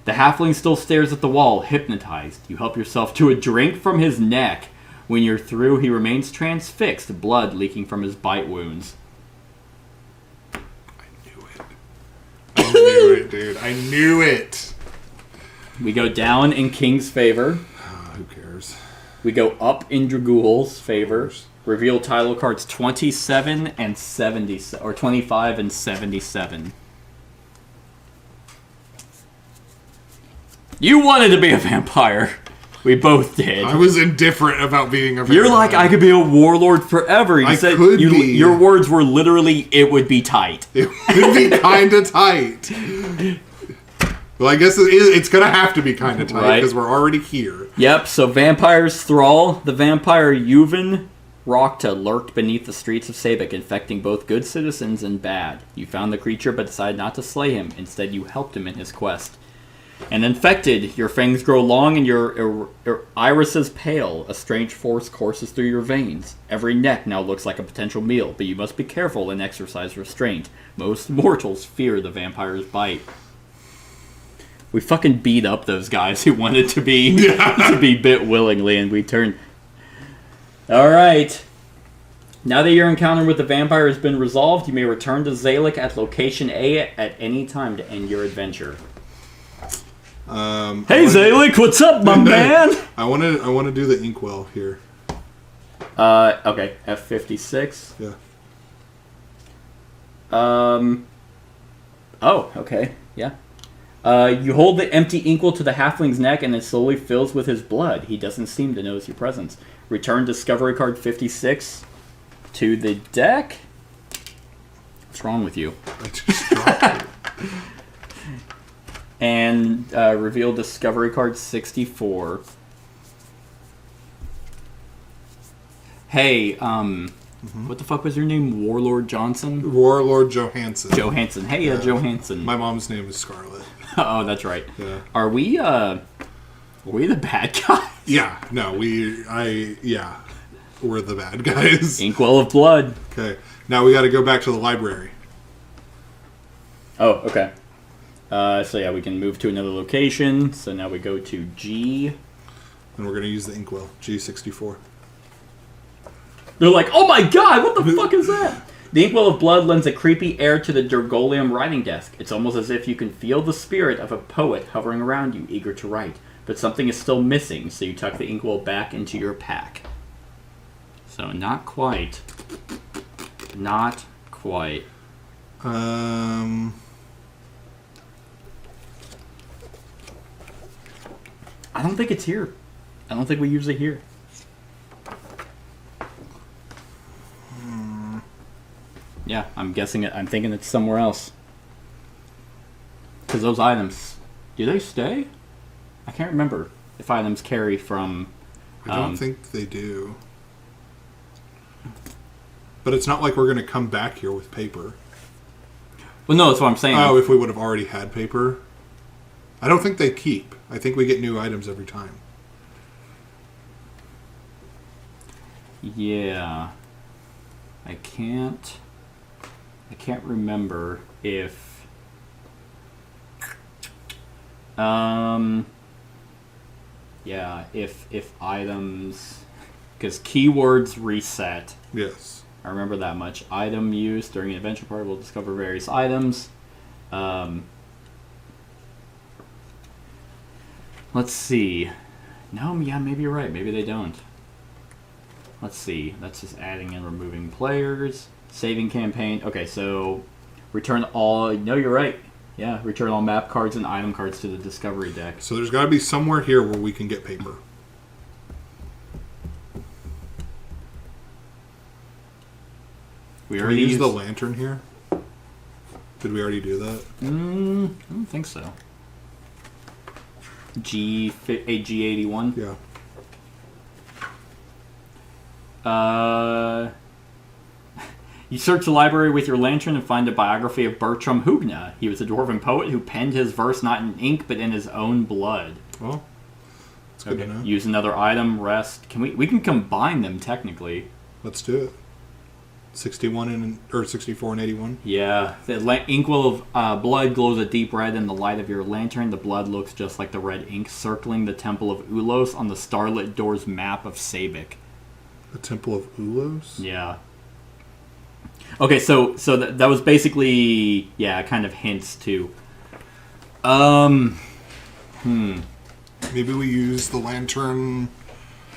The halfling still stares at the wall, hypnotized. You help yourself to a drink from his neck. When you're through, he remains transfixed, blood leaking from his bite wounds. I knew it, dude. I knew it. We go down in King's favor. Who cares? We go up in Dragool's favor. Reveal title cards 27 and 70, or 25 and 77. You wanted to be a vampire. We both did. I was indifferent about being a vampire. You're like, I could be a warlord forever. You said could be. Your words were literally, it would be tight. It would be kind of tight. Well, I guess it's going to have to be kind of tight because we're already here. Yep, so Vampire's Thrall, the vampire Yuvan Rokta lurked beneath the streets of Sabik, infecting both good citizens and bad. You found the creature but decided not to slay him. Instead, you helped him in his quest. And infected, your fangs grow long and your irises pale. A strange force courses through your veins. Every neck now looks like a potential meal, but you must be careful and exercise restraint. Most mortals fear the vampire's bite. We fucking beat up those guys who wanted to be bit willingly, and we turned... Alright. Now that your encounter with the vampire has been resolved, you may return to Zalek at location A at any time to end your adventure. Hey Zalek, what's up, my man? I want to do the inkwell here. Okay, F56. Yeah. Oh, okay, yeah. You hold the empty inkwell to the halfling's neck and it slowly fills with his blood. He doesn't seem to notice your presence. Return Discovery Card 56 to the deck. What's wrong with you? I just dropped it. And reveal Discovery Card 64. Hey, what the fuck was your name? Warlord Johnson? Warlord Johansson. Johansson. Hey, Johansson. My mom's name is Scarlet. Oh, that's right. Yeah. Are we the bad guys? Yeah. No, we're the bad guys. Inkwell of Blood. Okay. Now we got to go back to the library. Oh, okay. So yeah, we can move to another location. So now we go to G. And we're going to use the inkwell, G64. They're like, oh my god, what the fuck is that? The Inkwell of Blood lends a creepy air to the Durgolium writing desk. It's almost as if you can feel the spirit of a poet hovering around you, eager to write. But something is still missing, so you tuck the inkwell back into your pack. So not quite. Not quite. I don't think it's here. I don't think we use it here. Yeah, I'm guessing it. I'm thinking it's somewhere else. Because those items, do they stay? I can't remember if items carry from... I don't think they do. But it's not like we're going to come back here with paper. Well, no, that's what I'm saying. Oh, if we would have already had paper? I don't think they keep. I think we get new items every time. Yeah. I can't remember if... Yeah, if items... Because keywords reset. Yes. I remember that much. Item used during an adventure part will discover various items. Let's see. No, yeah, maybe you're right. Maybe they don't. Let's see. That's just adding and removing players. Saving campaign. Okay, so return all... No, you're right. Yeah, return all map cards and item cards to the discovery deck. So there's got to be somewhere here where we can get paper. We Can already we use used... the lantern here? Did we already do that? I don't think so. G81? Yeah. You search the library with your lantern and find a biography of Bertram Hugna. He was a dwarven poet who penned his verse not in ink but in his own blood. Well, that's good to know. Use another item, rest. We can combine them technically. Let's do it. 61 or 64 and 81. Yeah, the inkwell of blood glows a deep red in the light of your lantern. The blood looks just like the red ink circling the Temple of Ulos on the starlit doors map of Sabik. The Temple of Ulos? Yeah. Okay, so that was basically, yeah, kind of hints to. Maybe we use the lantern.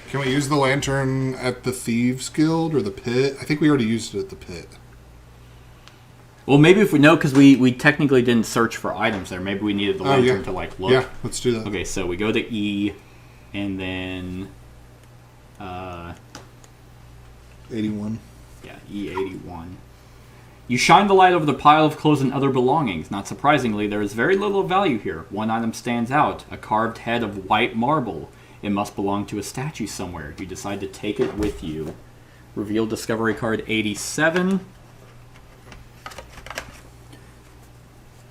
Can we use the lantern at the Thieves Guild or the pit? I think we already used it at the pit. Well, maybe if we know, because we technically didn't search for items there. Maybe we needed the lantern to, like, look. Yeah, let's do that. Okay, so we go to E, And then, 81. yeah, E81. You shine the light over the pile of clothes and other belongings. Not surprisingly, there is very little value here. One item stands out, a carved head of white marble. It must belong to a statue somewhere. You decide to take it with you. Reveal discovery card 87.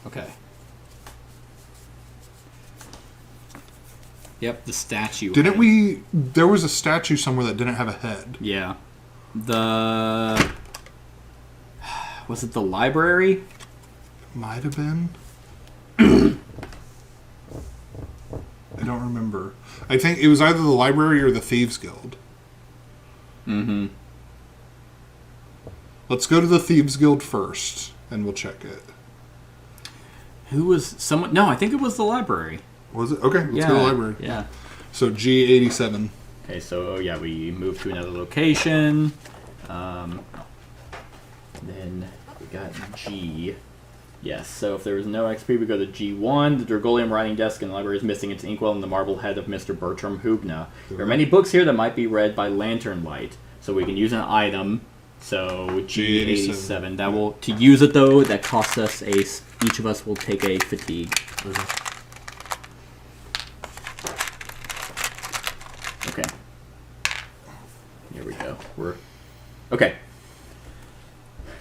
Okay. Yep, the statue. Didn't we... There was a statue somewhere that didn't have a head. Yeah. Was it the library? Might have been. I don't remember. I think it was either the library or the Thieves Guild. Mm-hmm. Let's go to the Thieves Guild first, and we'll check it. Who was someone? No, I think it was the library. Was it? Okay, let's go to the library. Yeah. So G87. Okay, so yeah, we moved to another location. Then we got G. Yes, so if there was no XP, we go to G1. The Dragolium writing desk in the library is missing its inkwell and the marble head of Mr. Bertram Hubna. There are many books here that might be read by lantern light, so we can use an item. So G87. That will, to use it though, that costs us each of us will take a fatigue. Okay. Here we go. Okay.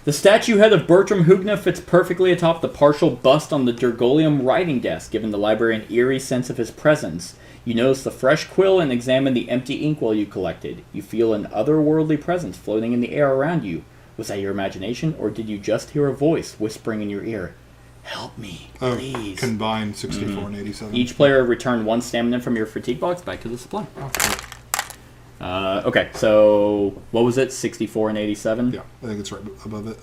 The statue head of Bertram Hubna fits perfectly atop the partial bust on the Dragolium writing desk, giving the library an eerie sense of his presence. You notice the fresh quill and examine the empty inkwell you collected. You feel an otherworldly presence floating in the air around you. Was that your imagination, or did you just hear a voice whispering in your ear? Help me, please. Combined 64 and 87. Each player return 1 stamina from your fatigue box back to the supply. Okay, so what was it? 64 and 87? Yeah, I think it's right above it.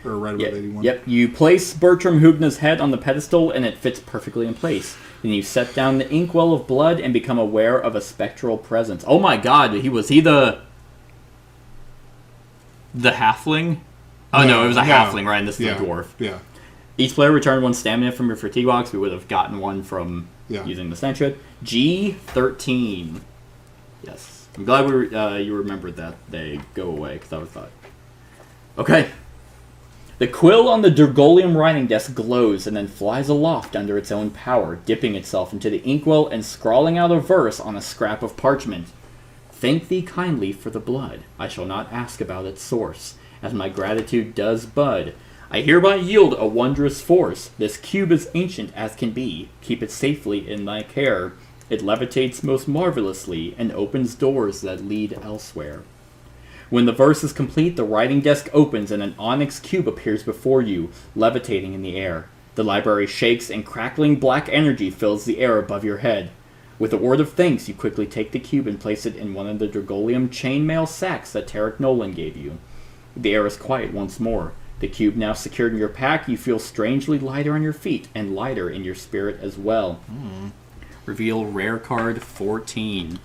Or right above 81. Yep, you place Bertram Hubna's head on the pedestal and it fits perfectly in place. Then you set down the inkwell of blood and become aware of a spectral presence. Oh my god, was he the halfling? Oh no, it was a halfling, right? And this is a dwarf. Yeah. Each player returned 1 stamina from your fatigue box. We would have gotten 1 from using the stanchion. G13. Yes. I'm glad you remembered that they go away, because I would thought. Okay. The quill on the Dragolium writing desk glows and then flies aloft under its own power, dipping itself into the inkwell and scrawling out a verse on a scrap of parchment. Thank thee kindly for the blood. I shall not ask about its source, as my gratitude does bud. I hereby yield a wondrous force. This cube is ancient as can be. Keep it safely in thy care. It levitates most marvelously and opens doors that lead elsewhere. When the verse is complete, the writing desk opens and an onyx cube appears before you, levitating in the air. The library shakes and crackling black energy fills the air above your head. With a word of thanks, you quickly take the cube and place it in one of the Dragolium chainmail sacks that Tarek Nolan gave you. The air is quiet once more. The cube now secured in your pack, you feel strangely lighter on your feet and lighter in your spirit as well. Reveal rare card 14.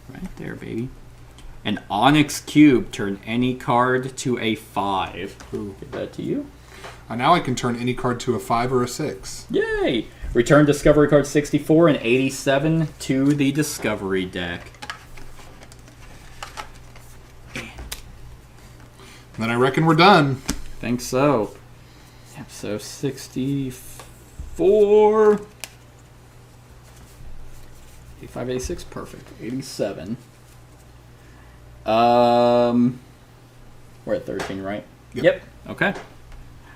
Right there, baby. An onyx cube. Turn any card to a 5. Ooh. Give that to you. Now I can turn any card to a 5 or a 6. Yay! Return discovery card 64 and 87 to the discovery deck. Then I reckon we're done. Think so. Yep, so 64... 85, 86, perfect. 87. We're at 13, right? Yep. Okay.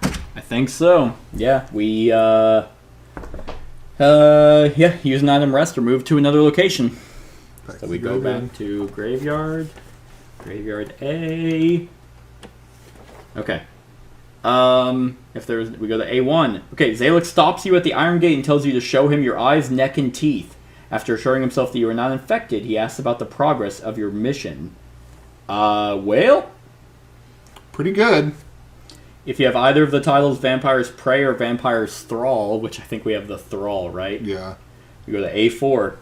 I think so. Yeah, we, use an item rest or move to another location. So we go back to Graveyard. Graveyard A. Okay. We go to A1. Okay, Zalek stops you at the Iron Gate and tells you to show him your eyes, neck, and teeth. After assuring himself that you are not infected, he asks about the progress of your mission. Well? Pretty good. If you have either of the titles Vampire's Prey or Vampire's Thrall, which I think we have the Thrall, right? Yeah. We go to A4.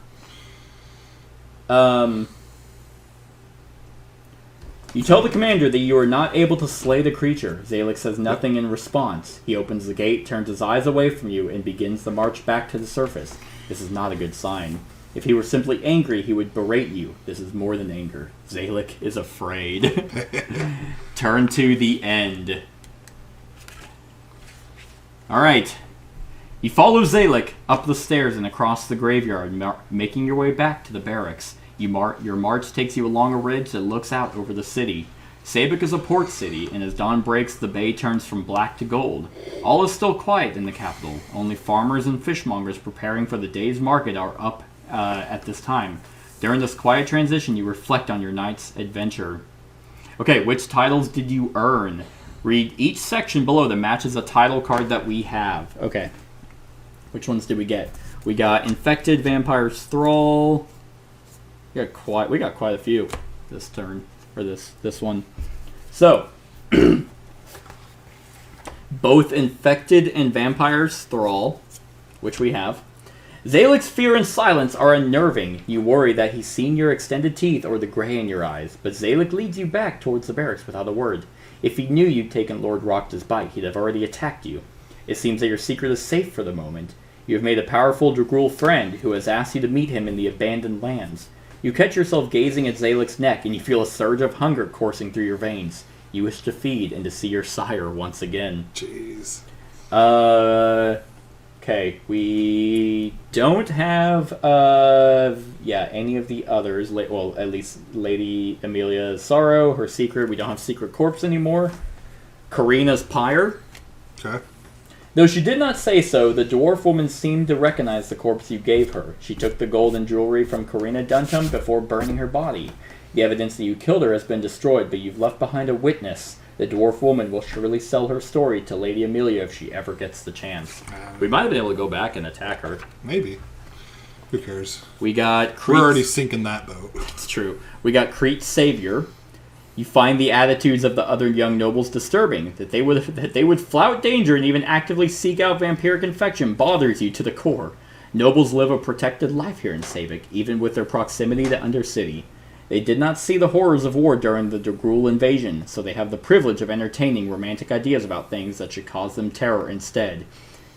You tell the commander that you are not able to slay the creature. Zalek says nothing in response. He opens the gate, turns his eyes away from you, and begins the march back to the surface. This is not a good sign. If he were simply angry, he would berate you. This is more than anger. Zalek is afraid. Turn to the end. Alright. You follow Zalek up the stairs and across the graveyard, making your way back to the barracks. Your march takes you along a ridge that looks out over the city. Sabik is a port city, and as dawn breaks, the bay turns from black to gold. All is still quiet in the capital. Only farmers and fishmongers preparing for the day's market are up at this time. During this quiet transition, you reflect on your night's adventure. Okay, which titles did you earn? Read each section below that matches a title card that we have. Okay. Which ones did we get? We got Infected, Vampire's Thrall. We got quite a few this turn, or this one. So, both Infected and Vampire's Thrall, which we have. Zalek's fear and silence are unnerving. You worry that he's seen your extended teeth or the gray in your eyes, but Zalek leads you back towards the barracks without a word. If he knew you'd taken Lord Rokta's bite, he'd have already attacked you. It seems that your secret is safe for the moment. You have made a powerful Dragul friend who has asked you to meet him in the abandoned lands. You catch yourself gazing at Zalek's neck, and you feel a surge of hunger coursing through your veins. You wish to feed and to see your sire once again. Jeez. Okay, we don't have, any of the others. Well, at least Lady Amelia's Sorrow, her secret. We don't have Secret Corpse anymore. Karina's Pyre. Okay. Though she did not say so, the dwarf woman seemed to recognize the corpse you gave her. She took the gold and jewelry from Karina Duntum before burning her body. The evidence that you killed her has been destroyed, but you've left behind a witness. The dwarf woman will surely sell her story to Lady Amelia if she ever gets the chance. We might have been able to go back and attack her. Maybe. Who cares? We got We're already sinking that boat. It's true. We got Crete's Savior. You find the attitudes of the other young nobles disturbing. That they would flout danger and even actively seek out vampiric infection bothers you to the core. Nobles live a protected life here in Sabik, even with their proximity to Undercity. They did not see the horrors of war during the Dragul invasion, so they have the privilege of entertaining romantic ideas about things that should cause them terror instead.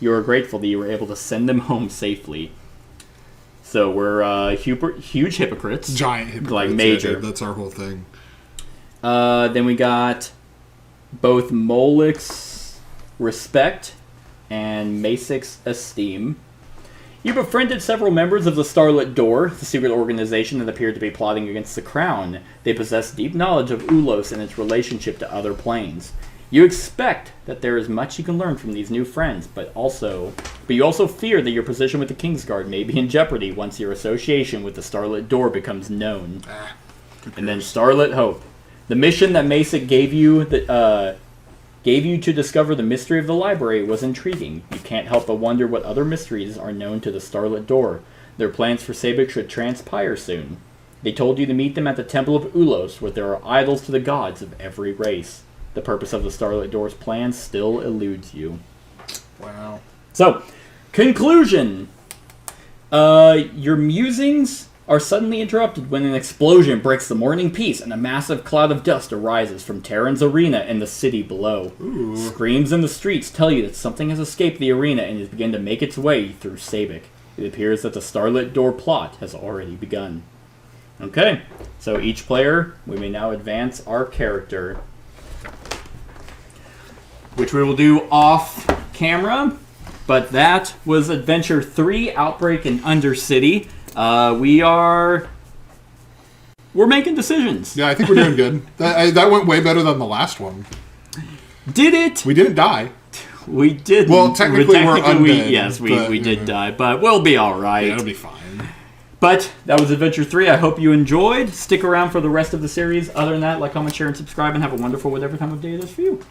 You are grateful that you were able to send them home safely. So we're huge hypocrites. Giant hypocrites. Like major. Yeah, that's our whole thing. Then we got both Molik's Respect and Masik's Esteem. You befriended several members of the Starlit Door, the secret organization that appeared to be plotting against the Crown. They possess deep knowledge of Ulos and its relationship to other planes. You expect that there is much you can learn from these new friends, but you also fear that your position with the Kingsguard may be in jeopardy once your association with the Starlit Door becomes known. And then Starlit Hope. The mission that Masik gave you to discover the mystery of the library was intriguing. You can't help but wonder what other mysteries are known to the Starlit Door. Their plans for Sabik should transpire soon. They told you to meet them at the Temple of Ulos, where there are idols to the gods of every race. The purpose of the Starlit Door's plan still eludes you. Wow. So, conclusion. Your musings are suddenly interrupted when an explosion breaks the morning peace and a massive cloud of dust arises from Terran's arena and the city below. Ooh. Screams in the streets tell you that something has escaped the arena and is beginning to make its way through Sabik. It appears that the Starlit Door plot has already begun. Okay, so each player, we may now advance our character, which we will do off camera, but that was Adventure 3, Outbreak in Undercity. We're making decisions. Yeah, I think we're doing good. That went way better than the last one. Did it? We didn't die. We did. Well, technically we're undead. We did die, but we'll be all right. Yeah, it'll be fine. But that was Adventure 3. I hope you enjoyed. Stick around for the rest of the series. Other than that, like, comment, share, and subscribe, and have a wonderful whatever time of day it is for you.